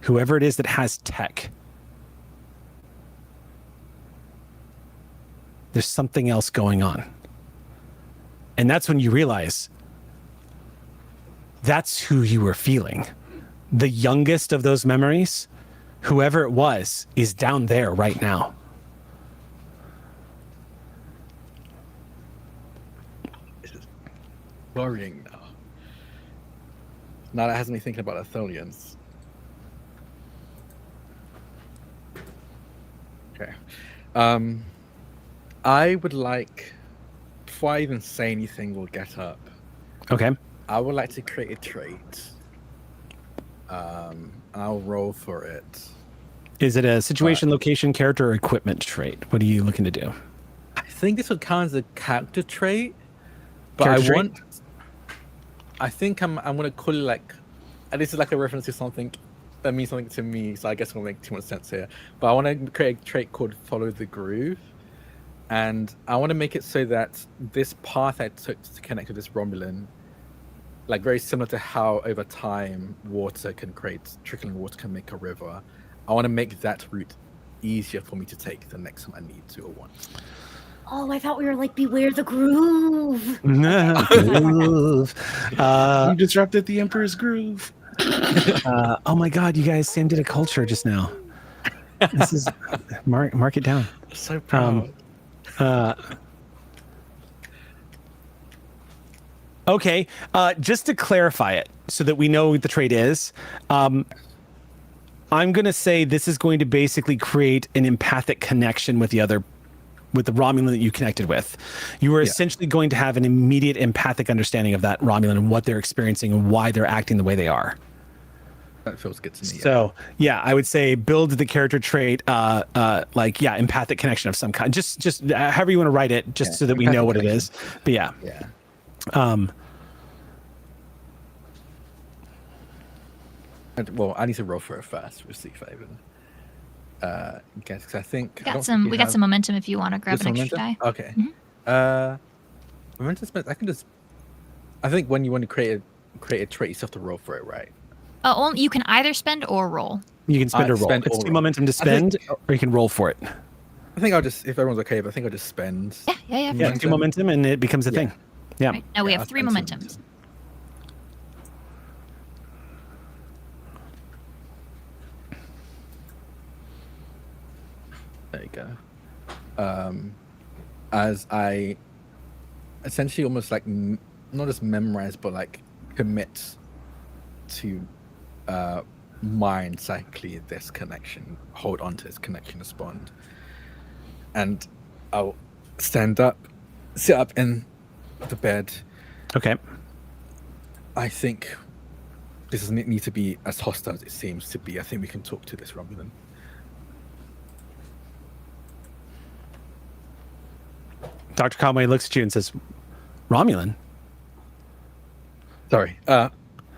Whoever it is that has tech, there's something else going on. And that's when you realize that's who you were feeling. The youngest of those memories, whoever it was is down there right now. This is worrying now. Now that has me thinking about Atholians. Okay. I would like, before I even say anything or get up, Okay. I would like to create a trait. And I'll roll for it. Is it a situation, location, character, or equipment trait? What are you looking to do? I think this would count as a character trait, but Character I think I'm gonna call it like, and this is like a reference to something that means something to me, so I guess it'll make too much sense here. But I want to create a trait called Follow the Groove, and I want to make it so that this path I took to connect to this Romulan, like very similar to how over time water can create, trickling water can make a river. I want to make that route easier for me to take the next time I need to or want. Oh, I thought we were like Beware the Groove. Groove. You disrupted the Emperor's groove. Oh my God, you guys, Sam did a culture just now. This is mark it down. So proud. Okay, just to clarify it so that we know what the trait is, I'm going to say this is going to basically create an empathic connection with the Romulan that you connected with. You are essentially going to have an immediate empathic understanding of that Romulan and what they're experiencing and why they're acting the way they are. That feels good to me. So yeah, I would say build the character trait, empathic connection of some kind. Just however you want to write it, just so that we know what it is. But yeah. Well, I need to roll for it first. We'll see if I even guess, because I think We got some momentum if you want to grab an extra die. Okay. Momentum spent. I think when you want to create a trait, you still have to roll for it, right? Only you can either spend or roll. You can spend or roll. Spend It's or 2 roll. momentum to spend, or you can roll for it. I think I'll just, if everyone's okay, but I think I'll just spend. Yeah. Yeah, 2 momentum, and it becomes a thing. Yeah. Right, now we have 3 I'll spend momentums. some. There you go. As I essentially almost like not just memorize, but like commit to mind cyclically this connection, hold on to this connection, respond. And I'll stand up, sit up in the bed. Okay. I think this doesn't need to be as hostile as it seems to be. I think we can talk to this Romulan. Dr. Conway looks at you and says, Romulan? Sorry. And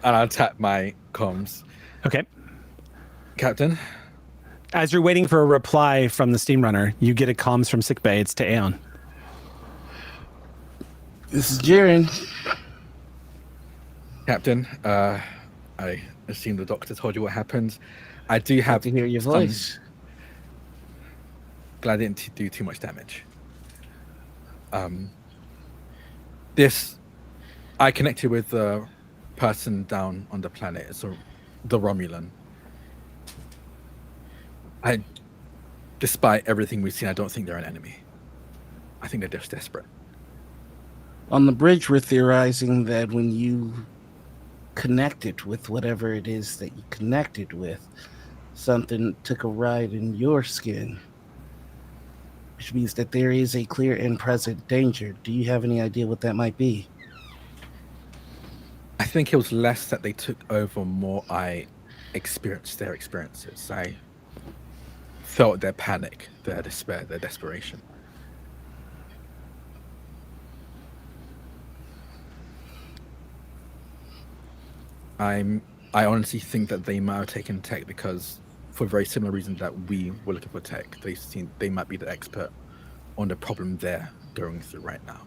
I'll tap my comms. Okay. Captain? As you're waiting for a reply from the steam runner, you get a comms from sickbay. It's to Aeon. This is Jiren. Captain, I assume the doctor told you what happened. I do have to hear your voice. Glad I didn't do too much damage. I connected with the person down on the planet, so the Romulan. Despite everything we've seen, I don't think they're an enemy. I think they're just desperate. On the bridge, we're theorizing that when you connected with whatever it is that you connected with, something took a ride in your skin, which means that there is a clear and present danger. Do you have any idea what that might be? I think it was less that they took over, more I experienced their experiences. I felt their panic, their despair, their desperation. I honestly think that they might have taken tech because, for a very similar reason that we were looking for tech, they might be the expert on the problem they're going through right now.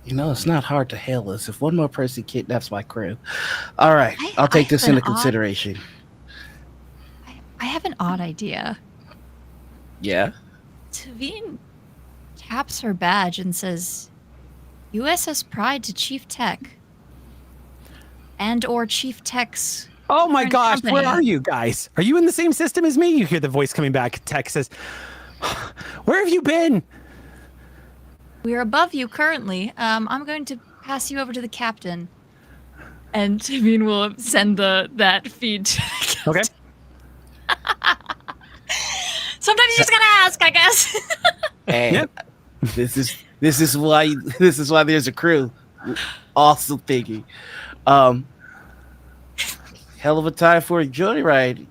You know, it's not hard to hail us if one more person kidnaps my crew. All right, I'll take this into consideration. I have an odd idea. Yeah? Tavine taps her badge and says, USS Pride to Chief Tech. and or Chief Tech's. Oh my current gosh, where company. are you guys? Are you in the same system as me? You hear the voice coming back. Tech says, where have you been? We're above you currently. I'm going to pass you over to the captain. And Timeen will send that feed to the captain. Okay. Sometimes you just gotta ask, I guess. And Yep. this is why there's a crew. Also thinking, hell of a time for a joyride.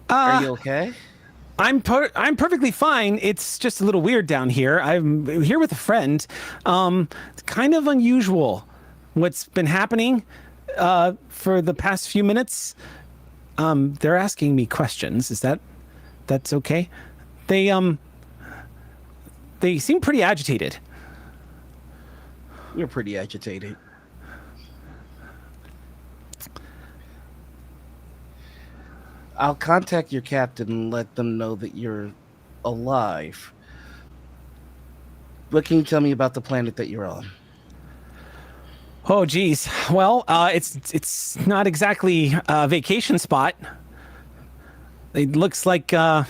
Are you okay? I'm perfectly fine. It's just a little weird down here. I'm here with a friend. It's kind of unusual what's been happening for the past few minutes. They're asking me questions. That's okay? They seem pretty agitated. You're pretty agitated. I'll contact your captain and let them know that you're alive. What can you tell me about the planet that you're on? Oh, geez. Well, it's not exactly a vacation spot. It looks like there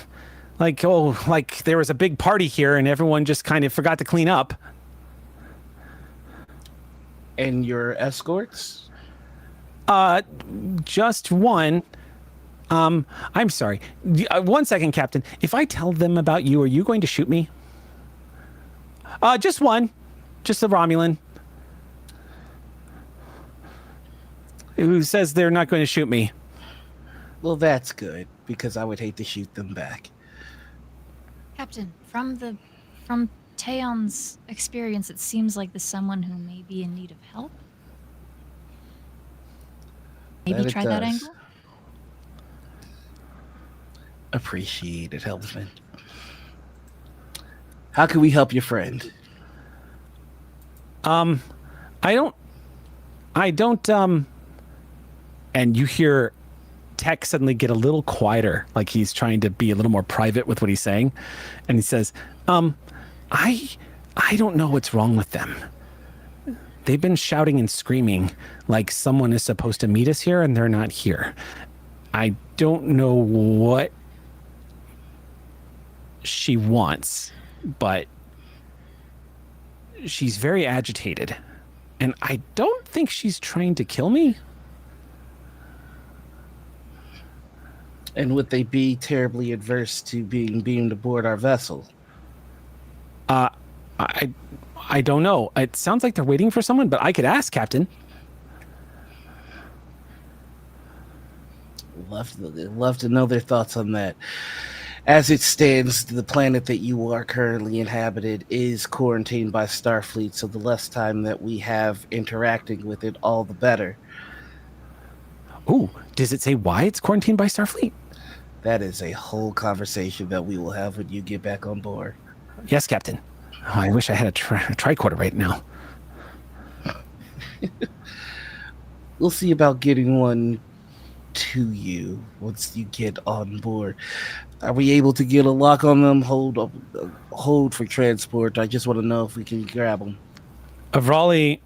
was a big party here and everyone just kind of forgot to clean up. And your escorts? Just one. I'm sorry. 1 second, Captain. If I tell them about you, are you going to shoot me? Just one. Just a Romulan. Who says they're not going to shoot me? Well, that's good, because I would hate to shoot them back. Captain, from Taeon's experience, it seems like there's someone who may be in need of help. Maybe That it try that does. angle? Appreciate it, Helmsman. How can we help your friend? I don't, and you hear Tech suddenly get a little quieter, like he's trying to be a little more private with what he's saying. And he says, I don't know what's wrong with them. They've been shouting and screaming like someone is supposed to meet us here and they're not here. I don't know what she wants, but she's very agitated. And I don't think she's trying to kill me. And would they be terribly adverse to being beamed aboard our vessel? I don't know. It sounds like they're waiting for someone, but I could ask, Captain. Love to know their thoughts on that. As it stands, the planet that you are currently inhabited is quarantined by Starfleet, so the less time that we have interacting with it, all the better. Ooh, does it say why it's quarantined by Starfleet? That is a whole conversation that we will have when you get back on board. Yes, Captain. Oh, I wish I had a tricorder right now. We'll see about getting one to you once you get on board. Are we able to get a lock on them? Hold for transport. I just want to know if we can grab them. Avrali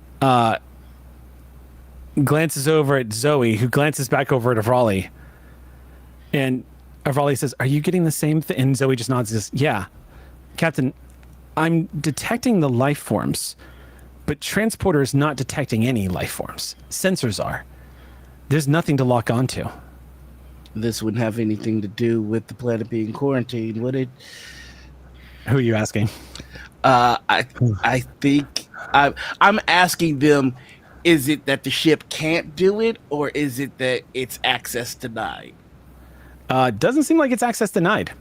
glances over at Zoe, who glances back over at Avrali. And Avrali says, "Are you getting the same thing?" And Zoe just nods and says, "Yeah. Captain, I'm detecting the life forms, but transporter is not detecting any life forms. Sensors are. There's nothing to lock onto." This wouldn't have anything to do with the planet being quarantined, would it? Who are you asking? I think I'm asking them, is it that the ship can't do it, or is it that it's access denied? Doesn't seem like it's access denied.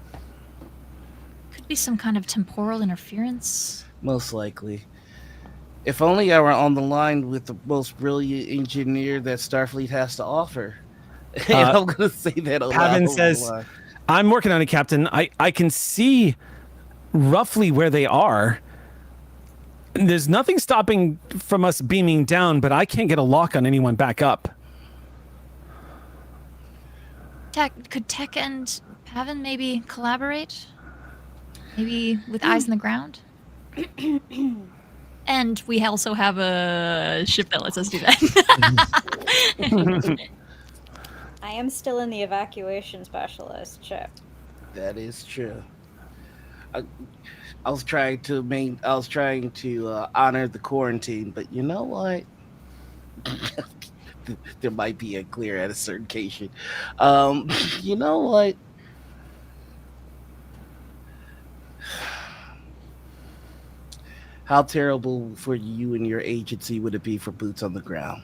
Could be some kind of temporal interference. Most likely. If only I were on the line with the most brilliant engineer that Starfleet has to offer. And I'm going to say that aloud. Pavin says, "I'm working on it, Captain. I can see roughly where they are. There's nothing stopping from us beaming down, but I can't get a lock on anyone back up." Could Tech and Pavin maybe collaborate? Maybe with eyes on the ground? And we also have a ship that lets us do that. I am still in the evacuation specialist ship. That is true. I was trying to honor the quarantine, but you know what? There might be a clear at a certain occasion. You know what? How terrible for you and your agency would it be for boots on the ground?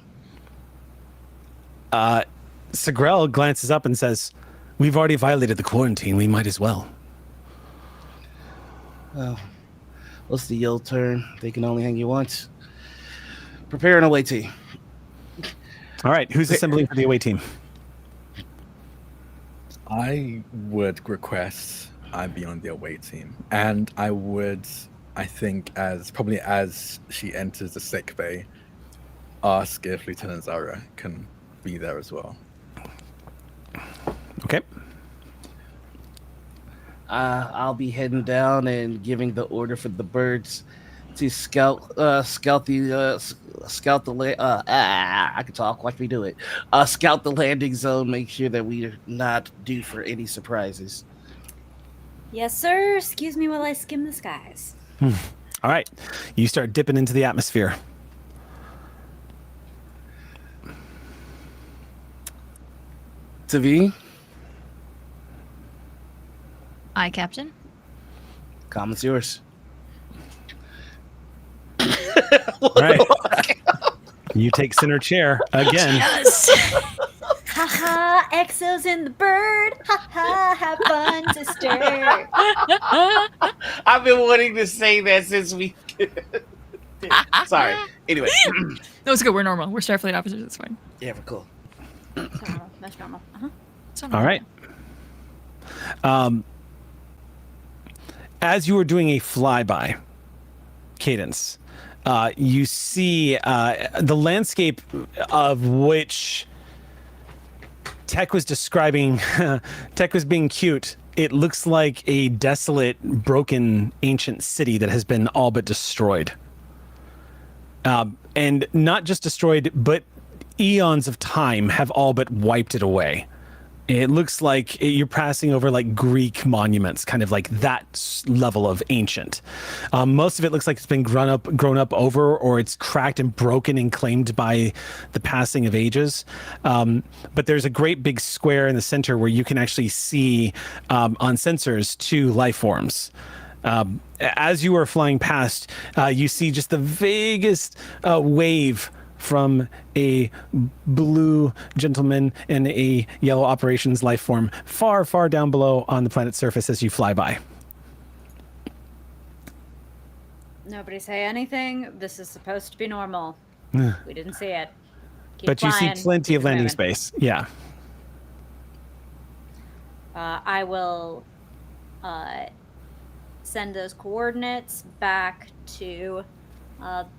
Segrel glances up and says, "We've already violated the quarantine. We might as well." Well, what's the yield turn? They can only hang you once. Prepare an away team. All right, who's assembling for the away team? I would request I be on the away team, and I think as she enters the sick bay, ask if Lieutenant Zara can be there as well. Okay. I'll be heading down and giving the order for the birds to scout the I can talk. Watch me do it. Scout the landing zone. Make sure that we are not due for any surprises. Yes, sir. Excuse me while I skim the skies. All right, you start dipping into the atmosphere. Tavi, Aye, Captain. comment's yours. All right. You take center chair again. Yes. Haha, Exo's in the bird. Haha, have fun, sister. I've been wanting to say that since we. Sorry. Anyway. That was good. We're normal. We're Starfleet officers. It's fine. Yeah, we're cool. That's normal. Uh-huh. So All right. As you are doing a flyby, Cadence, you see the landscape of which Tech was describing. Tech was being cute. It looks like a desolate, broken, ancient city that has been all but destroyed. And not just destroyed, but eons of time have all but wiped it away. It looks like you're passing over like Greek monuments, kind of like that level of ancient. Most of it looks like it's been grown up over, or it's cracked and broken and claimed by the passing of ages. But there's a great big square in the center where you can actually see on sensors 2 life forms. As you are flying past, you see just the vaguest wave from a blue gentleman and a yellow operations life form far, far down below on the planet's surface as you fly by. Nobody say anything. This is supposed to be normal. We didn't see it. Keep But flying. you see plenty Keep of landing moving. space. Yeah. I will send those coordinates back to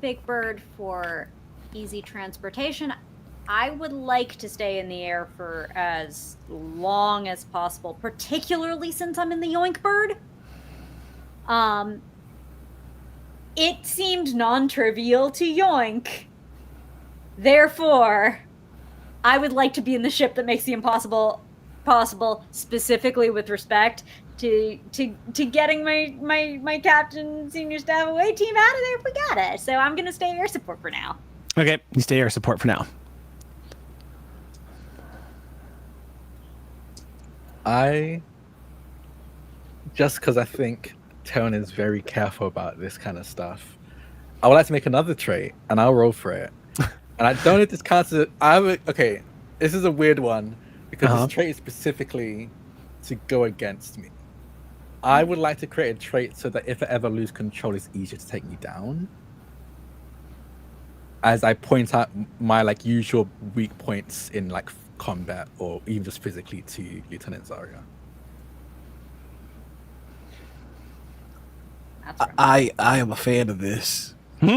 Big Bird for easy transportation. I would like to stay in the air for as long as possible, particularly since I'm in the Yoink Bird. It seemed non-trivial to yoink. Therefore, I would like to be in the ship that makes the impossible possible, specifically with respect to getting my captain, senior staff away team out of there if we got it. So I'm gonna stay air support for now. Okay, you stay air support for now. Just because I think Tone is very careful about this kind of stuff, I would like to make another trait, and I'll roll for it. And I don't know if this counts as okay, this is a weird one because this trait is specifically to go against me. I would like to create a trait so that if I ever lose control, it's easier to take me down. As I point out my like usual weak points in like combat or even just physically to Lieutenant Zarya. I am a fan of this. I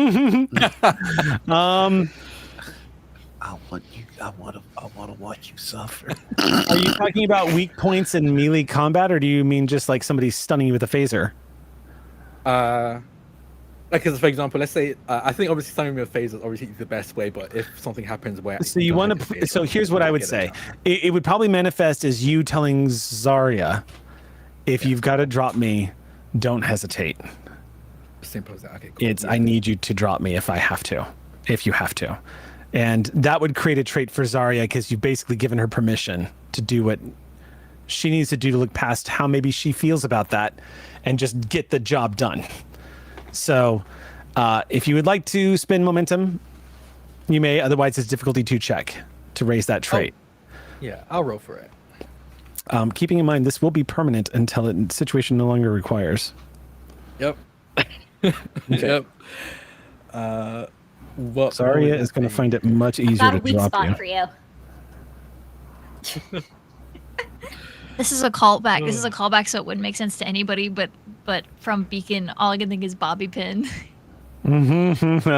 want to watch you suffer. Are you talking about weak points in melee combat, or do you mean just like somebody stunning you with a phaser? Like, as for example, let's say I think obviously some of your phases obviously the best way, but if something happens where So you want to? So here's what I would say. It would probably manifest as you telling Zarya, if you've got to drop me, don't hesitate. Simple as that. Okay, cool. It's I need you to drop me if I have to, if you have to, and that would create a trait for Zarya because you've basically given her permission to do what she needs to do to look past how maybe she feels about that, and just get the job done. So, if you would like to spend momentum, you may. Otherwise, it's difficulty 2 check to raise that trait. Yeah, I'll roll for it. Keeping in mind, this will be permanent until the situation no longer requires. Yep. Yep. What Zarya is going to find it much easier Got a to weak drop spot you. for you. This is a callback. This is a callback, so it wouldn't make sense to anybody. But from Beacon, all I can think is Bobby Pin. Mm-hmm.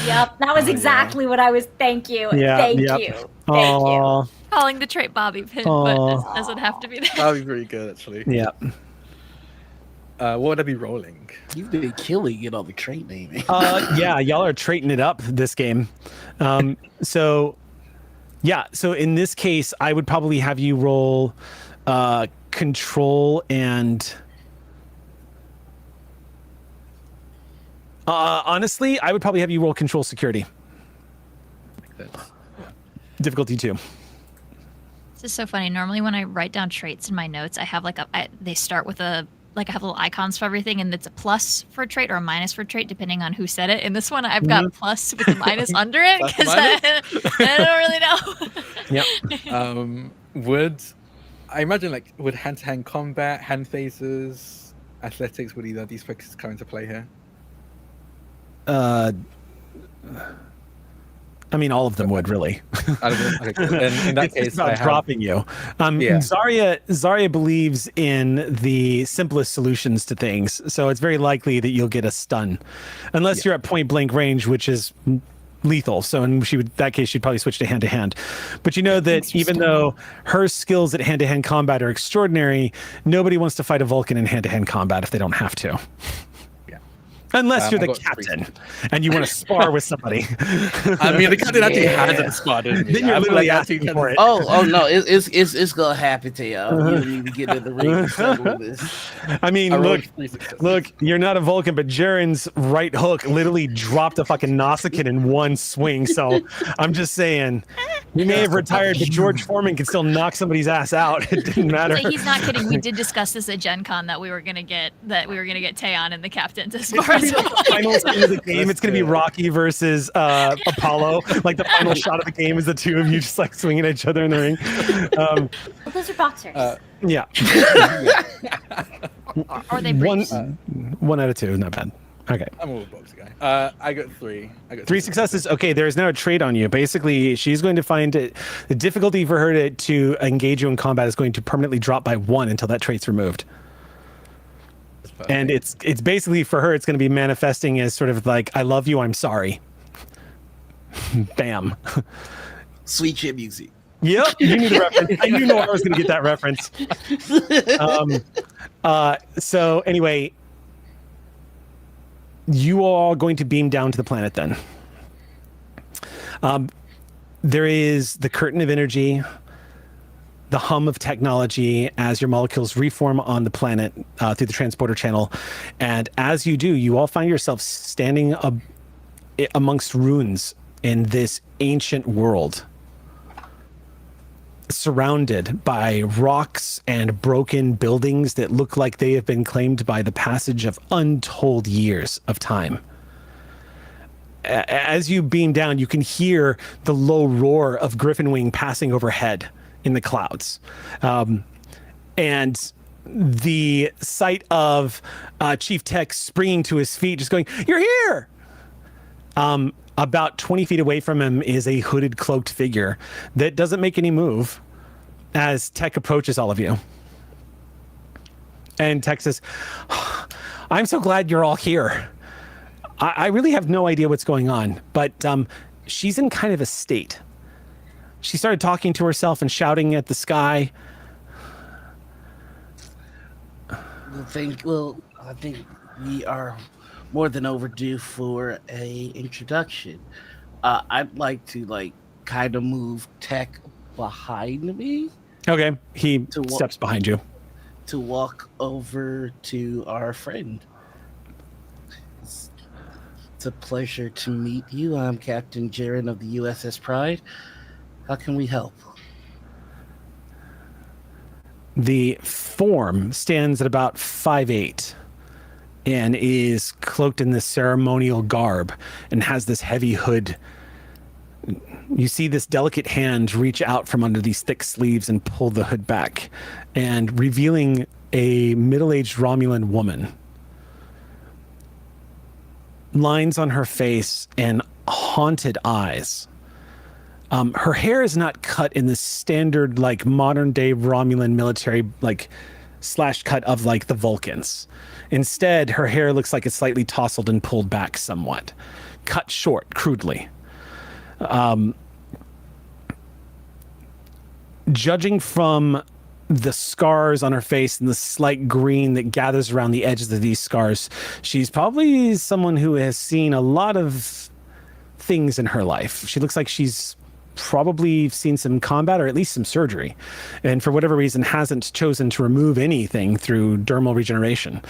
Yep, that was exactly what I was. Thank you. Yeah, Thank yep. you. Thank you. Calling the trait Bobby Pin, but it doesn't have to be that. That would be very good, actually. Yeah. What would I be rolling? You've been killing it on the trait naming. Yeah, y'all are trading it up this game. So in this case, I would probably have you roll control and honestly, I would probably have you roll control security. Difficulty 2. This is so funny. Normally, when I write down traits in my notes, I have they start with I have little icons for everything, and it's a plus for a trait or a minus for a trait, depending on who said it. In this one, I've got plus with a minus under it, because I don't really know. Yep. I imagine, would hand-to-hand combat, hand phases, athletics, would either of these focuses come into play here? I mean, all of them would really. Okay, cool. And in that case, it's about dropping you. Zarya believes in the simplest solutions to things, so it's very likely that you'll get a stun, unless you're at point blank range, which is lethal. So in that case, she'd probably switch to hand to hand. But you know that even though her skills at hand to hand combat are extraordinary, nobody wants to fight a Vulcan in hand to hand combat if they don't have to. Unless you're the captain and you want to spar with somebody. I mean, the captain actually hasn't sparred with me. Then you're literally asking for it. Oh no, it's gonna happen to y'all. You don't need to get in the ring and settle this. I mean, look, you're not a Vulcan, but Jaren's right hook literally dropped a fucking Nausicaan in one swing. So I'm just saying, he may have retired, but George Foreman can still knock somebody's ass out. It didn't matter. So he's not kidding. We did discuss this at Gen Con that we were gonna get Taeon and the captain to spar. The final scene of the game, it's going to be Rocky versus Apollo. Like the final shot of the game is the two of you just swinging at each other in the ring. Well, those are boxers. Yeah. Are they briefs? One out of 2, not bad. Okay. I'm a boxer guy. I got 3. 3 successes. Okay, there is now a trait on you. Basically, she's going to find it. The difficulty for her to engage you in combat is going to permanently drop by 1 until that trait's removed. And it's basically for her, it's going to be manifesting as sort of like, I love you, I'm sorry. Bam. Sweet shit music. Yep, you need a reference. I knew Noah was going to get that reference. So anyway, you are all going to beam down to the planet then. There is the curtain of energy, the hum of technology as your molecules reform on the planet through the transporter channel. And as you do, you all find yourself standing amongst ruins in this ancient world, surrounded by rocks and broken buildings that look like they have been claimed by the passage of untold years of time. As you beam down, you can hear the low roar of Griffin Wing passing overhead in the clouds. And the sight of Chief Tech springing to his feet, just going, "You're here!" About 20 feet away from him is a hooded, cloaked figure that doesn't make any move as Tech approaches all of you. And Tech says, "I'm so glad you're all here. I really have no idea what's going on, but she's in kind of a state. She started talking to herself and shouting at the sky." I think we are more than overdue for a introduction. I'd like to kind of move Tech behind me Okay, he To what- steps behind you. to walk over to our friend. It's a pleasure to meet you. I'm Captain Jaren of the USS Pride. How can we help? The form stands at about 5'8" and is cloaked in this ceremonial garb and has this heavy hood. You see this delicate hand reach out from under these thick sleeves and pull the hood back, and revealing a middle-aged Romulan woman. Lines on her face and haunted eyes. Her hair is not cut in the standard, modern day Romulan military, slash cut of the Vulcans. Instead, her hair looks like it's slightly tousled and pulled back somewhat, cut short, crudely. Judging from the scars on her face and the slight green that gathers around the edges of these scars, she's probably someone who has seen a lot of things in her life. She looks like she's probably seen some combat or at least some surgery, and for whatever reason hasn't chosen to remove anything through dermal regeneration.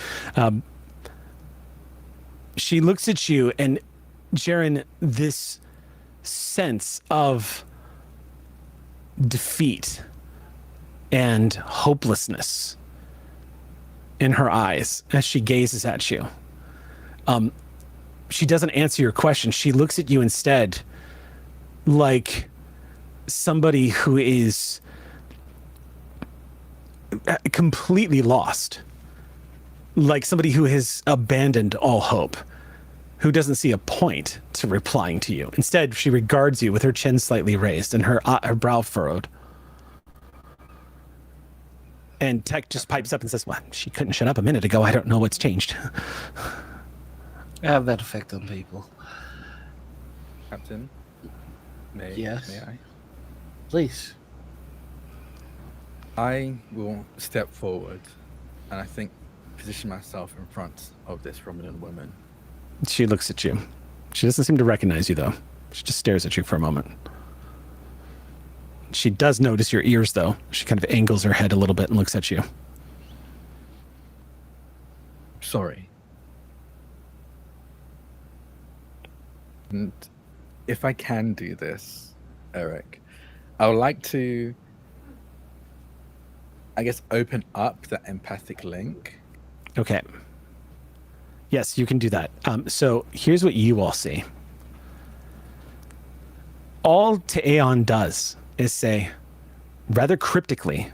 She looks at you, and Jaren, this sense of defeat and hopelessness in her eyes as she gazes at you. She doesn't answer your question. She looks at you instead like somebody who is completely lost, like somebody who has abandoned all hope, who doesn't see a point to replying to you. Instead, she regards you with her chin slightly raised and her brow furrowed. And Tech just pipes up and says, well, she couldn't shut up a minute ago. I don't know what's changed. I have that effect on people. Captain, may I? Please. I will step forward and I think position myself in front of this Romulan woman. She looks at you. She doesn't seem to recognize you, though. She just stares at you for a moment. She does notice your ears, though. She kind of angles her head a little bit and looks at you. Sorry. And if I can do this, Eric, I would like to, I guess, open up the empathic link. Okay. Yes, you can do that. So here's what you all see. All Aeon does is say, rather cryptically,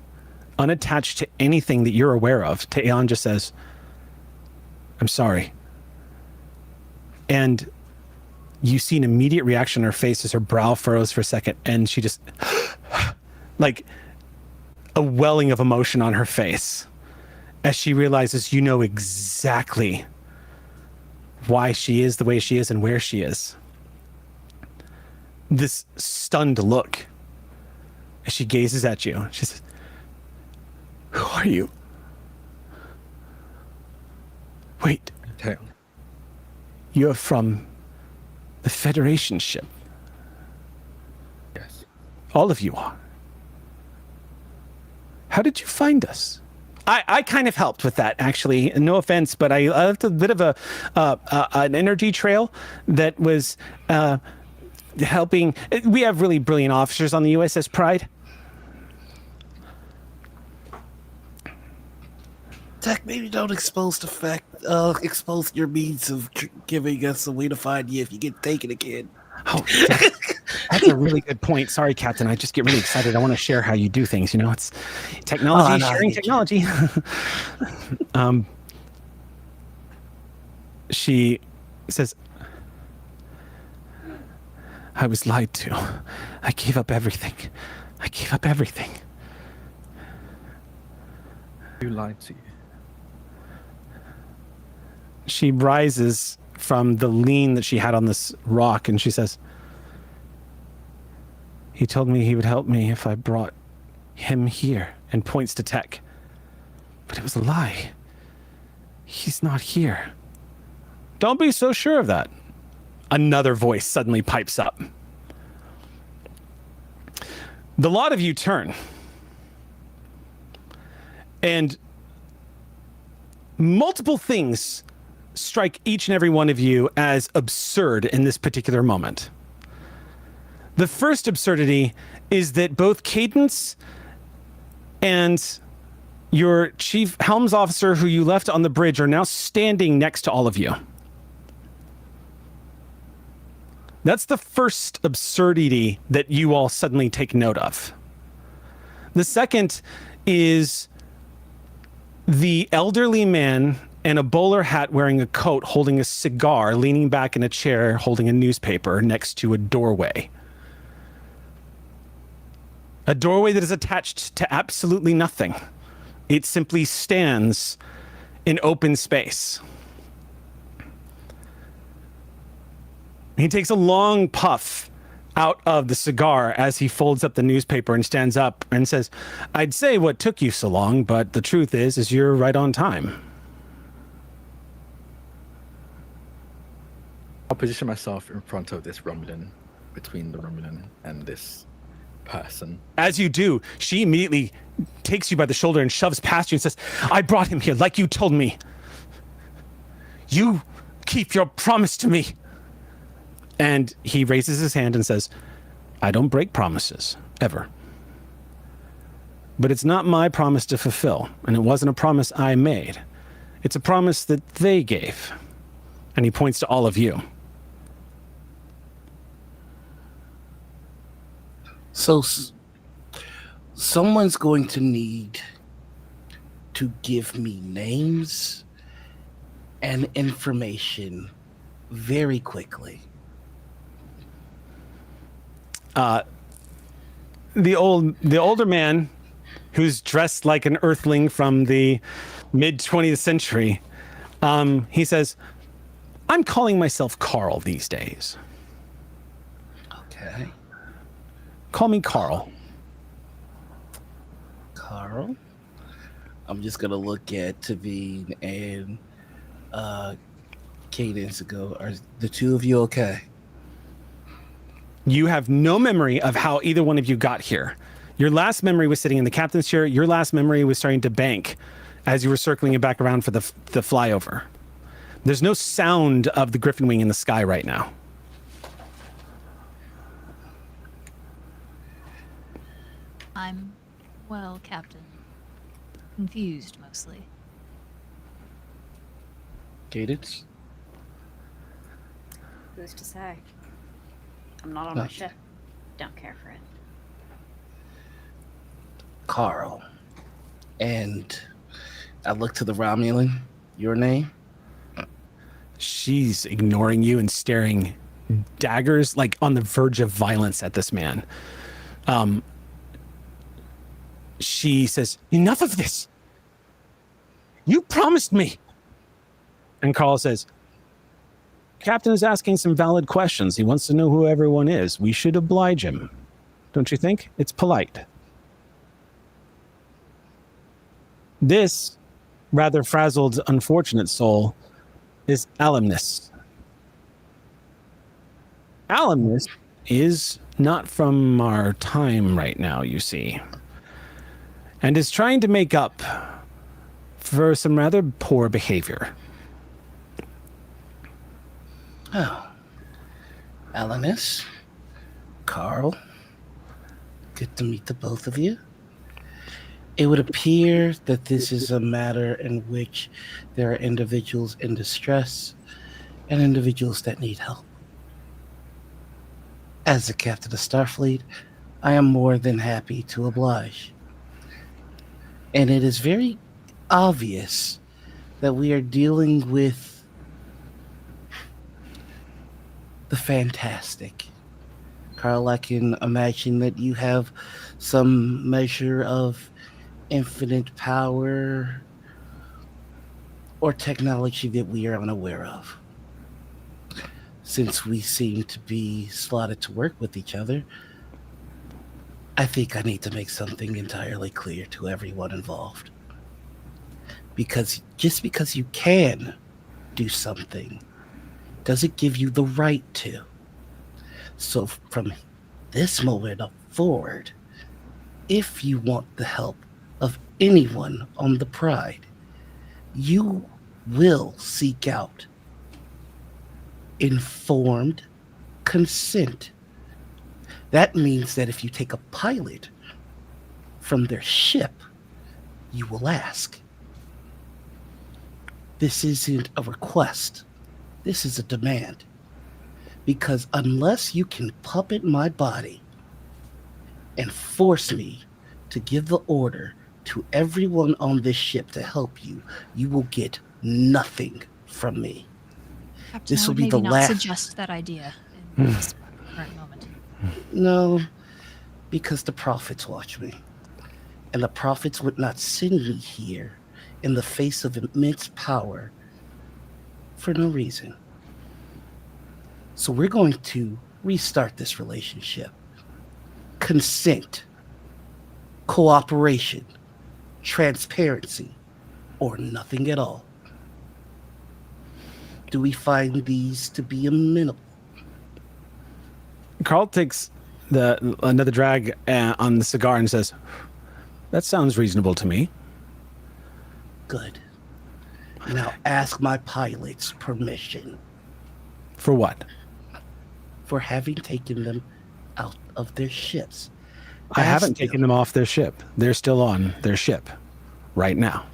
unattached to anything that you're aware of, Aeon just says, I'm sorry. And you see an immediate reaction on her face as her brow furrows for a second, and she just, like a welling of emotion on her face as she realizes you know exactly why she is the way she is and where she is. This stunned look as she gazes at you. She says, who are you? Wait. Tail. You're from the Federation ship. Yes. All of you are. How did you find us? I kind of helped with that, actually. No offense, but I left a bit of an energy trail that was helping. We have really brilliant officers on the USS Pride. Tech, maybe don't expose your means of giving us a way to find you if you get taken again. Oh, that's a really good point. Sorry, Captain. I just get really excited. I want to share how you do things. You know, it's technology, sharing technology. She says, I was lied to. I gave up everything. Who lied to you? She rises from the lean that she had on this rock, and she says, he told me he would help me if I brought him here, and points to Tech. But it was a lie. He's not here. Don't be so sure of that. Another voice suddenly pipes up. The lot of you turn. And multiple things strike each and every one of you as absurd in this particular moment. The first absurdity is that both Cadence and your chief helms officer who you left on the bridge are now standing next to all of you. That's the first absurdity that you all suddenly take note of. The second is the elderly man in a bowler hat wearing a coat holding a cigar, leaning back in a chair holding a newspaper next to a doorway. A doorway that is attached to absolutely nothing. It simply stands in open space. He takes a long puff out of the cigar as he folds up the newspaper and stands up and says, I'd say what took you so long, but the truth is you're right on time. I'll position myself in front of this Romulan, between the Romulan and this person. As you do, she immediately takes you by the shoulder and shoves past you and says, I brought him here like you told me. You keep your promise to me. And he raises his hand and says, I don't break promises, ever. But it's not my promise to fulfill, and it wasn't a promise I made. It's a promise that they gave. And he points to all of you. So someone's going to need to give me names and information very quickly. The older man, who's dressed like an earthling from the mid 20th century, he says, I'm calling myself Carl these days. Okay. Call me Carl. Carl? I'm just going to look at Tavine and Cadence and go, are the two of you okay? You have no memory of how either one of you got here. Your last memory was sitting in the captain's chair. Your last memory was starting to bank as you were circling it back around for the flyover. There's no sound of the Griffin Wing in the sky right now. I'm, well, Captain. Confused, mostly. Cadence? Who's to say? I'm not on my ship. Don't care for it. Carl. And I look to the Romulan. Your name? She's ignoring you and staring daggers, like on the verge of violence at this man. She says, enough of this. You promised me. And Carl says, Captain is asking some valid questions. He wants to know who everyone is. We should oblige him. Don't you think? It's polite. This rather frazzled, unfortunate soul is Alumnus. Alumnus is not from our time right now, you see, and is trying to make up for some rather poor behavior. Oh. Alumnus, Carl, good to meet the both of you. It would appear that this is a matter in which there are individuals in distress and individuals that need help. As the captain of Starfleet, I am more than happy to oblige. And it is very obvious that we are dealing with the fantastic. Carl, I can imagine that you have some measure of infinite power or technology that we are unaware of. Since we seem to be slotted to work with each other, I think I need to make something entirely clear to everyone involved. Because just because you can do something Does it give you the right to? So from this moment up forward, if you want the help of anyone on the Pride, you will seek out informed consent. That means that if you take a pilot from their ship, you will ask. This isn't a request. This is a demand. Because unless you can puppet my body and force me to give the order to everyone on this ship to help you, you will get nothing from me. Captain, This I will would be the maybe not last. suggest that idea in this current moment. No, because the prophets watch me. And the prophets would not send me here in the face of immense power for no reason. So we're going to restart this relationship. Consent, cooperation, transparency, or nothing at all. Do we find these to be amenable? Carl takes another drag on the cigar and says, "That sounds reasonable to me." Good. Now ask my pilots permission For what? for having taken them out of their ships. I haven't Ask taken them off their ship. They're still on their ship right now.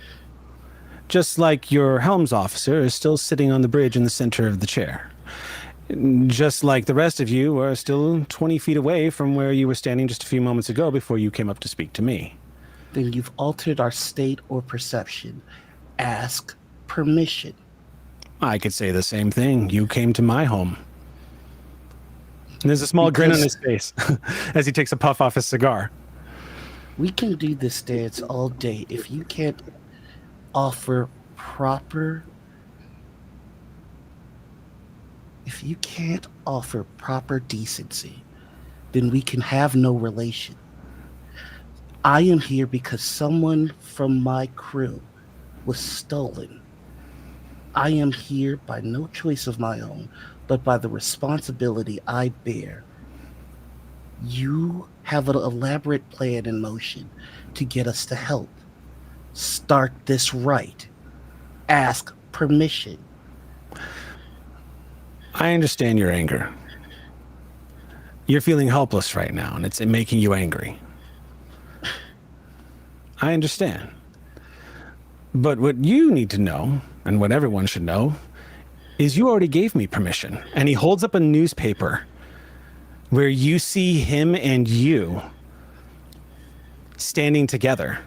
Just like your helms officer is still sitting on the bridge in the center of the chair. Just like the rest of you are still 20 feet away from where you were standing just a few moments ago before you came up to speak to me. Then you've altered our state or perception. Ask permission. I could say the same thing. You came to my home. And there's a small grin on his face as he takes a puff off his cigar. We can do this dance all day if you can't offer proper decency, then we can have no relation. I am here because someone from my crew was stolen. I am here by no choice of my own, but by the responsibility I bear. You have an elaborate plan in motion to get us to help. Start this right. Ask permission. I understand your anger. You're feeling helpless right now, and it's making you angry. I understand. But what you need to know, and what everyone should know, is you already gave me permission. And he holds up a newspaper where you see him and you standing together.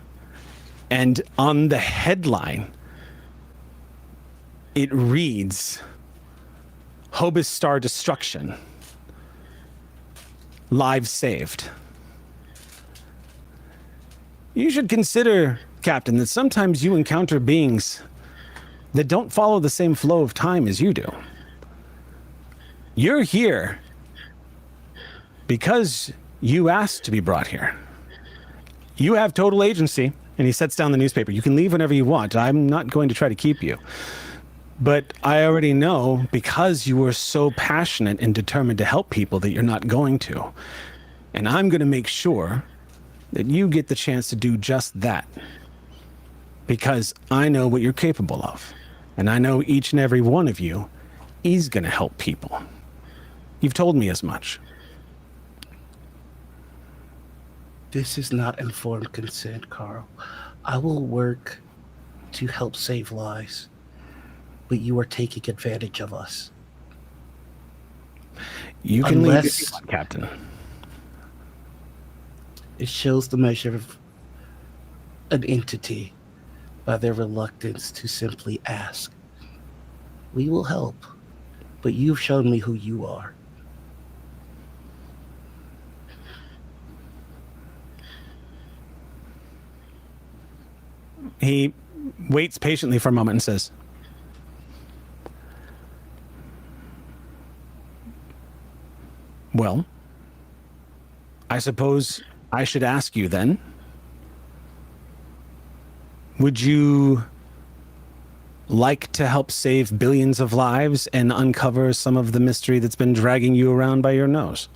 And on the headline, it reads, Hobus Star Destruction. Lives saved. You should consider, Captain, that sometimes you encounter beings that don't follow the same flow of time as you do. You're here because you asked to be brought here. You have total agency, and he sets down the newspaper. You can leave whenever you want. I'm not going to try to keep you. But I already know, because you were so passionate and determined to help people, that you're not going to. And I'm going to make sure that you get the chance to do just that. Because I know what you're capable of. And I know each and every one of you is going to help people. You've told me as much. This is not informed consent, Carl. I will work to help save lives, but you are taking advantage of us. You can leave if you want, Captain. It shows the measure of an entity by their reluctance to simply ask. We will help, but you've shown me who you are. He waits patiently for a moment and says, well, I suppose I should ask you then. Would you like to help save billions of lives and uncover some of the mystery that's been dragging you around by your nose?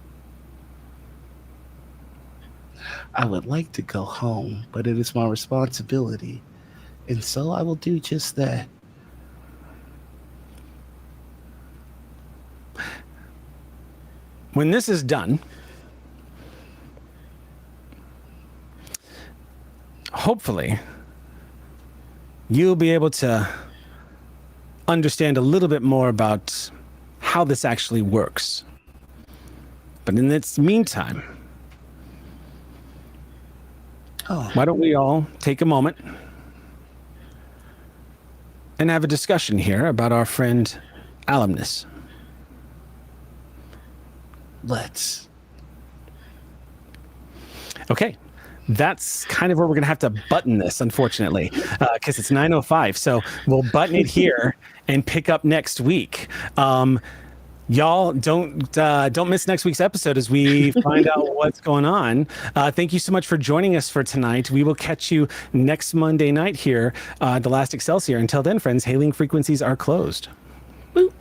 I would like to go home, but it is my responsibility. And so I will do just that. When this is done, hopefully, you'll be able to understand a little bit more about how this actually works. But in this meantime, why don't we all take a moment and have a discussion here about our friend Alumnus? Let's. Okay. That's kind of where we're going to have to button this, unfortunately, because it's 9:05. So we'll button it here and pick up next week. Y'all don't miss next week's episode as we find out what's going on. Thank you so much for joining us for tonight. We will catch you next Monday night here, the Last Excelsior. Until then, friends, hailing frequencies are closed. Boop.